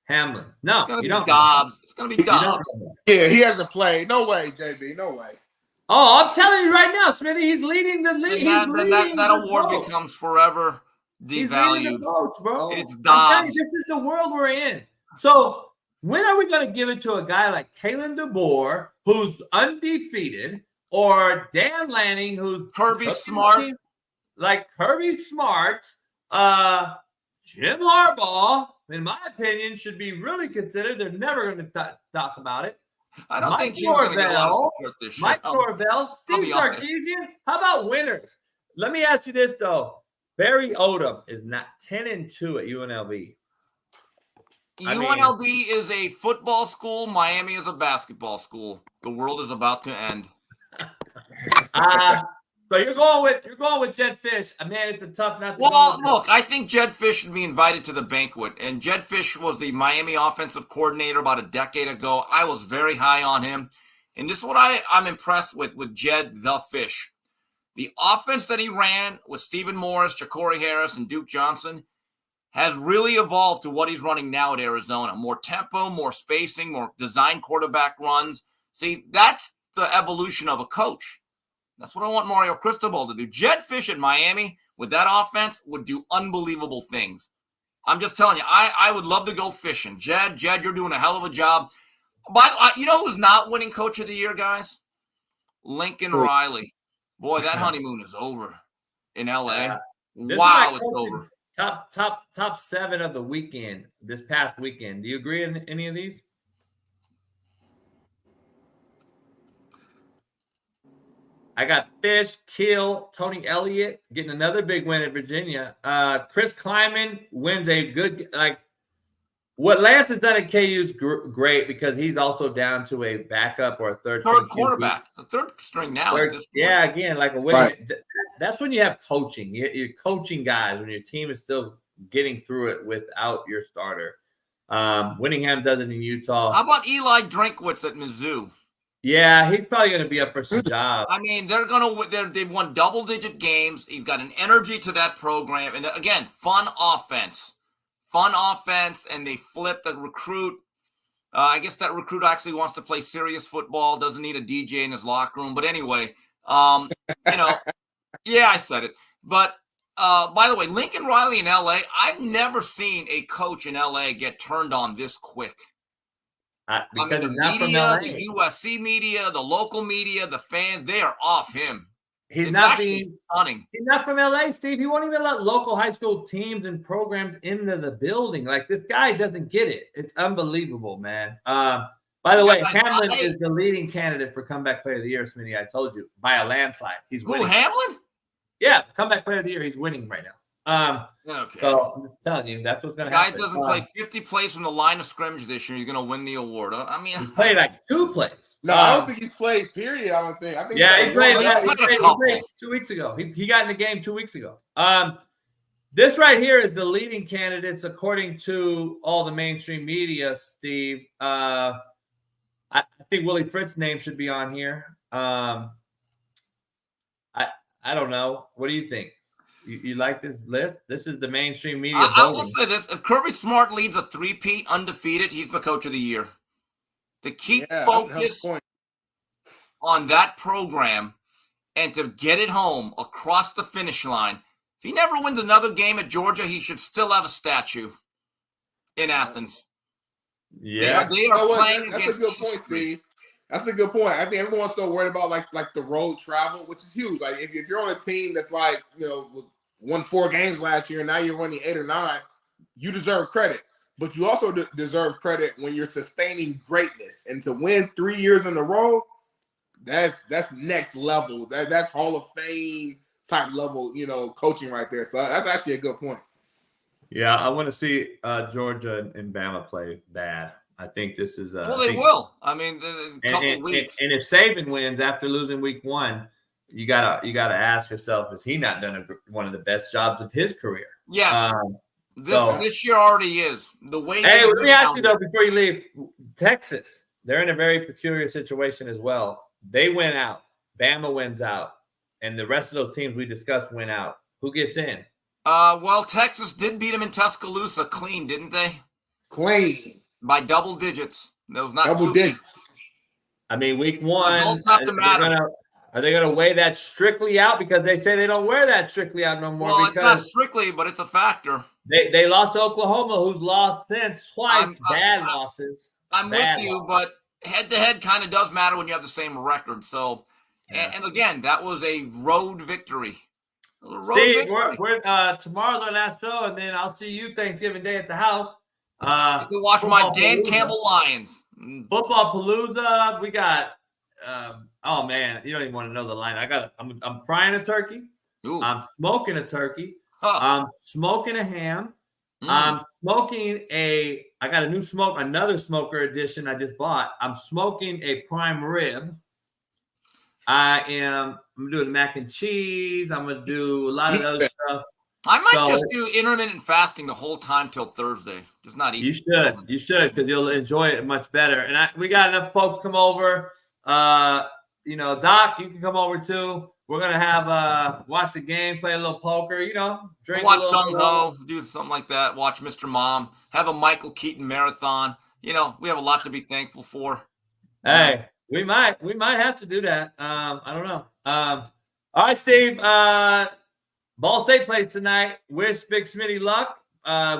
Speaker 2: Hamlin. No,
Speaker 11: it's gonna be Dobbs. It's gonna be Dobbs.
Speaker 7: Yeah, he hasn't played. No way, JB. No way.
Speaker 2: Oh, I'm telling you right now, Smitty, he's leading the league.
Speaker 11: That award becomes forever devalued.
Speaker 2: Bro.
Speaker 11: It's Dobbs.
Speaker 2: This is the world we're in. So when are we going to give it to a guy like Kalen DeBoer, who's undefeated, or Dan Lanning, who's
Speaker 11: Kirby Smart,
Speaker 2: like Kirby Smart, Jim Harbaugh, in my opinion, should be really considered. They're never going to talk about it.
Speaker 11: I don't think Jim's going to get a lot of support this year.
Speaker 2: Mike Norvell, Steve Sarkisian. How about winners? Let me ask you this, though. Barry Odom is not 10-2 at UNLV.
Speaker 11: UNLV is a football school. Miami is a basketball school. The world is about to end.
Speaker 2: So you're going with Jed Fish. Man, it's a tough not to.
Speaker 11: Well, look, I think Jed Fish should be invited to the banquet. And Jed Fish was the Miami offensive coordinator about a decade ago. I was very high on him. And this is what I'm impressed with Jed the Fish. The offense that he ran with Stephen Morris, Ja'Cory Harris, and Duke Johnson has really evolved to what he's running now at Arizona. More tempo, more spacing, more design quarterback runs. See, that's the evolution of a coach. That's what I want Mario Cristobal to do. Jed Fish at Miami with that offense would do unbelievable things. I'm just telling you, I would love to go fishing. Jed, you're doing a hell of a job. By the way, you know who's not winning Coach of the Year, guys? Lincoln Riley. Boy, that honeymoon is over in LA. Wow, it's over.
Speaker 13: Top 7 of the weekend, this past weekend. Do you agree on any of these? I got Fish, Kill, Tony Elliott getting another big win at Virginia. Chris Kleiman wins a good, what Lance has done at KU is great because he's also down to a backup or a third
Speaker 11: quarterback. It's a third string now.
Speaker 13: Yeah, again, like a win. Right. That's when you have coaching. You're coaching guys when your team is still getting through it without your starter. Winningham does it in Utah.
Speaker 11: How about Eli Drinkwitz at Mizzou?
Speaker 13: Yeah, he's probably going to be up for some jobs.
Speaker 11: I mean, they've won double-digit games. He's got an energy to that program. And again, fun offense, and they flip the recruit. I guess that recruit actually wants to play serious football, doesn't need a DJ in his locker room. But anyway, yeah, I said it. But by the way, Lincoln Riley in LA, I've never seen a coach in LA get turned on this quick.
Speaker 13: Because
Speaker 11: the media, the USC media, the local media, the fans, they are off him.
Speaker 13: He's not from LA, Steve. He won't even let local high school teams and programs into the building. Like, this guy doesn't get it. It's unbelievable, man. By the way, Hamlin is the leading candidate for comeback player of the year, Smitty. I told you, by a landslide. He's winning.
Speaker 11: Who, Hamlin?
Speaker 13: Yeah, comeback player of the year. He's winning right now.
Speaker 11: Okay.
Speaker 13: So I'm telling you, that's what's going to happen.
Speaker 11: Guy doesn't play 50 plays from the line of scrimmage this year. He's going to win the award. I mean,
Speaker 13: he played like 2 plays.
Speaker 7: No, I don't think he's played. Period. I don't think. I think.
Speaker 13: Yeah, he played 2 weeks ago. He got in the game 2 weeks ago. This right here is the leading candidates according to all the mainstream media. Steve, I think Willie Fritz's name should be on here. I don't know. What do you think? You like this list? This is the mainstream media.
Speaker 11: I will say this. If Kirby Smart leads a three-peat undefeated, he's the coach of the year. To keep focus on that program and to get it home across the finish line. If he never wins another game at Georgia, he should still have a statue in Athens.
Speaker 13: Yeah.
Speaker 11: They are playing
Speaker 7: That's
Speaker 11: against
Speaker 7: a good point, Steve. That's a good point. I think everyone's still worried about like the road travel, which is huge. Like if you're on a team that's like, won 4 games last year and now you're winning 8 or 9, you deserve credit. But you also deserve credit when you're sustaining greatness. And to win 3 years in a row, that's next level. That's Hall of Fame type level, coaching right there. So that's actually a good point.
Speaker 13: Yeah, I want to see Georgia and Bama play bad. I think this is
Speaker 11: well, they will. I mean, a couple weeks.
Speaker 13: And if Saban wins after losing week 1, you gotta ask yourself: is he not done one of the best jobs of his career?
Speaker 11: Yes. This year already is. The way.
Speaker 13: Hey, let me ask you though before you leave. Texas, they're in a very peculiar situation as well. They win out. Bama wins out, and the rest of those teams we discussed win out. Who gets in?
Speaker 11: Well, Texas did beat them in Tuscaloosa clean, didn't they?
Speaker 7: Clean.
Speaker 11: By double digits. That was not
Speaker 7: double digits.
Speaker 13: I mean, week 1.
Speaker 11: Results have to matter.
Speaker 13: Are they going to weigh that strictly out? Because they say they don't wear that strictly out no more.
Speaker 11: Well,
Speaker 13: because
Speaker 11: it's not strictly, but it's a factor.
Speaker 13: They lost to Oklahoma, who's lost since twice. Bad losses.
Speaker 11: I'm with you, but head-to-head kind of does matter when you have the same record. So, and again, that was a road victory.
Speaker 13: Steve, we're tomorrow's our last show, and then I'll see you Thanksgiving Day at the house.
Speaker 11: You can watch my Dan Campbell Lions.
Speaker 13: Football Palooza. We got oh man, you don't even want to know the line. I'm frying a turkey.
Speaker 11: Ooh.
Speaker 13: I'm smoking a turkey. I'm smoking a ham. I'm smoking I got another smoker edition I just bought. I'm smoking a prime rib. I'm doing mac and cheese. I'm gonna do a lot of other stuff.
Speaker 11: I might just do intermittent fasting the whole time till Thursday. Just not eat.
Speaker 13: You should, because you'll enjoy it much better. And we got enough folks come over. You know, Doc, you can come over too. We're gonna have watch the game, play a little poker, you know, drink
Speaker 11: watch
Speaker 13: a little.
Speaker 11: Gung-Ho, do something like that. Watch Mr. Mom, have a Michael Keaton marathon. You know, we have a lot to be thankful for.
Speaker 13: Hey, we might have to do that. I don't know. All right, Steve. Ball State plays tonight. Wish Big Smitty luck.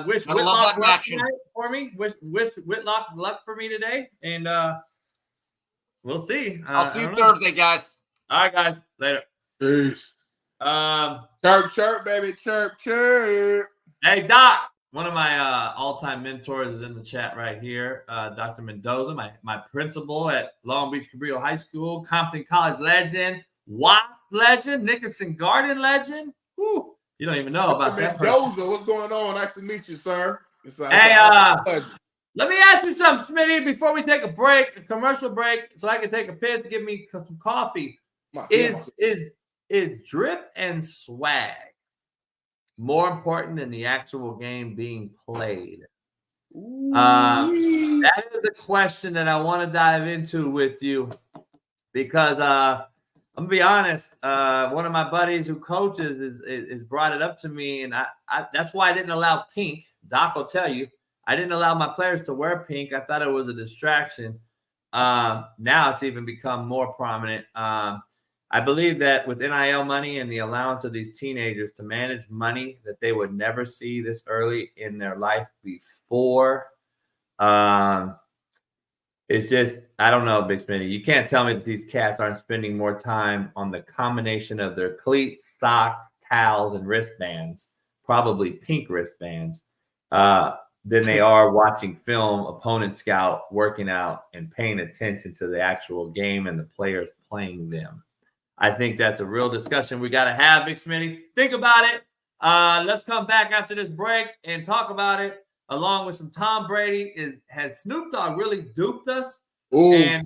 Speaker 13: Wish Whitlock luck tonight for me. Wish Whitlock luck for me today, and we'll see.
Speaker 11: I'll see you Thursday, guys.
Speaker 13: All right, guys. Later.
Speaker 7: Peace. Chirp, baby. Chirp.
Speaker 13: Hey, Doc. One of my all-time mentors is in the chat right here. Dr. Mendoza, my principal at Long Beach Cabrillo High School, Compton College legend, Watts legend, Nickerson Garden legend. Whew. You don't even know about that
Speaker 7: Mendoza, what's going on? Nice to meet you, sir.
Speaker 13: Hey, let me ask you something, Smitty, before we take a commercial break, so I can take a piss to give me some coffee. Is drip and swag more important than the actual game being played? That is a question that I want to dive into with you because I'm gonna be honest. One of my buddies who coaches is brought it up to me, and I that's why I didn't allow pink. Doc will tell you I didn't allow my players to wear pink. I thought it was a distraction. Now it's even become more prominent. I believe that with NIL money and the allowance of these teenagers to manage money that they would never see this early in their life before, it's just, I don't know, Big Smitty. You can't tell me that these cats aren't spending more time on the combination of their cleats, socks, towels, and wristbands, probably pink wristbands, than they are watching film, opponent scout, working out, and paying attention to the actual game and the players playing them. I think that's a real discussion we got to have, Big Smitty. Think about it. Let's come back after this break and talk about it, along with some Tom Brady. Has Snoop Dogg really duped us?
Speaker 7: Ooh.
Speaker 13: And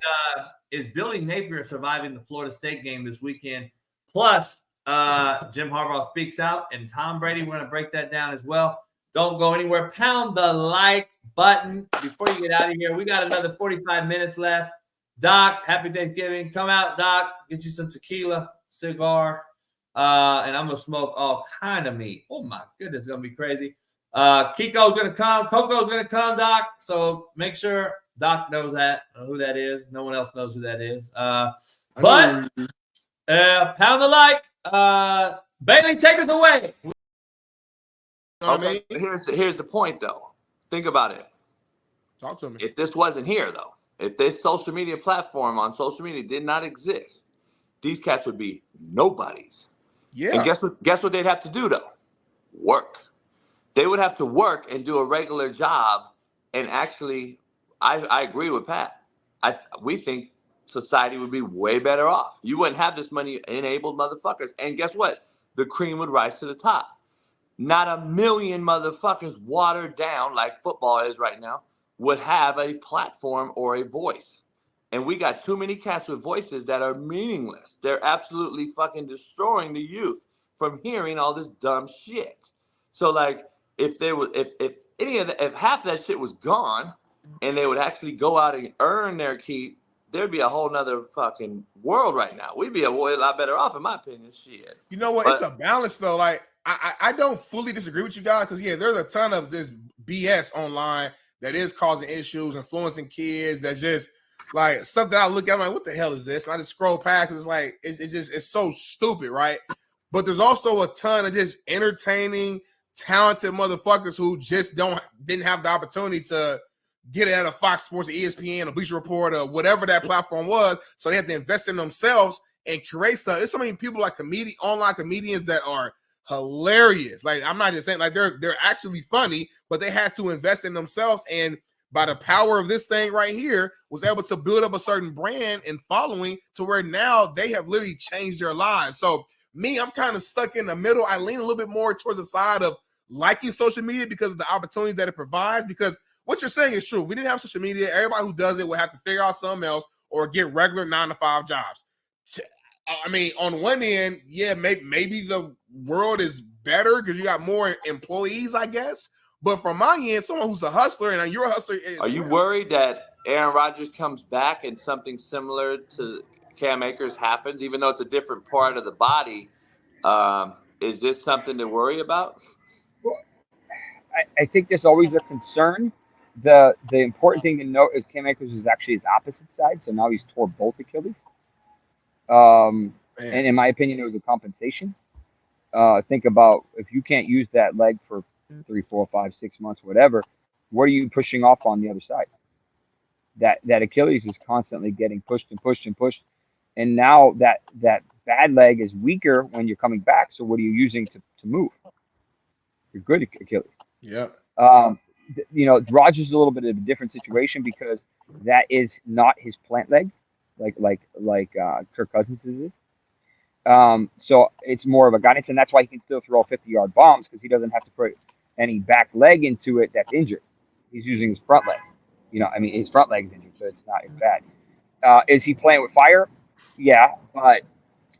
Speaker 13: is Billy Napier surviving the Florida State game this weekend? Plus, Jim Harbaugh speaks out, and Tom Brady, we're going to break that down as well. Don't go anywhere. Pound the like button before you get out of here. We got another 45 minutes left. Doc, happy Thanksgiving. Come out, Doc. Get you some tequila, cigar, and I'm going to smoke all kind of meat. Oh, my goodness. It's going to be crazy. Kiko's going to come. Coco's going to come, Doc. So make sure Doc knows who that is. No one else knows who that is. But pound the like. Bailey, take us away.
Speaker 11: Okay, here's the point, though. Think about it.
Speaker 7: Talk to me.
Speaker 11: If this wasn't here, though, if this social media platform on social media did not exist, these cats would be nobodies.
Speaker 7: Yeah.
Speaker 11: And guess what they'd have to do, though? Work. They would have to work and do a regular job. And actually, I agree with Pat. We think society would be way better off. You wouldn't have this money-enabled motherfuckers. And guess what? The cream would rise to the top. Not a million motherfuckers watered down like football is right now would have a platform or a voice. And we got too many cats with voices that are meaningless. They're absolutely fucking destroying the youth from hearing all this dumb shit. So like if half that shit was gone and they would actually go out and earn their keep, there'd be a whole nother fucking world right now. We'd be a lot better off, in my opinion. Shit.
Speaker 7: You know what? It's a balance though. Like I don't fully disagree with you guys because there's a ton of this BS online that is causing issues, influencing kids. That's just like stuff that I look at. I'm like, what the hell is this? And I just scroll past. It's like it's so stupid, right? But there's also a ton of just entertaining, talented motherfuckers who just didn't have the opportunity to get it at a Fox Sports, or ESPN, or Bleacher Report, or whatever that platform was. So they have to invest in themselves and create stuff. There's so many people like online comedians that are hilarious. Like I'm not just saying like they're actually funny, but they had to invest in themselves, and by the power of this thing right here was able to build up a certain brand and following to where now they have literally changed their lives. So me, I'm kind of stuck in the middle. I lean a little bit more towards the side of liking social media because of the opportunities that it provides, because what you're saying is true. If we didn't have social media, everybody who does it would have to figure out something else or get regular 9-to-5 jobs. I mean, on one end, yeah, maybe the world is better because you got more employees, I guess. But from my end, someone who's a hustler and you're a hustler.
Speaker 11: Are you worried that
Speaker 2: Aaron Rodgers comes back and something similar to Cam Akers happens, even though it's a different part of the body, is this something to worry about?
Speaker 9: Well, I think there's always a concern. The important thing to note is Cam Akers is actually his opposite side, so now he's tore both Achilles. And in my opinion, it was a compensation. Think about if you can't use that leg for 3, 4, 5, 6 months, whatever, what are you pushing off on the other side? That Achilles is constantly getting pushed and pushed and pushed. And now that bad leg is weaker when you're coming back. So what are you using to move? You're good Achilles.
Speaker 7: Yeah.
Speaker 9: Rodgers is a little bit of a different situation because that is not his plant leg, like Kirk Cousins is. So it's more of a guidance, and that's why he can still throw 50-yard bombs because he doesn't have to put any back leg into it that's injured. He's using his front leg. His front leg's injured, so it's not as bad. Is he playing with fire? Yeah, but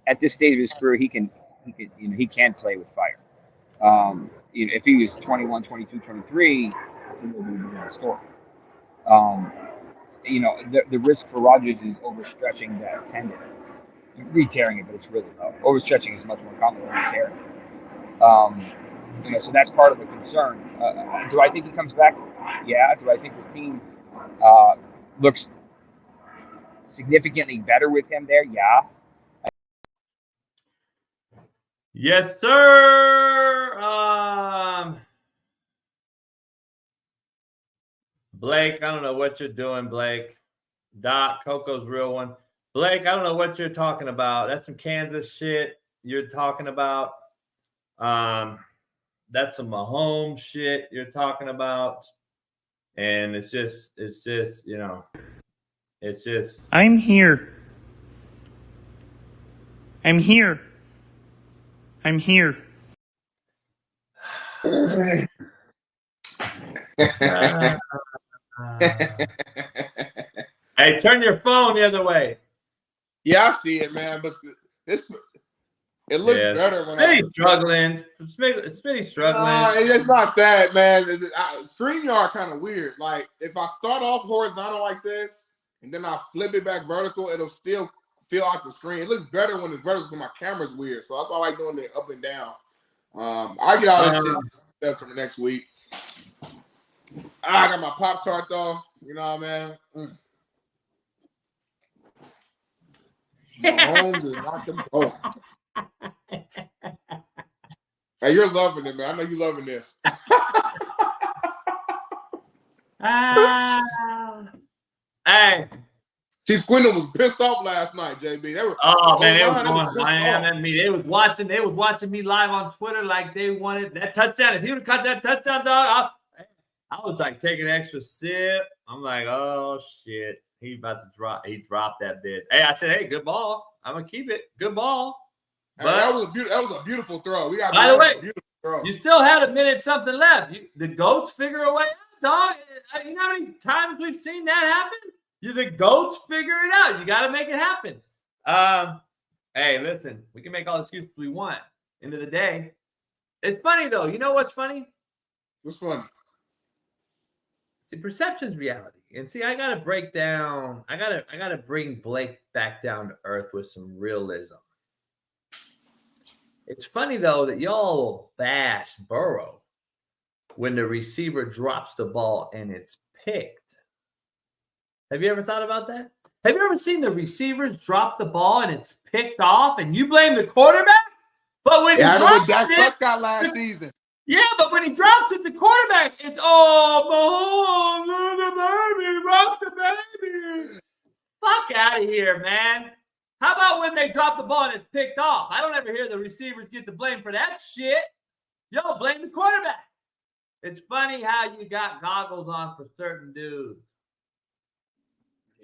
Speaker 9: at this stage of his career, he can play with fire. If he was 21, 22, 23, it's a little bit of a different story. The risk for Rodgers is overstretching that tendon. Re-tearing it, but it's really low. Overstretching is much more common than re-tearing. So that's part of the concern. Do I think he comes back? Yeah. Do I think his team looks significantly better with him there? Yeah.
Speaker 13: Yes, sir. Blake, I don't know what you're doing, Blake. Doc, Coco's real one. Blake, I don't know what you're talking about. That's some Kansas shit you're talking about. That's some Mahomes shit you're talking about. And it's just, it's just.
Speaker 8: I'm here. I'm here. I'm here.
Speaker 13: Hey, turn your phone the other way.
Speaker 7: Yeah, I see it, man. But it looks better when
Speaker 13: Smitty's struggling. Smitty's struggling.
Speaker 7: It's not that, man. StreamYard kind of weird. Like, if I start off horizontal like this, and then I flip it back vertical, it'll still fill out the screen. It looks better when it's vertical because my camera's weird. So that's why I like doing it up and down. I get all that shit for the next week. I got my Pop-Tart, though. You know what I mean? Mahomes is not the ball. Hey, you're loving it, man. I know you're loving this.
Speaker 13: Hey.
Speaker 7: Chief Quinton was pissed off last night, JB. They were
Speaker 13: they was going at me. They was watching me live on Twitter like they wanted that touchdown. If he would have caught that touchdown, dog, I was like taking an extra sip. I'm like, oh shit. He about to drop. He dropped that bitch. Hey, I said, hey, good ball. I'm gonna keep it. Good ball. But
Speaker 7: that was a beautiful throw.
Speaker 13: By the way, you still had a minute something left. The goats figure a way out, dog. You know how many times we've seen that happen? The goats figure it out. You got to make it happen. Hey, listen, we can make all the excuses we want. End of the day, it's funny though. You know what's funny?
Speaker 7: What's funny?
Speaker 13: See, perception's reality. And see, I gotta break down. I gotta bring Blake back down to earth with some realism. It's funny though that y'all will bash Burrow when the receiver drops the ball and it's picked. Have you ever thought about that? Have you ever seen the receivers drop the ball and it's picked off and you blame the quarterback? But when he drops
Speaker 7: Dak Prescott last season.
Speaker 13: Yeah, but when he drops it, the quarterback, it's Mahomes, rock the baby. Fuck out of here, man. How about when they drop the ball and it's picked off? I don't ever hear the receivers get the blame for that shit. Yo, blame the quarterback. It's funny how you got goggles on for certain dudes.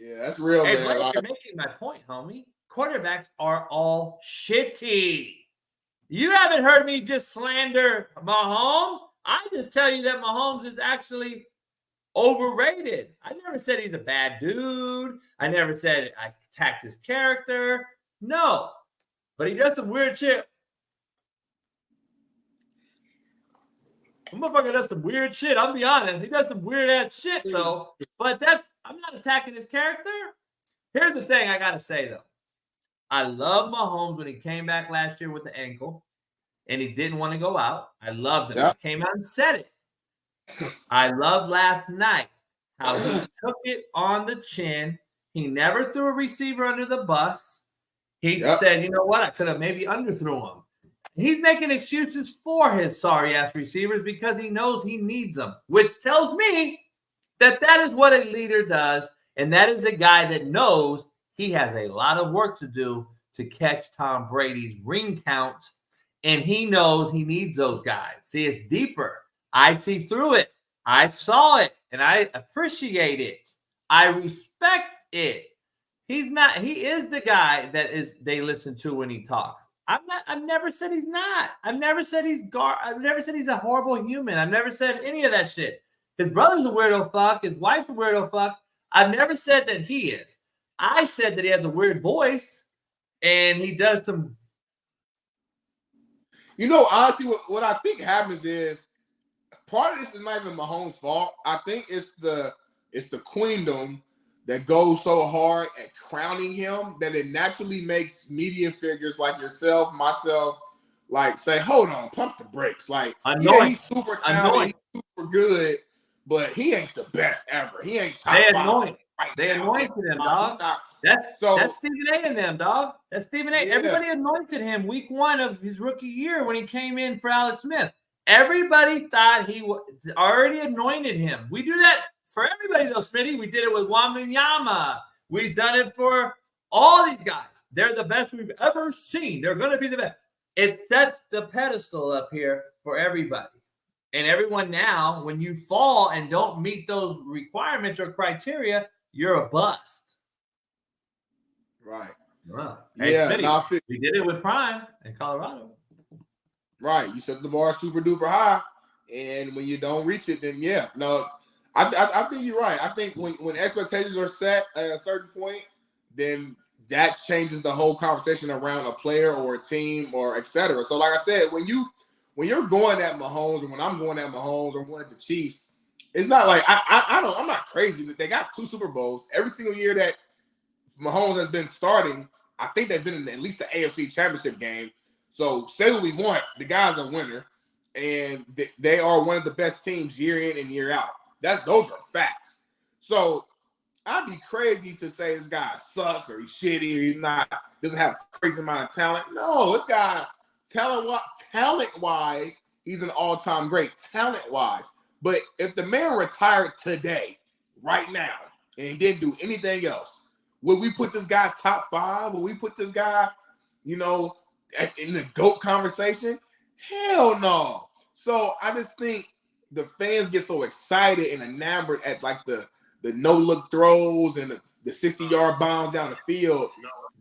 Speaker 7: Yeah, that's real,
Speaker 13: hey,
Speaker 7: man.
Speaker 13: Blake, you're making my point, homie. Quarterbacks are all shitty. You haven't heard me just slander Mahomes. I just tell you that Mahomes is actually overrated. I never said he's a bad dude. I never said I attacked his character. No. But he does some weird shit. The motherfucker does some weird shit. I'll be honest. He does some weird ass shit, though. But that's I'm not attacking his character. Here's the thing I got to say, though. I love Mahomes when he came back last year with the ankle and he didn't want to go out. I loved him.
Speaker 7: Yep.
Speaker 13: He came out and said it. I loved last night how he took it on the chin. He never threw a receiver under the bus. He said, you know what? I could have maybe underthrew him. He's making excuses for his sorry-ass receivers because he knows he needs them, which tells me that is what a leader does, and that is a guy that knows he has a lot of work to do to catch Tom Brady's ring count, and he knows he needs those guys. See, it's deeper. I see through it. I saw it, and I appreciate it. I respect it. He is the guy that they listen to when he talks. I've never said he's not. I've never said he's a horrible human. I've never said any of that shit. His brother's a weirdo fuck. His wife's a weirdo fuck. I've never said that he is. I said that he has a weird voice and he does some.
Speaker 7: You know, honestly, what I think happens is part of this is not even Mahomes' fault. I think it's the queendom that goes so hard at crowning him that it naturally makes media figures like yourself, myself, like say, hold on, pump the brakes. Like, yeah, he's super talented, he's super good, but he ain't the best ever. He ain't top five.
Speaker 13: They anointed him, dog. That's Stephen A. and them, dog. That's Stephen A. Yeah. Everybody anointed him week 1 of his rookie year when he came in for Alex Smith. Everybody thought he already anointed him. We do that for everybody, though, Smitty. We did it with Wembanyama. We've done it for all these guys. They're the best we've ever seen. They're going to be the best. It sets the pedestal up here for everybody. And everyone now, when you fall and don't meet those requirements or criteria, you're a bust.
Speaker 7: Right.
Speaker 13: Wow.
Speaker 7: Yeah.
Speaker 13: Hey, Smitty, we did it with Prime in Colorado.
Speaker 7: Right. You set the bar super duper high. And when you don't reach it, then yeah. No, I think you're right. I think when expectations are set at a certain point, then that changes the whole conversation around a player or a team or et cetera. So like I said, when you're going at Mahomes or when I'm going at Mahomes or going at the Chiefs, it's not like I'm not crazy. They got 2 Super Bowls. Every single year that Mahomes has been starting, I think they've been in at least the AFC Championship game. So say what we want, the guy's a winner, and they are one of the best teams year in and year out. Those are facts. So I'd be crazy to say this guy sucks or he's shitty or he's doesn't have a crazy amount of talent. No, this guy talent-wise, he's an all-time great talent-wise. But if the man retired today, right now, and didn't do anything else, would we put this guy top 5? Would we put this guy, in the GOAT conversation? Hell no. So I just think the fans get so excited and enamored at like the no-look throws and the 60-yard bombs down the field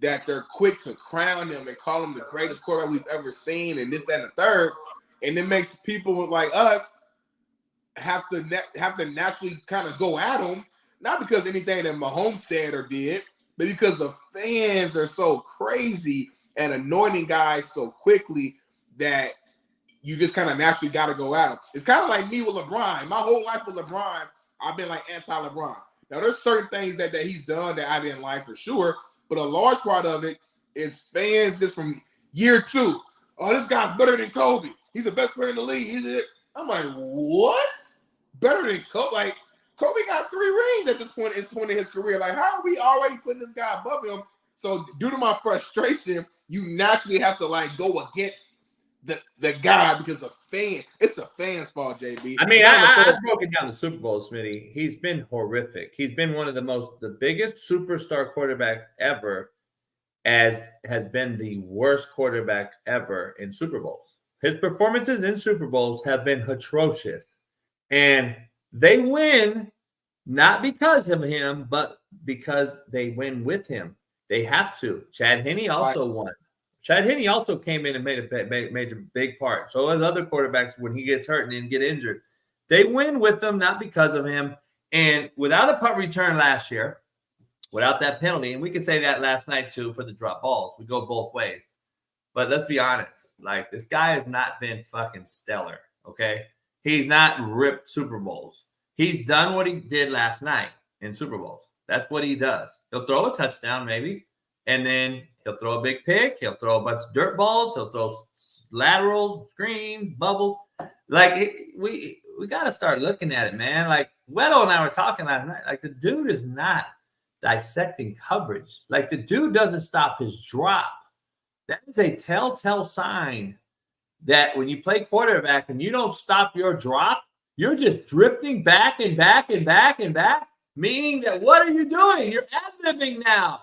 Speaker 7: that they're quick to crown him and call him the greatest quarterback we've ever seen and this, that, and the third. And it makes people like us have to naturally kind of go at him, not because anything that Mahomes said or did, but because the fans are so crazy and anointing guys so quickly that you just kind of naturally got to go at him. It's kind of like me with LeBron. My whole life with LeBron, I've been like anti-LeBron. Now, there's certain things that he's done that I didn't like for sure, but a large part of it is fans just from year 2. Oh, this guy's better than Kobe. He's the best player in the league. I'm like, what? Better than Kobe? Like, Kobe got 3 rings at this point in his career. Like, how are we already putting this guy above him? So due to my frustration, you naturally have to like go against the guy because it's the fans' fault, JB.
Speaker 13: I mean, I broke it down the Super Bowl, Smitty. He's been horrific. He's been one of the biggest superstar quarterback ever, as has been the worst quarterback ever in Super Bowls. His performances in Super Bowls have been atrocious. And they win not because of him, but because they win with him. They have to. Chad Henne also won. Chad Henne also came in and made a big part. So as other quarterbacks, when he gets hurt and then get injured, they win with him, not because of him. And without a punt return last year, without that penalty, and we could say that last night too for the drop balls. We go both ways. But let's be honest. Like, this guy has not been fucking stellar, okay? He's not ripped Super Bowls. He's done what he did last night. in Super Bowls. That's what he does. He'll throw a touchdown maybe, and then he'll throw a big pick. He'll throw a bunch of dirt balls. He'll throw laterals, screens, bubbles. Like, we got to start looking at it, man. Like, Weddle and I were talking last night. Like, the dude is not dissecting coverage. Like, the dude doesn't stop his drop. That is a telltale sign that when you play quarterback and you don't stop your drop, you're just drifting back and back and back and back, meaning that what are you doing? You're ad-libbing now.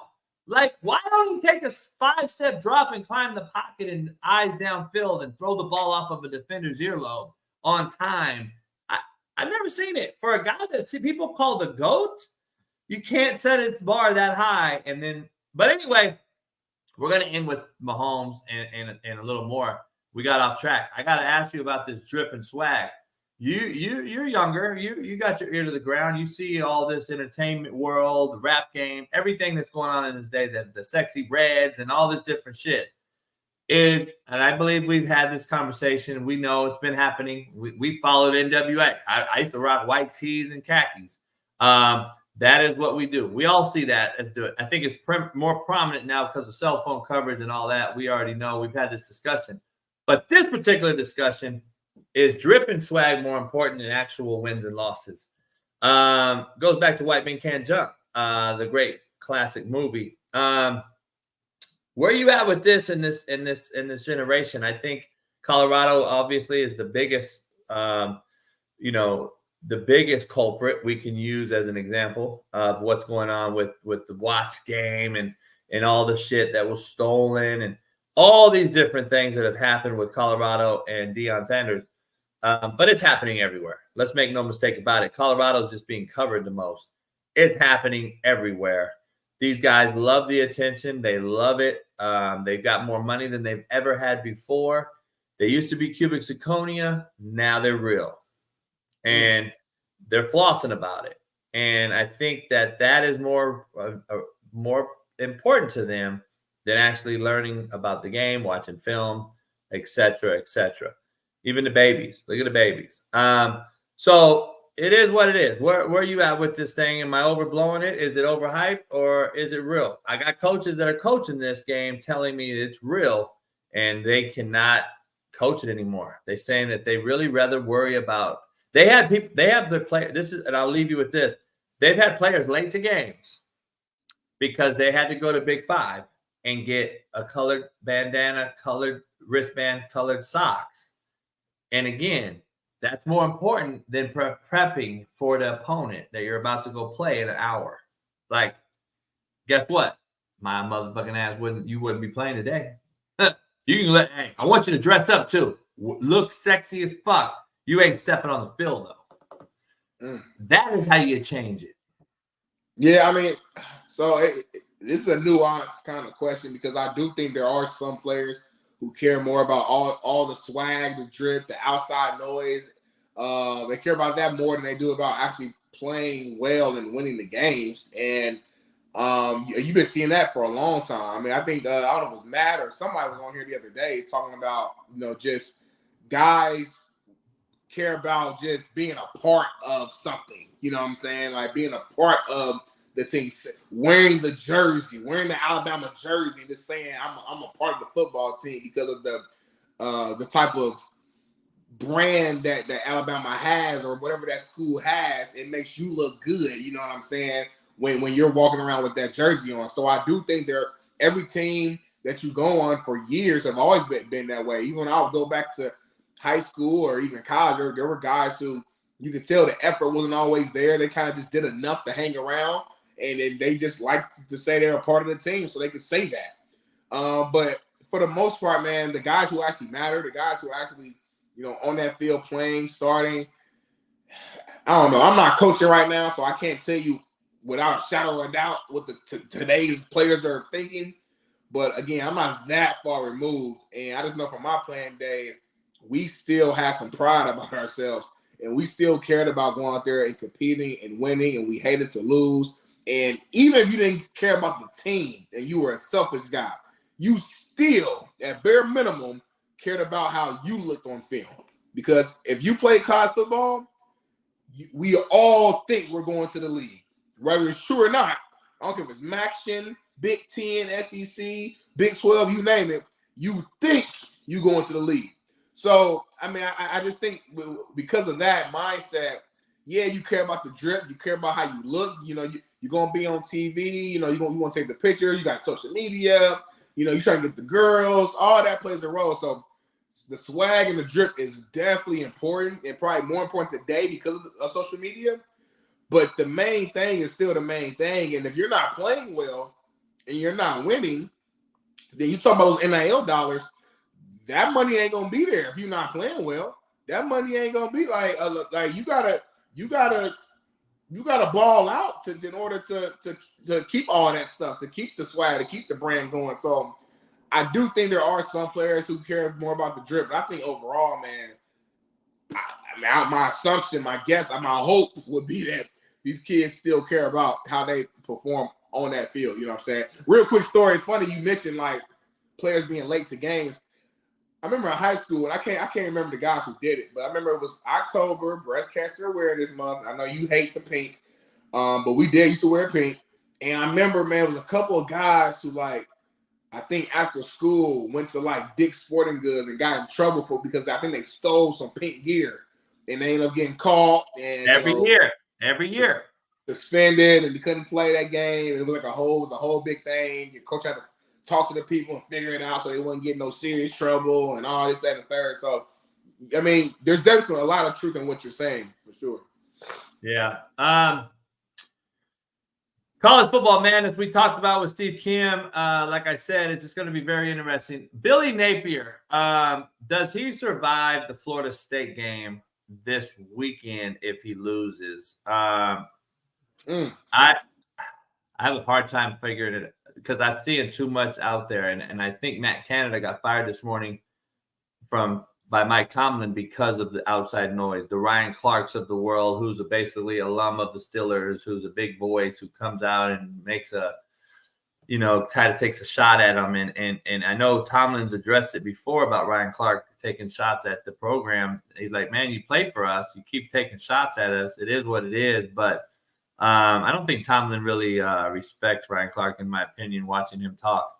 Speaker 13: Like, why don't you take a 5-step drop and climb the pocket and eyes downfield and throw the ball off of a defender's earlobe on time? I've never seen it. For a guy that people call the GOAT, you can't set his bar that high. But anyway, we're going to end with Mahomes and a little more. We got off track. I got to ask you about this drip and swag. You're younger. You got your ear to the ground. You see all this entertainment world, the rap game, everything that's going on in this day, the sexy reds and all this different shit. And I believe we've had this conversation. We know it's been happening. We followed NWA. I used to rock white tees and khakis. That is what we do. We all see that as do it. I think it's more prominent now because of cell phone coverage and all that. We already know. We've had this discussion. But this particular discussion is drip and swag more important than actual wins and losses. Goes back to White Men Can't Jump, the great classic movie. Where are you at with this in this generation? I think Colorado obviously is the biggest, the biggest culprit we can use as an example of what's going on with the watch game and all the shit that was stolen and all these different things that have happened with Colorado and Deion Sanders. But it's happening everywhere. Let's make no mistake about it. Colorado is just being covered the most. It's happening everywhere. These guys love the attention. They love it. They've got more money than they've ever had before. They used to be cubic zirconia. Now they're real. And they're flossing about it. And I think that is more important to them than actually learning about the game, watching film, et cetera, et cetera. Even the babies. Look at the babies. So it is what it is. Where are you at with this thing? Am I overblowing it? Is it overhyped or is it real? I got coaches that are coaching this game telling me it's real and they cannot coach it anymore. They're saying that they really rather worry about – they have their players – and I'll leave you with this. They've had players late to games because they had to go to Big Five and get a colored bandana, colored wristband, colored socks. And again, that's more important than prepping for the opponent that you're about to go play in an hour. Like, guess what? My motherfucking ass wouldn't be playing today. You can hey, I want you to dress up too. Look sexy as fuck. You ain't stepping on the field though. That is how you change it.
Speaker 7: Yeah, I mean, so this is a nuanced kind of question because I do think there are some players who care more about all the swag, the drip, the outside noise. They care about that more than they do about actually playing well and winning the games. And you've been seeing that for a long time. I mean, I think, I don't know if it was Matt or somebody was on here the other day talking about, just guys care about just being a part of something. You know what I'm saying? Like being a part of the team, wearing the jersey, wearing the Alabama jersey, just saying I'm a part of the football team because of the type of brand that Alabama has or whatever that school has. It makes you look good. You know what I'm saying? When you're walking around with that jersey on. So I do think every team that you go on for years have always been that way. Even when I would go back to high school or even college, there were guys who you could tell the effort wasn't always there. They kind of just did enough to hang around. And then they just like to say they're a part of the team so they could say that. But for the most part, man, the guys who actually matter, the guys who actually, on that field playing, starting, I don't know. I'm not coaching right now, so I can't tell you without a shadow of a doubt what today's players are thinking. But again, I'm not that far removed. And I just know from my playing days, we still have some pride about ourselves. And we still cared about going out there and competing and winning, and we hated to lose. And even if you didn't care about the team and you were a selfish guy, you still, at bare minimum, cared about how you looked on film. Because if you play college football, we all think we're going to the league. whether it's true or not. I don't care if it's MACtion, Big 10, SEC, Big 12, you name it. You think you go into the league. So, I mean, I just think because of that mindset, yeah, you care about the drip. You care about how you look. You know, you're going to be on TV. You know, you want to take the picture. You got social media. You know, you're trying to get the girls. All that plays a role. So the swag and the drip is definitely important and probably more important today because of social media. But the main thing is still the main thing. And if you're not playing well and you're not winning, then you talk about those NIL dollars, that money ain't going to be there if you're not playing well. That money ain't going to be like you gotta ball out in order to keep all that stuff, to keep the swag, to keep the brand going. So I do think there are some players who care more about the drip. But I think overall, man, my assumption, my guess, my hope would be that these kids still care about how they perform on that field. You know what I'm saying? Real quick story. It's funny you mentioned like players being late to games. I remember in high school, and I can't remember the guys who did it, but I remember it was October, Breast Cancer Awareness Month. I know you hate the pink, but we used to wear pink. And I remember, man, it was a couple of guys who, like, I think after school went to like Dick's Sporting Goods and got in trouble because I think they stole some pink gear, and they ended up getting caught. And
Speaker 13: every year
Speaker 7: suspended, and they couldn't play that game. It was like a whole big thing. Your coach had to talk to the people and figure it out so they wouldn't get no serious trouble and all this, that, and the third. So, I mean, there's definitely a lot of truth in what you're saying, for sure.
Speaker 13: Yeah. College football, man, as we talked about with Steve Kim, like I said, it's just going to be very interesting. Billy Napier, does he survive the Florida State game this weekend if he loses? I have a hard time figuring it because I'm seeing too much out there. And I think Matt Canada got fired this morning by Mike Tomlin because of the outside noise. The Ryan Clarks of the world, who's basically alum of the Steelers, who's a big voice, who comes out and makes takes a shot at him. And I know Tomlin's addressed it before about Ryan Clark taking shots at the program. He's like, man, you played for us. You keep taking shots at us. It is what it is. But I don't think Tomlin really respects Ryan Clark, in my opinion, watching him talk.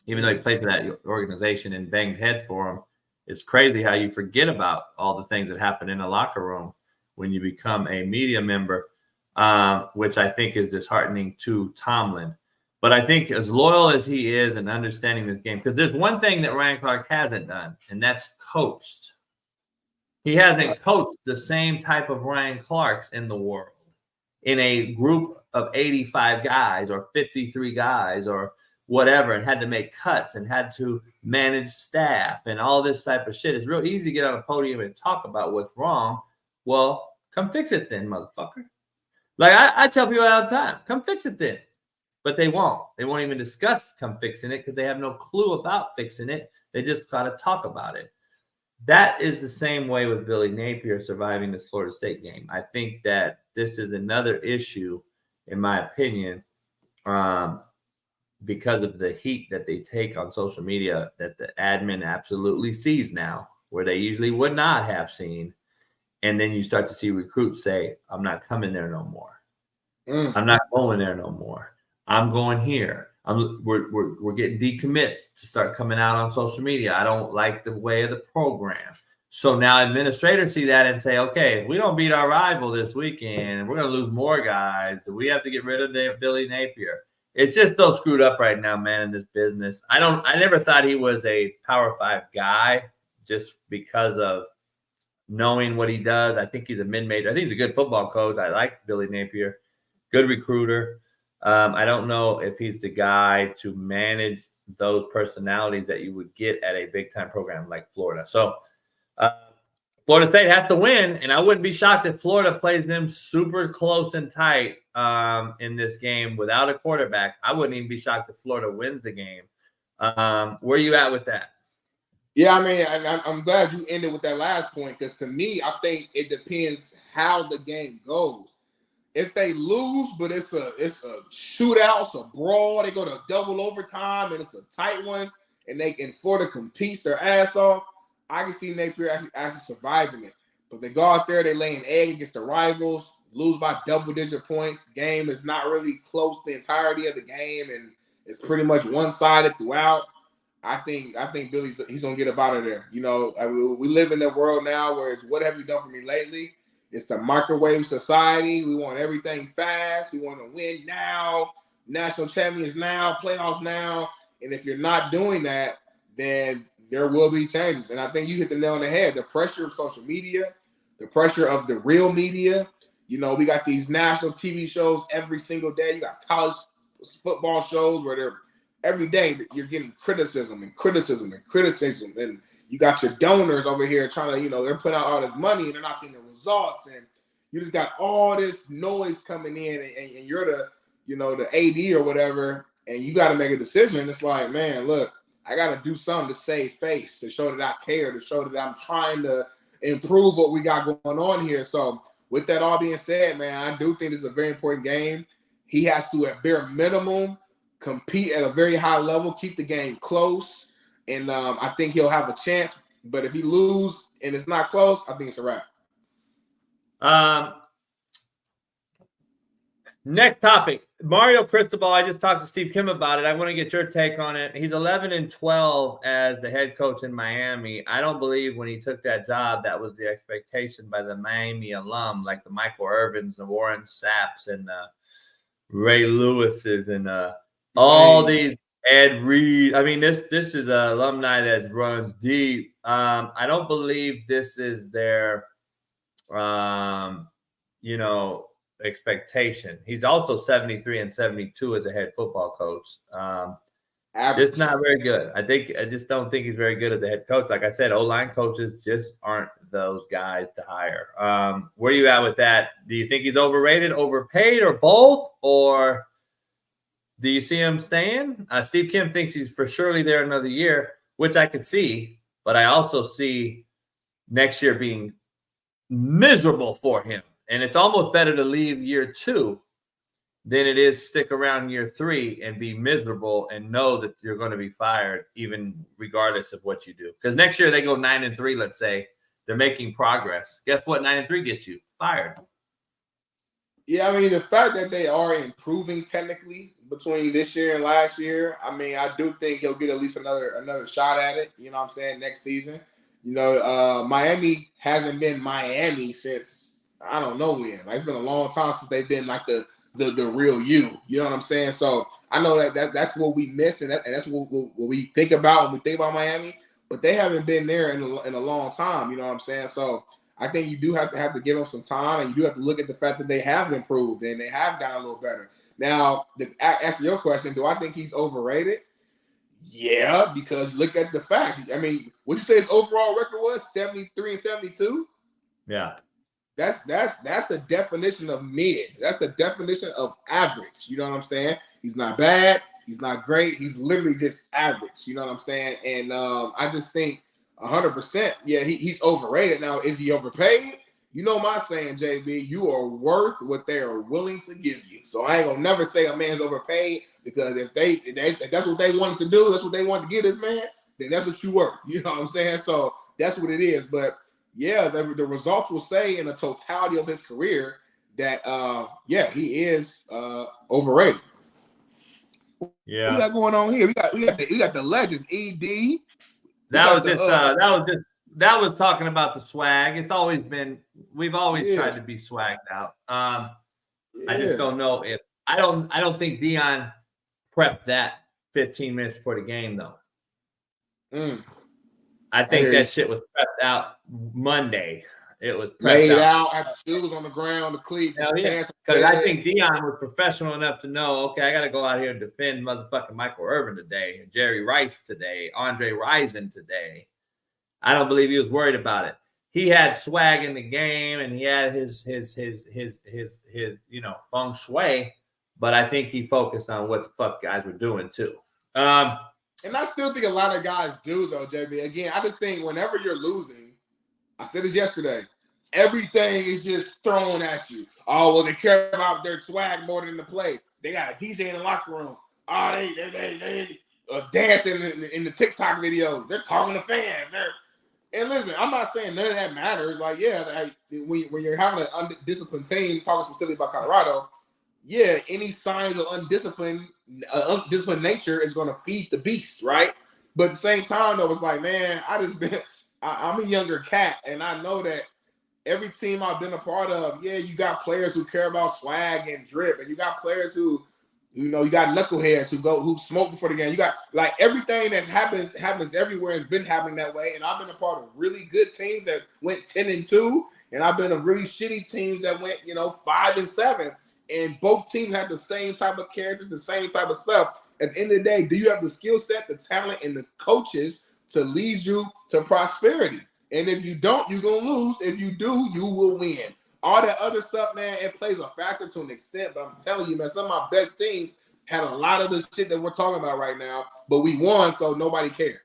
Speaker 13: Even though he played for that organization and banged heads for him. It's crazy how you forget about all the things that happen in a locker room when you become a media member, which I think is disheartening to Tomlin. But I think as loyal as he is and understanding this game, because there's one thing that Ryan Clark hasn't done, and that's coached. He hasn't coached the same type of Ryan Clarks in the world in a group of 85 guys or 53 guys or whatever, and had to make cuts and had to manage staff and all this type of shit. It's real easy to get on a podium and talk about what's wrong. Well, come fix it then, motherfucker. Like I tell people all the time, come fix it then. But they won't. They won't even discuss come fixing it because they have no clue about fixing it. They just got to talk about it. That is the same way with Billy Napier surviving this Florida State game. I think that this is another issue, in my opinion, because of the heat that they take on social media that the admin absolutely sees now, where they usually would not have seen. And then you start to see recruits say, I'm not coming there no more. I'm not going there no more. I'm going here. We're getting decommits to start coming out on social media. I don't like the way of the program. So now administrators see that and say, okay, if we don't beat our rival this weekend, we're going to lose more guys. Do we have to get rid of Billy Napier? It's just so screwed up right now, man, in this business. I never thought he was a Power 5 guy just because of knowing what he does. I think he's a mid-major. I think he's a good football coach. I like Billy Napier. Good recruiter. I don't know if he's the guy to manage those personalities that you would get at a big-time program like Florida. So Florida State has to win, and I wouldn't be shocked if Florida plays them super close and tight in this game without a quarterback. I wouldn't even be shocked if Florida wins the game. Where are you at with that?
Speaker 7: Yeah, I mean, I'm glad you ended with that last point because to me, I think it depends how the game goes. If they lose, but it's a shootout, it's a brawl, they go to double overtime, and it's a tight one, and Florida competes their ass off, I can see Napier actually surviving it. But they go out there, they lay an egg against the rivals. lose by double-digit points. Game is not really close the entirety of the game, and it's pretty much one-sided throughout. I think he's gonna get up out of there. You know, we live in a world now where it's what have you done for me lately? It's the microwave society. We want everything fast. We want to win now, national champions now, playoffs now. And if you're not doing that, then there will be changes. And I think you hit the nail on the head. The pressure of social media, the pressure of the real media. You know, we got these national TV shows every single day. You got college football shows where they're every day you're getting criticism. And you got your donors over here trying to, you know, they're putting out all this money and they're not seeing the results. And you just got all this noise coming in and you're the, you know, the AD or whatever, and you got to make a decision. It's like, man, look, I got to do something to save face, to show that I care, to show that I'm trying to improve what we got going on here. So with that all being said, man, I do think this is a very important game. He has to, at bare minimum, compete at a very high level, keep the game close, and I think he'll have a chance. But if he lose and it's not close, I think it's a wrap.
Speaker 13: Next topic, Mario Cristobal. I just talked to Steve Kim about it. I want to get your take on it. He's 11-12 as the head coach in Miami. I don't believe when he took that job, that was the expectation by the Miami alum, like the Michael Irvins, the Warren Sapps, and Ray Lewises, and all these Ed Reed. I mean, this is an alumni that runs deep. I don't believe this is their, you know, expectation. He's also 73-72 as a head football coach. Just not very good. I just don't think he's very good as a head coach. Like I said, O-line coaches just aren't those guys to hire. Where are you at with that? Do you think he's overrated, overpaid, or both? Or do you see him staying? Steve Kim thinks he's for surely there another year, which I could see, but I also see next year being miserable for him. And it's almost better to leave year 2 than it is stick around year 3 and be miserable and know that you're going to be fired, even regardless of what you do. Because next year they go 9-3, let's say. They're making progress. Guess what 9-3 gets you? Fired.
Speaker 7: Yeah, I mean, the fact that they are improving technically between this year and last year, I mean, I do think he'll get at least another shot at it, you know what I'm saying, next season. You know, Miami hasn't been Miami since I don't know when. Like, it's been a long time since they've been like the real you. You know what I'm saying? So I know that's what we miss, and that's what we think about when we think about Miami. But they haven't been there in a long time. You know what I'm saying? So I think you do have to give them some time, and you do have to look at the fact that they have improved and they have gotten a little better. Now, to answer your question, do I think he's overrated? Yeah, because look at the fact. I mean, what you say his overall record was 73-72?
Speaker 13: Yeah.
Speaker 7: That's the definition of mid. That's the definition of average. You know what I'm saying? He's not bad. He's not great. He's literally just average. You know what I'm saying? And I just think 100%, yeah, he's overrated. Now, is he overpaid? You know my saying, JB, you are worth what they are willing to give you. So I ain't going to never say a man's overpaid, because if that's what they wanted to do, that's what they wanted to give this man, then that's what you worth. You know what I'm saying? So that's what it is. But yeah, the results will say in the totality of his career that, yeah, he is overrated.
Speaker 13: Yeah,
Speaker 7: what we got going on here? We got the legends, ED.
Speaker 13: That was talking about the swag. It's always been, we've always tried to be swagged out. I just don't know if I don't think Dion prepped that 15 minutes before the game though. I think that shit was prepped out Monday. It was
Speaker 7: laid out, had the shoes on the ground, the cleats.
Speaker 13: Because I think Dion was professional enough to know, okay, I got to go out here and defend motherfucking Michael Irvin today, Jerry Rice today, Andre Rison today. I don't believe he was worried about it. He had swag in the game, and he had his you know, feng shui, but I think he focused on what the fuck guys were doing too.
Speaker 7: And I still think a lot of guys do, though, JB. Again, I just think whenever you're losing, I said this yesterday, everything is just thrown at you. Oh, well, they care about their swag more than the play. They got a DJ in the locker room. Oh, they dancing in the TikTok videos. They're talking to fans. And listen, I'm not saying none of that matters. Like, yeah, like, when you're having an undisciplined team, talking specifically about Colorado, yeah, any signs of undisciplined nature is going to feed the beast, right? But at the same time, though, it's like, man, I'm a younger cat, and I know that every team I've been a part of, yeah, you got players who care about swag and drip, and you got players who, you got knuckleheads who smoke before the game. You got like everything that happens everywhere has been happening that way. And I've been a part of really good teams that went 10-2, and I've been a really shitty teams that went 5-7. And both teams had the same type of characters, the same type of stuff. At the end of the day, do you have the skill set, the talent, and the coaches to lead you to prosperity? And if you don't, you're gonna lose. If you do, you will win. All that other stuff, man, it plays a factor to an extent, but I'm telling you, man, some of my best teams had a lot of the shit that we're talking about right now, but we won, so nobody cared.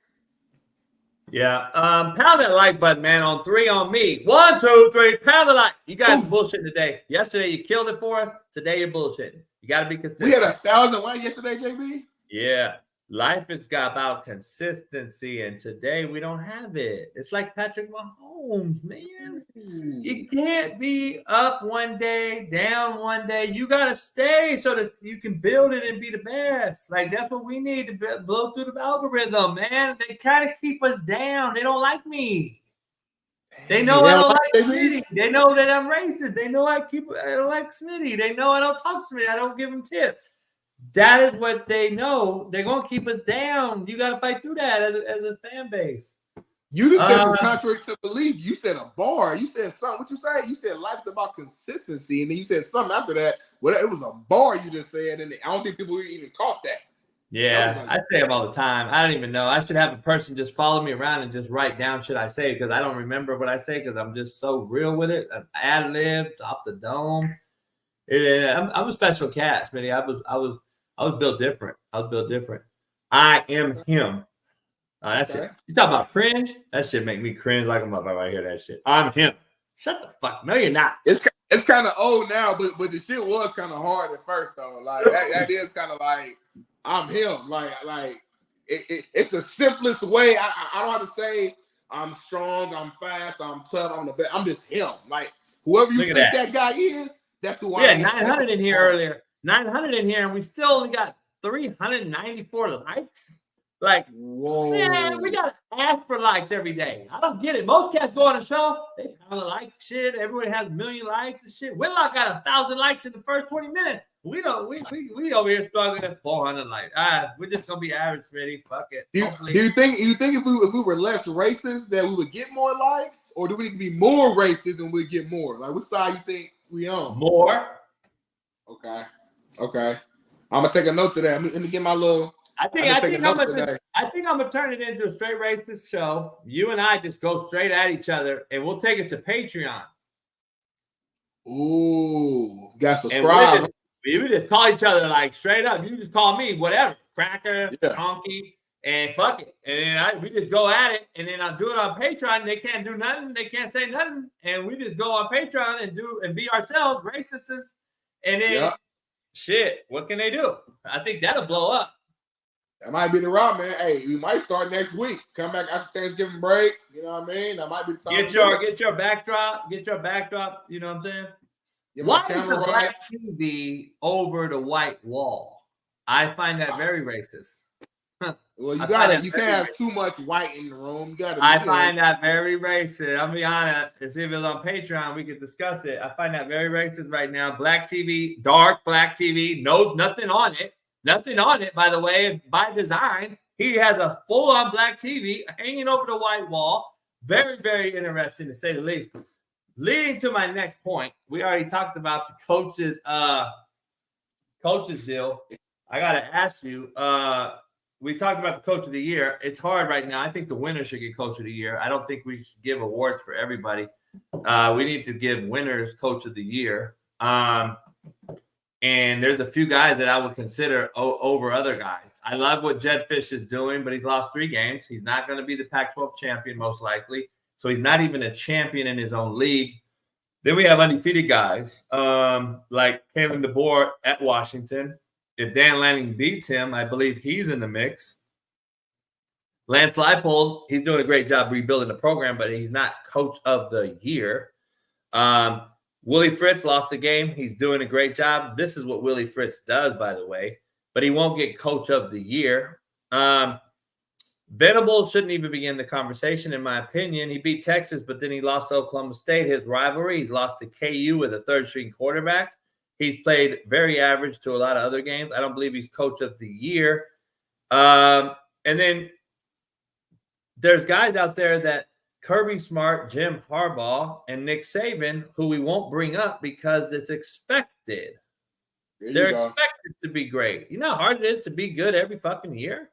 Speaker 13: Yeah. Pound that like button, man, on 3 on me. 1, 2, 3, pound the like. You guys are bullshitting today. Yesterday, you killed it for us. Today, you're bullshitting. You got to be consistent.
Speaker 7: We had 1,000 likes yesterday, JB?
Speaker 13: Yeah. Life is about consistency, and today we don't have it. It's like Patrick Mahomes, man. You can't be up one day, down one day. You got to stay so that you can build it and be the best. Like, that's what we need to blow through the algorithm, man. They try to keep us down. They don't like me. They know I don't like Smitty. They know that I'm racist. They know I don't like Smitty. They know I don't talk to Smitty. I don't give them tips. That is what they know. They're going to keep us down. You got to fight through that as a fan base.
Speaker 7: You just said some contrary to belief. You said a bar. You said something. What you say? You said life's about consistency. And then you said something after that. Well, it was a bar you just said. And I don't think people even caught that.
Speaker 13: Yeah, I say them all the time. I don't even know. I should have a person just follow me around and just write down shit I say because I don't remember what I say because I'm just so real with it. I'm ad-libbed, off the dome. I'm a special cat, Smitty. I was built different. I am him. That's it. You talk about cringe? That shit make me cringe like I'm about to hear that shit. I'm him. Shut the fuck. No, you're not.
Speaker 7: It's kind of old now, but the shit was kind of hard at first though. Like that is kind of like I'm him. Like it's the simplest way. I don't have to say I'm strong, I'm fast, I'm tough, I'm the best. I'm just him. Like whoever you think that guy is, that's who I am.
Speaker 13: 900 in here earlier. 900 in here, and we still only got 394 likes. Like, whoa, man, we got to ask for likes every day. I don't get it. Most cats go on a show, they kind of like shit. Everyone has 1 million likes and shit. Whitlock got 1,000 likes in the first 20 minutes. We over here struggling at 400 likes. We're just gonna be average, Smitty. Fuck it.
Speaker 7: Do you think if we were less racist that we would get more likes, or do we need to be more racist and we get more? Like, which side you think we on?
Speaker 13: More.
Speaker 7: Okay. I'm gonna take a note to that. Let me get my little.
Speaker 13: I think I'm gonna turn it into a straight racist show. You and I just go straight at each other, and we'll take it to Patreon.
Speaker 7: Ooh, got subscribe.
Speaker 13: We just call each other like straight up. You just call me whatever, cracker, honky, and fuck it. And then we just go at it, and then I'll do it on Patreon. They can't do nothing. They can't say nothing, and we just go on Patreon and be ourselves, racists, and then shit. What can they do? I think that'll blow up.
Speaker 7: That might be the route, man. Hey, we might start next week. Come back after Thanksgiving break. You know what I mean? That might be the time.
Speaker 13: Get your backdrop. Get your backdrop. You know what I'm saying? Why is the black TV over the white wall? I find that very racist.
Speaker 7: Well, you can't have too much white in the room.
Speaker 13: I find that very racist. I'll be honest. If it was on Patreon, we could discuss it. I find that very racist right now. Black TV, dark black TV, nothing on it. Nothing on it, by the way, by design. He has a full-on black TV hanging over the white wall. Very, very interesting to say the least. Leading to my next point, we already talked about the coaches deal. I got to ask you, we talked about the coach of the year. It's hard right now. I think the winner should get coach of the year. I don't think we should give awards for everybody. We need to give winners coach of the year. And there's a few guys that I would consider over other guys. I love what Jed Fish is doing, but he's lost 3 games. He's not going to be the Pac-12 champion, most likely. So he's not even a champion in his own league. Then we have undefeated guys like Kevin DeBoer at Washington. If Dan Lanning beats him, I believe he's in the mix. Lance Leipold, he's doing a great job rebuilding the program, but he's not coach of the year. Willie Fritz lost the game. He's doing a great job. This is what Willie Fritz does, by the way, but he won't get coach of the year. Venables shouldn't even be in the conversation, in my opinion. He beat Texas, but then he lost to Oklahoma State, his rivalry. He's lost to KU with a third-string quarterback. He's played very average to a lot of other games. I don't believe he's coach of the year. And then there's guys out there that Kirby Smart, Jim Harbaugh, and Nick Saban, who we won't bring up because it's expected. They're expected to be great. You know how hard it is to be good every fucking year?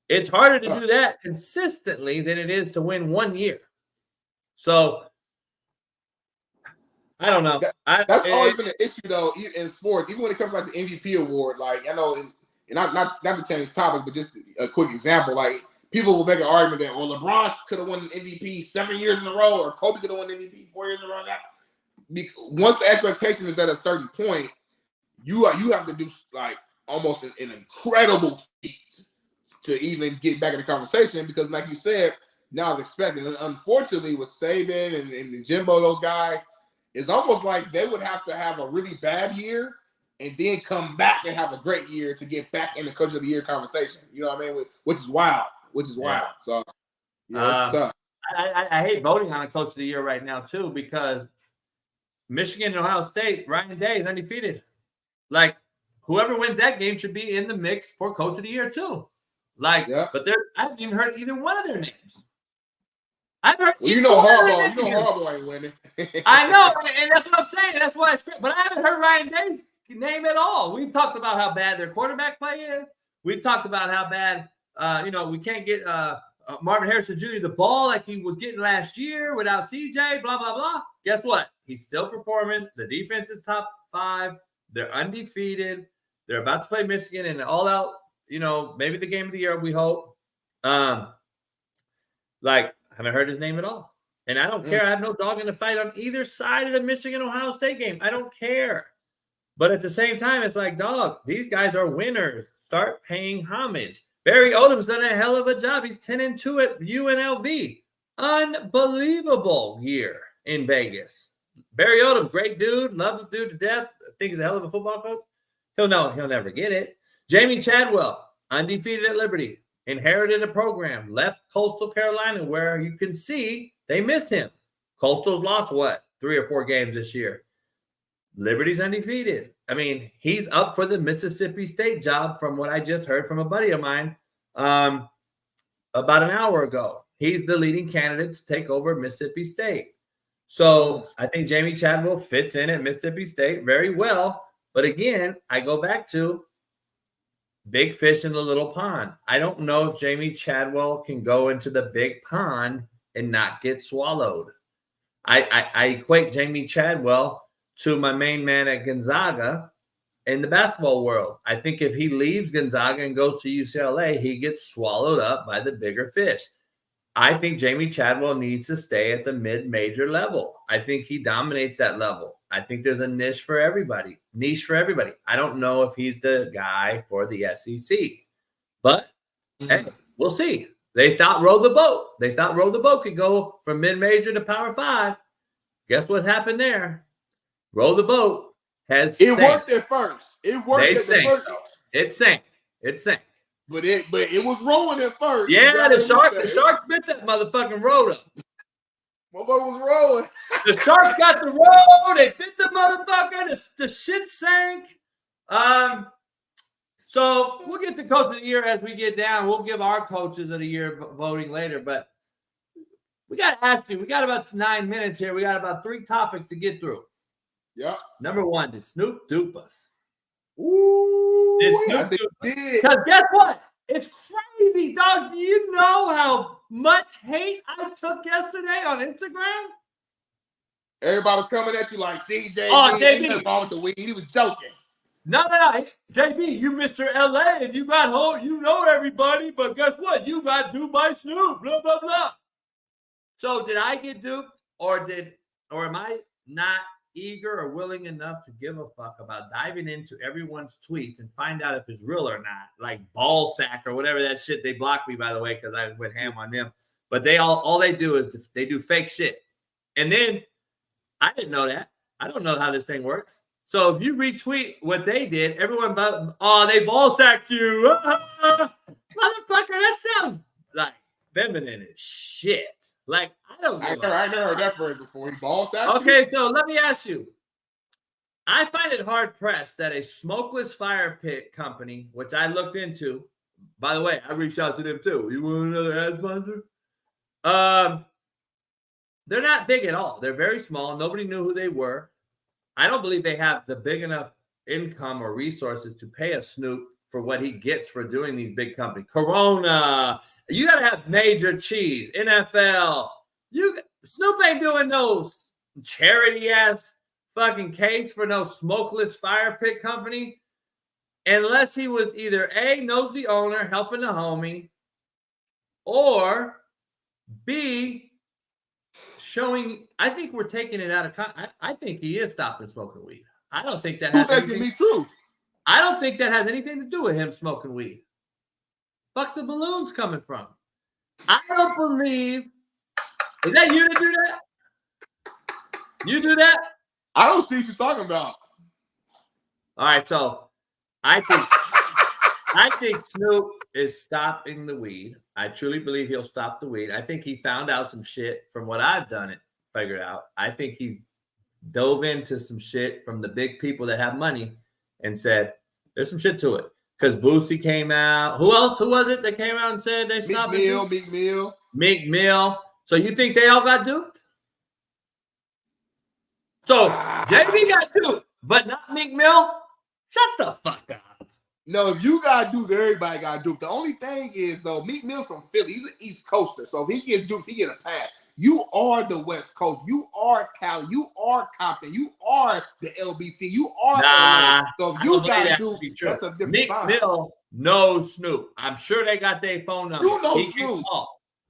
Speaker 13: It's harder to do that consistently than it is to win one year. So, I don't know.
Speaker 7: That's always been an issue, though, in sports. Even when it comes to like the MVP award, like I know, and not to change topic, but just a quick example. Like people will make an argument that, well, LeBron could have won MVP 7 years in a row, or Kobe could have won MVP 4 years in a row. Once the expectation is at a certain point, you have to do like almost an incredible feat to even get back in the conversation, because like you said, now it's expected. And unfortunately, with Saban and Jimbo, those guys, it's almost like they would have to have a really bad year and then come back and have a great year to get back in the coach of the year conversation. You know what I mean? Which is wild. So, it's tough.
Speaker 13: I hate voting on a coach of the year right now, too, because Michigan and Ohio State, Ryan Day is undefeated. Like, whoever wins that game should be in the mix for coach of the year, too. Like, but I haven't even heard either one of their names. I've heard.
Speaker 7: Well, Harbaugh ain't winning.
Speaker 13: I know, and that's what I'm saying. That's why it's great. But I haven't heard Ryan Day's name at all. We've talked about how bad their quarterback play is. We've talked about how bad, we can't get Marvin Harrison Jr. the ball like he was getting last year without CJ. Blah blah blah. Guess what? He's still performing. The defense is top 5. They're undefeated. They're about to play Michigan in an all-out. Maybe the game of the year, we hope. I haven't heard his name at all. And I don't care. I have no dog in the fight on either side of the Michigan-Ohio State game. I don't care. But at the same time, it's like, dog, these guys are winners. Start paying homage. Barry Odom's done a hell of a job. He's 10-2 at UNLV. Unbelievable year in Vegas. Barry Odom, great dude. Love the dude to death. I think he's a hell of a football coach. He'll never get it. Jamie Chadwell, undefeated at Liberty, inherited a program, left Coastal Carolina, where you can see they miss him. Coastal's lost, 3 or 4 games this year. Liberty's undefeated. I mean, he's up for the Mississippi State job from what I just heard from a buddy of mine about an hour ago. He's the leading candidate to take over Mississippi State. So I think Jamie Chadwell fits in at Mississippi State very well. But again, I go back to big fish in the little pond. I don't know if Jamie Chadwell can go into the big pond and not get swallowed. I equate Jamie Chadwell to my main man at Gonzaga in the basketball world. I think if he leaves Gonzaga and goes to UCLA, he gets swallowed up by the bigger fish. I think Jamie Chadwell needs to stay at the mid-major level. I think he dominates that level. I think there's a niche for everybody. I don't know if he's the guy for the SEC. But, hey, we'll see. They thought row the boat. They thought row the boat could go from mid-major to Power 5. Guess what happened there? Row the boat has
Speaker 7: It worked at first. It worked
Speaker 13: they
Speaker 7: at
Speaker 13: sank.
Speaker 7: the first.
Speaker 13: It sank.
Speaker 7: But it was rolling at first.
Speaker 13: Yeah, the sharks bit that motherfucking road up.
Speaker 7: Motherfucker was rolling.
Speaker 13: The sharks got the road. They bit the motherfucker. The shit sank. So we'll get to coach of the year as we get down. We'll give our coaches of the year voting later. But we got to ask you. We got about 9 minutes here. We got about 3 topics to get through.
Speaker 7: Yeah.
Speaker 13: Number 1, did Snoop dupe us?
Speaker 7: Ooh,
Speaker 13: Because guess what? It's crazy, dog. Do you know how much hate I took yesterday on Instagram?
Speaker 7: Everybody was coming at you like, CJ.
Speaker 13: Oh, JB.
Speaker 7: Nothing wrong with the weed. He was joking.
Speaker 13: No. JB, you Mr. LA and you got home. You know everybody, but guess what? You got duped by Snoop. Blah, blah, blah. So did I get duped or am I not eager or willing enough to give a fuck about diving into everyone's tweets and find out if it's real or not. Like ball sack or whatever that shit. They blocked me, by the way, because I went ham on them. But they all they do is they do fake shit. And then I didn't know that. I don't know how this thing works. So if you retweet what they did, everyone, they ball sacked you. Motherfucker, that sounds like feminine as shit. Like, I never
Speaker 7: heard that phrase before. He ball sacked you?
Speaker 13: Okay, so let me ask you. I find it hard-pressed that a smokeless fire pit company, which I looked into, by the way, I reached out to them too. You want another ad sponsor? They're not big at all. They're very small. Nobody knew who they were. I don't believe they have the big enough income or resources to pay a Snoop for what he gets for doing these big companies. Corona. You got to have major cheese. NFL. Snoop ain't doing no charity-ass fucking case for no smokeless fire pit company unless he was either A, knows the owner, helping the homie, or B, showing. I think we're taking it out of context. I think he is stopping smoking weed. I don't think that has anything.
Speaker 7: Me true.
Speaker 13: I don't think that has anything to do with him smoking weed. Fuck's the balloons coming from? I don't believe. Is that you to do that? You do that?
Speaker 7: I don't see what you're talking about.
Speaker 13: All right, so I think Snoop is stopping the weed. I truly believe he'll stop the weed. I think he found out some shit from what I've done it, figured out. I think he's dove into some shit from the big people that have money and said, there's some shit to it. Because Boosie came out. Who else? Who was it that came out and said they stopped it? Meek Mill. So you think they all got duped? So JB got duped, but not Meek Mill? Shut the fuck up.
Speaker 7: No, if you got duped, everybody got duped. The only thing is, though, Meek Mill's from Philly. He's an East Coaster. So if he gets duped, he get a pass. You are the West Coast. You are Cali. You are Compton. You are the LBC. You are LA. So if you got duped, that's a different
Speaker 13: Meek Mill knows Snoop. I'm sure they got their phone number.
Speaker 7: You know
Speaker 13: he
Speaker 7: Snoop.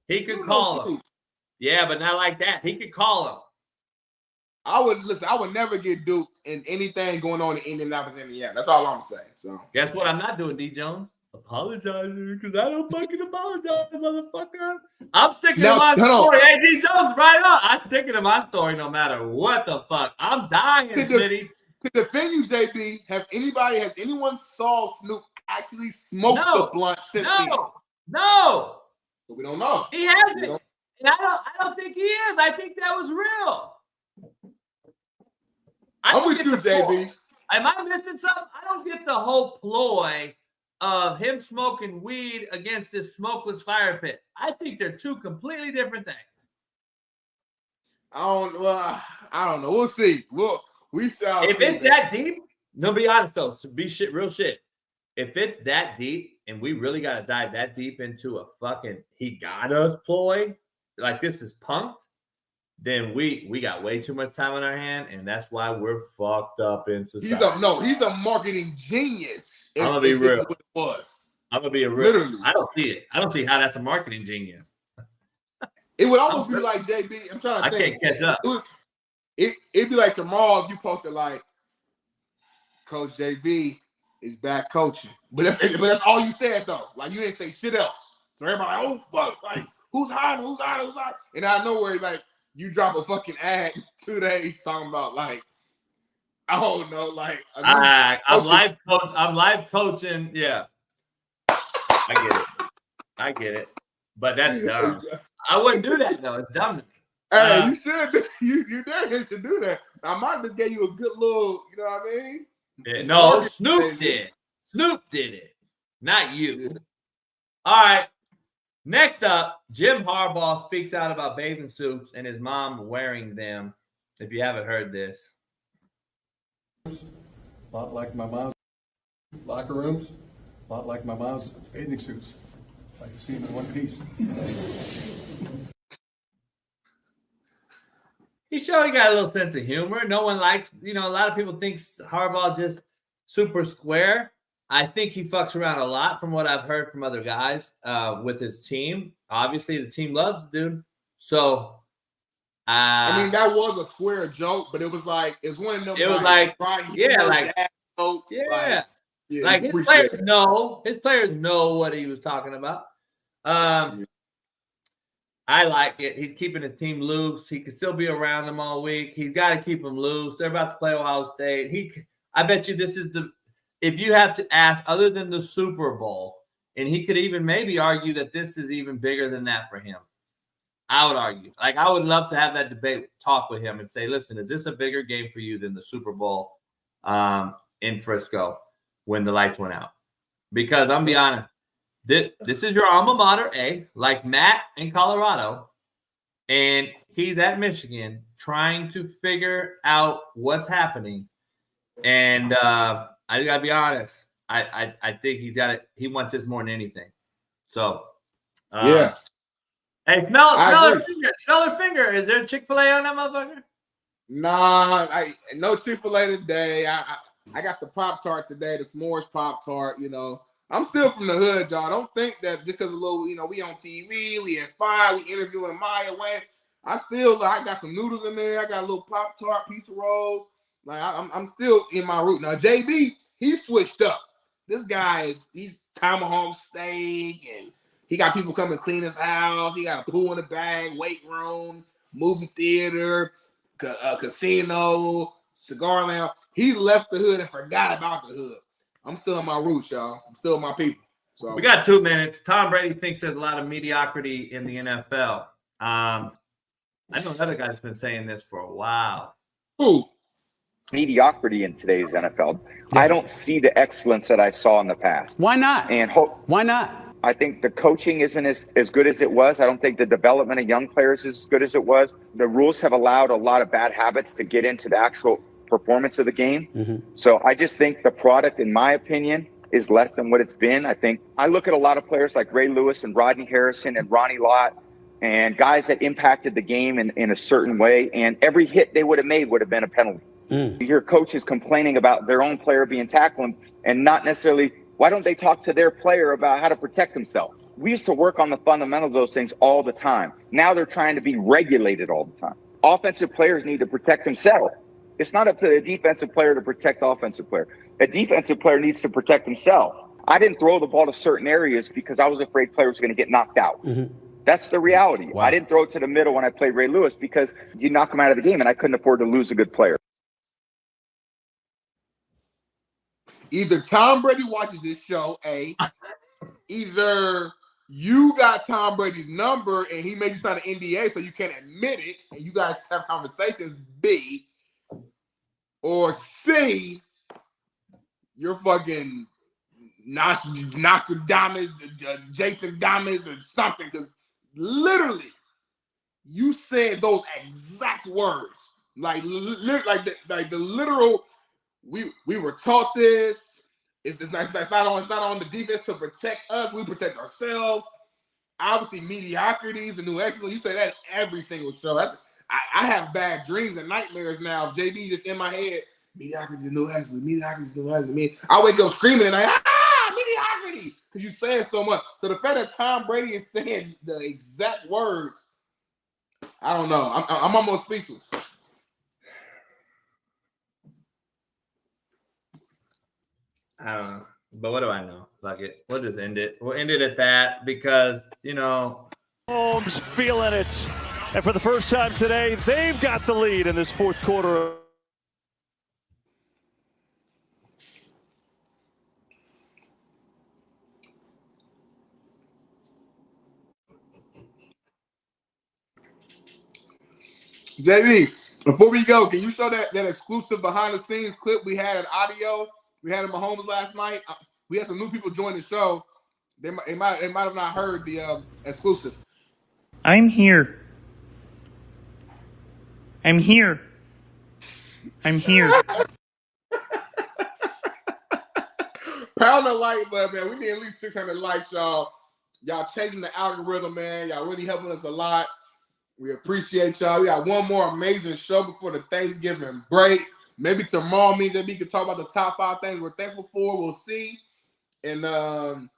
Speaker 13: He could call him. Yeah, but not like that. He could call him.
Speaker 7: I would never get duped in anything going on in Indianapolis, Indiana. That's all I'm saying. So
Speaker 13: guess what? I'm not doing, D. Jones. Apologizing because I don't fucking apologize, motherfucker. I'm sticking to my story. Hey, D. Jones, right up. I'm sticking to my story no matter what the fuck. I'm dying, Smitty.
Speaker 7: To defend you, JB, has anyone saw Snoop actually smoke the blunt since
Speaker 13: No.
Speaker 7: So we don't know.
Speaker 13: He hasn't. And I don't think he is. I think that was real.
Speaker 7: I'm with you, JB.
Speaker 13: Am I missing something? I don't get the whole ploy of him smoking weed against this smokeless fire pit. I think they're two completely different things.
Speaker 7: I don't know. We'll see. We shall.
Speaker 13: If it's that deep, no, be honest though. Real shit. If it's that deep and we really got to dive that deep into a fucking he got us ploy, like this is punked, then we got way too much time on our hand, and that's why we're fucked up in society.
Speaker 7: He's a marketing genius.
Speaker 13: I'm gonna be real. I'm gonna be a real.
Speaker 7: Literally.
Speaker 13: I don't see it. I don't see how that's a marketing genius.
Speaker 7: It would almost be like JB. I'm trying to think.
Speaker 13: I can't catch up.
Speaker 7: It'd be like tomorrow if you posted like Coach JB is back coaching, but that's all you said though. Like you didn't say shit else. So everybody like, oh fuck, like who's hiring? And out of nowhere, like you drop a fucking ad 2 days talking about like I don't know, like
Speaker 13: I'm live coaching. Yeah, I get it. But that's dumb. I wouldn't do that though. It's dumb to me.
Speaker 7: Hey, you should. You definitely should do that. I might just give you a good little. You know what I mean?
Speaker 13: Yeah, no, Snoop did. Snoop did it, not you. All right. Next up, Jim Harbaugh speaks out about bathing suits and his mom wearing them. If you haven't heard this.
Speaker 14: A lot like my mom's locker rooms, a lot like my mom's bathing suits. I like to see them in one piece.
Speaker 13: He showed he got a little sense of humor. No one likes, a lot of people think Harbaugh just super square. I think he fucks around a lot from what I've heard from other guys with his team. Obviously, the team loves the dude. So
Speaker 7: I mean, that was a square joke, but it was like it's one of them.
Speaker 13: It was
Speaker 7: like
Speaker 13: like
Speaker 7: jokes.
Speaker 13: Like his players know. His players know what he was talking about. I like it. He's keeping his team loose. He can still be around them all week. He's got to keep them loose. They're about to play Ohio State. I bet you this is if you have to ask, other than the Super Bowl, and he could even maybe argue that this is even bigger than that for him. I would argue. Like, I would love to have that debate, talk with him and say, listen, is this a bigger game for you than the Super Bowl in Frisco when the lights went out? Because I'm be honest, this is your alma mater, like Matt in Colorado, and he's at Michigan trying to figure out what's happening. And I gotta be honest, I think he wants this more than anything. So
Speaker 7: yeah.
Speaker 13: Hey, smell her finger. Is there Chick-fil-A on that motherfucker?
Speaker 7: Nah, no Chick-fil-A today. I got the Pop-Tart today, the s'mores Pop-Tart, you know. I'm still from the hood, y'all. Don't think that just because a little, you know, we on TV, we at 5, we interviewing Maya Wayne. I got some noodles in there. I got a little Pop-Tart, piece of rolls. Like, I'm still in my root. Now, JB, he switched up. This guy he's tomahawk steak, and he got people coming to clean his house. He got a pool in the bag, weight room, movie theater, casino, cigar lounge. He left the hood and forgot about the hood. I'm still in my roots, y'all. I'm still my people. So
Speaker 13: we got 2 minutes. Tom Brady thinks there's a lot of mediocrity in the NFL. I know another guy that's been saying this for a while.
Speaker 7: Who?
Speaker 15: Mediocrity in today's NFL. I don't see the excellence that I saw in the past.
Speaker 16: Why not?
Speaker 15: And
Speaker 16: why not?
Speaker 15: I think the coaching isn't as good as it was. I don't think the development of young players is as good as it was. The rules have allowed a lot of bad habits to get into the actual performance of the game.
Speaker 16: Mm-hmm.
Speaker 15: So I just think the product, in my opinion, is less than what it's been. I look at a lot of players like Ray Lewis and Rodney Harrison and Ronnie Lott and guys that impacted the game in a certain way. And every hit they would have made would have been a penalty. You hear coaches complaining about their own player being tackled and not necessarily, why don't they talk to their player about how to protect himself? We used to work on the fundamentals of those things all the time. Now they're trying to be regulated all the time. Offensive players need to protect themselves. It's not up to the defensive player to protect the offensive player. A defensive player needs to protect himself. I didn't throw the ball to certain areas because I was afraid players were going to get knocked out.
Speaker 16: Mm-hmm.
Speaker 15: That's the reality.
Speaker 16: Wow.
Speaker 15: I didn't throw it to the middle when I played Ray Lewis because you knock him out of the game, and I couldn't afford to lose a good player.
Speaker 7: Either Tom Brady watches this show, either you got Tom Brady's number and he made you sign an NDA so you can't admit it and you guys have conversations, B, or C, you're fucking Nostradamus, Jason Damas or something, because literally you said those exact words. Like the literal, we were taught this. It's not on the defense to protect us. We protect ourselves. Obviously, mediocrity is the new excellence. You say that every single show. I have bad dreams and nightmares now. If JB just in my head, mediocrity is the new excellence. Mediocrity is the new excellence. I wake up screaming and mediocrity, because you say it so much. So the fact that Tom Brady is saying the exact words, I don't know. I'm almost speechless.
Speaker 13: I don't know. But what do I know? Fuck it. We'll just end it. We'll end it at that because,
Speaker 17: Mahomes feeling it. And for the first time today, they've got the lead in this fourth quarter.
Speaker 7: JB, before we go, can you show that exclusive behind-the-scenes clip we had at audio? We had in Mahomes last night. We had some new people join the show. They might have not heard the exclusive.
Speaker 8: I'm here. I'm here. I'm here.
Speaker 7: Pound the like button, man. We need at least 600 likes, y'all. Y'all changing the algorithm, man. Y'all really helping us a lot. We appreciate y'all. We got one more amazing show before the Thanksgiving break. Maybe tomorrow means that we can talk about the top 5 things we're thankful for. We'll see. And, man,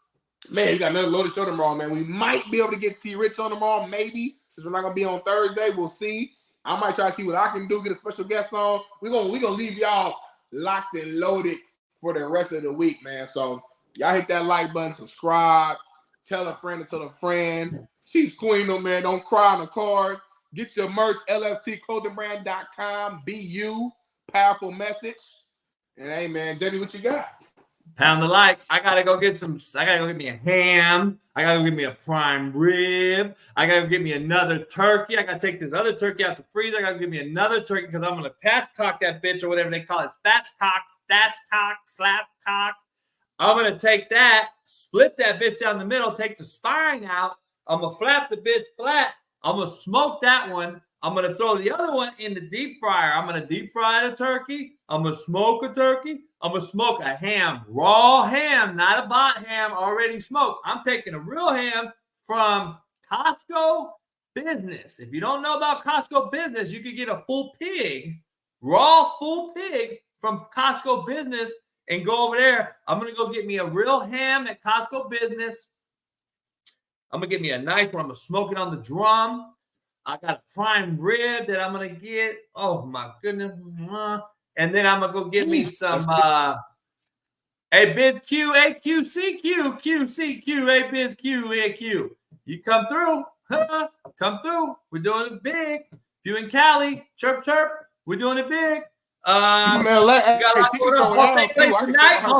Speaker 7: we got another loaded show tomorrow, man. We might be able to get T. Rich on tomorrow, maybe. Since we're not going to be on Thursday, we'll see. I might try to see what I can do, get a special guest on. We're gonna leave y'all locked and loaded for the rest of the week, man. So y'all hit that like button, subscribe, tell a friend to tell a friend. Chiefs Queen, no man, don't cry on the card. Get your merch, LFTclothingbrand.com. Be you, powerful message. And hey, man, JB, what you got?
Speaker 13: Pound the like. I gotta go get me a ham. I gotta go get me a prime rib. I gotta get me another turkey. I gotta take this other turkey out the freezer. I gotta get me another turkey because I'm gonna patchcock that bitch or whatever they call it. Spatchcock, slapcock. I'm gonna take that, split that bitch down the middle, take the spine out. I'm gonna flap the bitch flat. I'm gonna smoke that one. I'm going to throw the other one in the deep fryer. I'm going to deep fry the turkey. I'm going to smoke a turkey. I'm going to smoke a ham, raw ham, not a bot ham already smoked. I'm taking a real ham from Costco Business. If you don't know about Costco Business, you could get a full pig, raw full pig from Costco Business and go over there. I'm going to go get me a real ham at Costco Business. I'm going to get me a knife where I'm going to smoke it on the drum. I got a prime rib that I'm going to get. Oh, my goodness. And then I'm going to go get me some hey, Biz Q, AQ, CQ, QCQ, hey, Biz Q, AQ. You come through. Come through. We're doing it big. If you in Cali, chirp, chirp. We're doing it big. Ball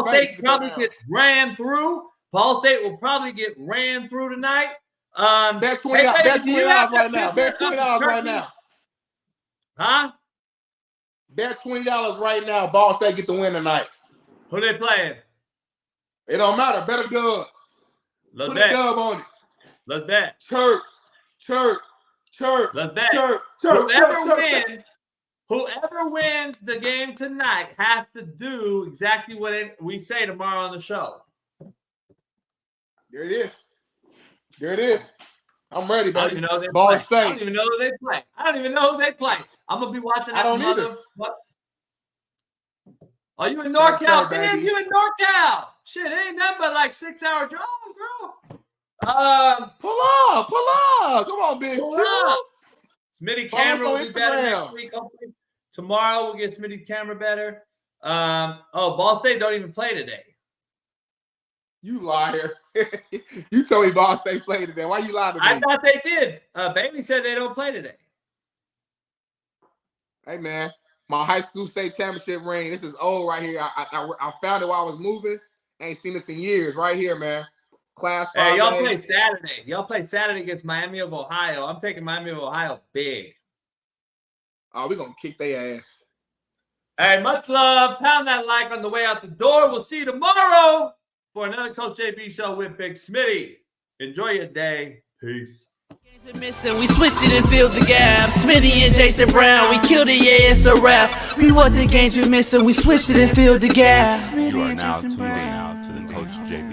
Speaker 13: State probably gets ran through. Ball State will probably get ran through tonight.
Speaker 7: Bet $20 right now. Bet $20 right now.
Speaker 13: Huh?
Speaker 7: Bet $20 right now. Ball State get the win tonight.
Speaker 13: Who they playing?
Speaker 7: It don't matter. Bet a dub.
Speaker 13: Let's
Speaker 7: Put
Speaker 13: bet.
Speaker 7: a dub on it.
Speaker 13: Let's bet.
Speaker 7: Chirp.
Speaker 13: Let's bet. Whoever wins the game tonight has to do exactly what we say tomorrow on the show.
Speaker 7: There it is. I'm ready, baby.
Speaker 13: I don't even know who they
Speaker 7: Ball
Speaker 13: play.
Speaker 7: State.
Speaker 13: I don't even know who they play. I'm going to be watching that.
Speaker 7: I don't either.
Speaker 13: What? Are you in NorCal? Man, you in NorCal. Shit, it ain't nothing but like 6-hour drive, girl.
Speaker 7: Pull up. Come on, big Q.
Speaker 13: Smitty camera will be better next week. Hopefully. Tomorrow we'll get Smitty camera better. Ball State don't even play today.
Speaker 7: You liar. You told me Ball State played today. Why you lying to me?
Speaker 13: I thought they did. Bailey said they don't play today.
Speaker 7: Hey, man. My high school state championship ring. This is old right here. I found it while I was moving. Ain't seen this in years. Right here, man. Class 5A.
Speaker 13: Hey, y'all play Saturday. Y'all play Saturday against Miami of Ohio. I'm taking Miami of Ohio big.
Speaker 7: Oh, we're going to kick their ass.
Speaker 13: Hey, much love. Pound that like on the way out the door. We'll see you tomorrow for another Coach JB show with Big Smitty. Enjoy your day. Peace.
Speaker 1: We switched it and filled the gap. Smitty and Jason Brown, we killed it, yeah, it's a wrap. We want the games we missing, we switched it and filled the gap.
Speaker 6: You are now tuned in to the Coach JB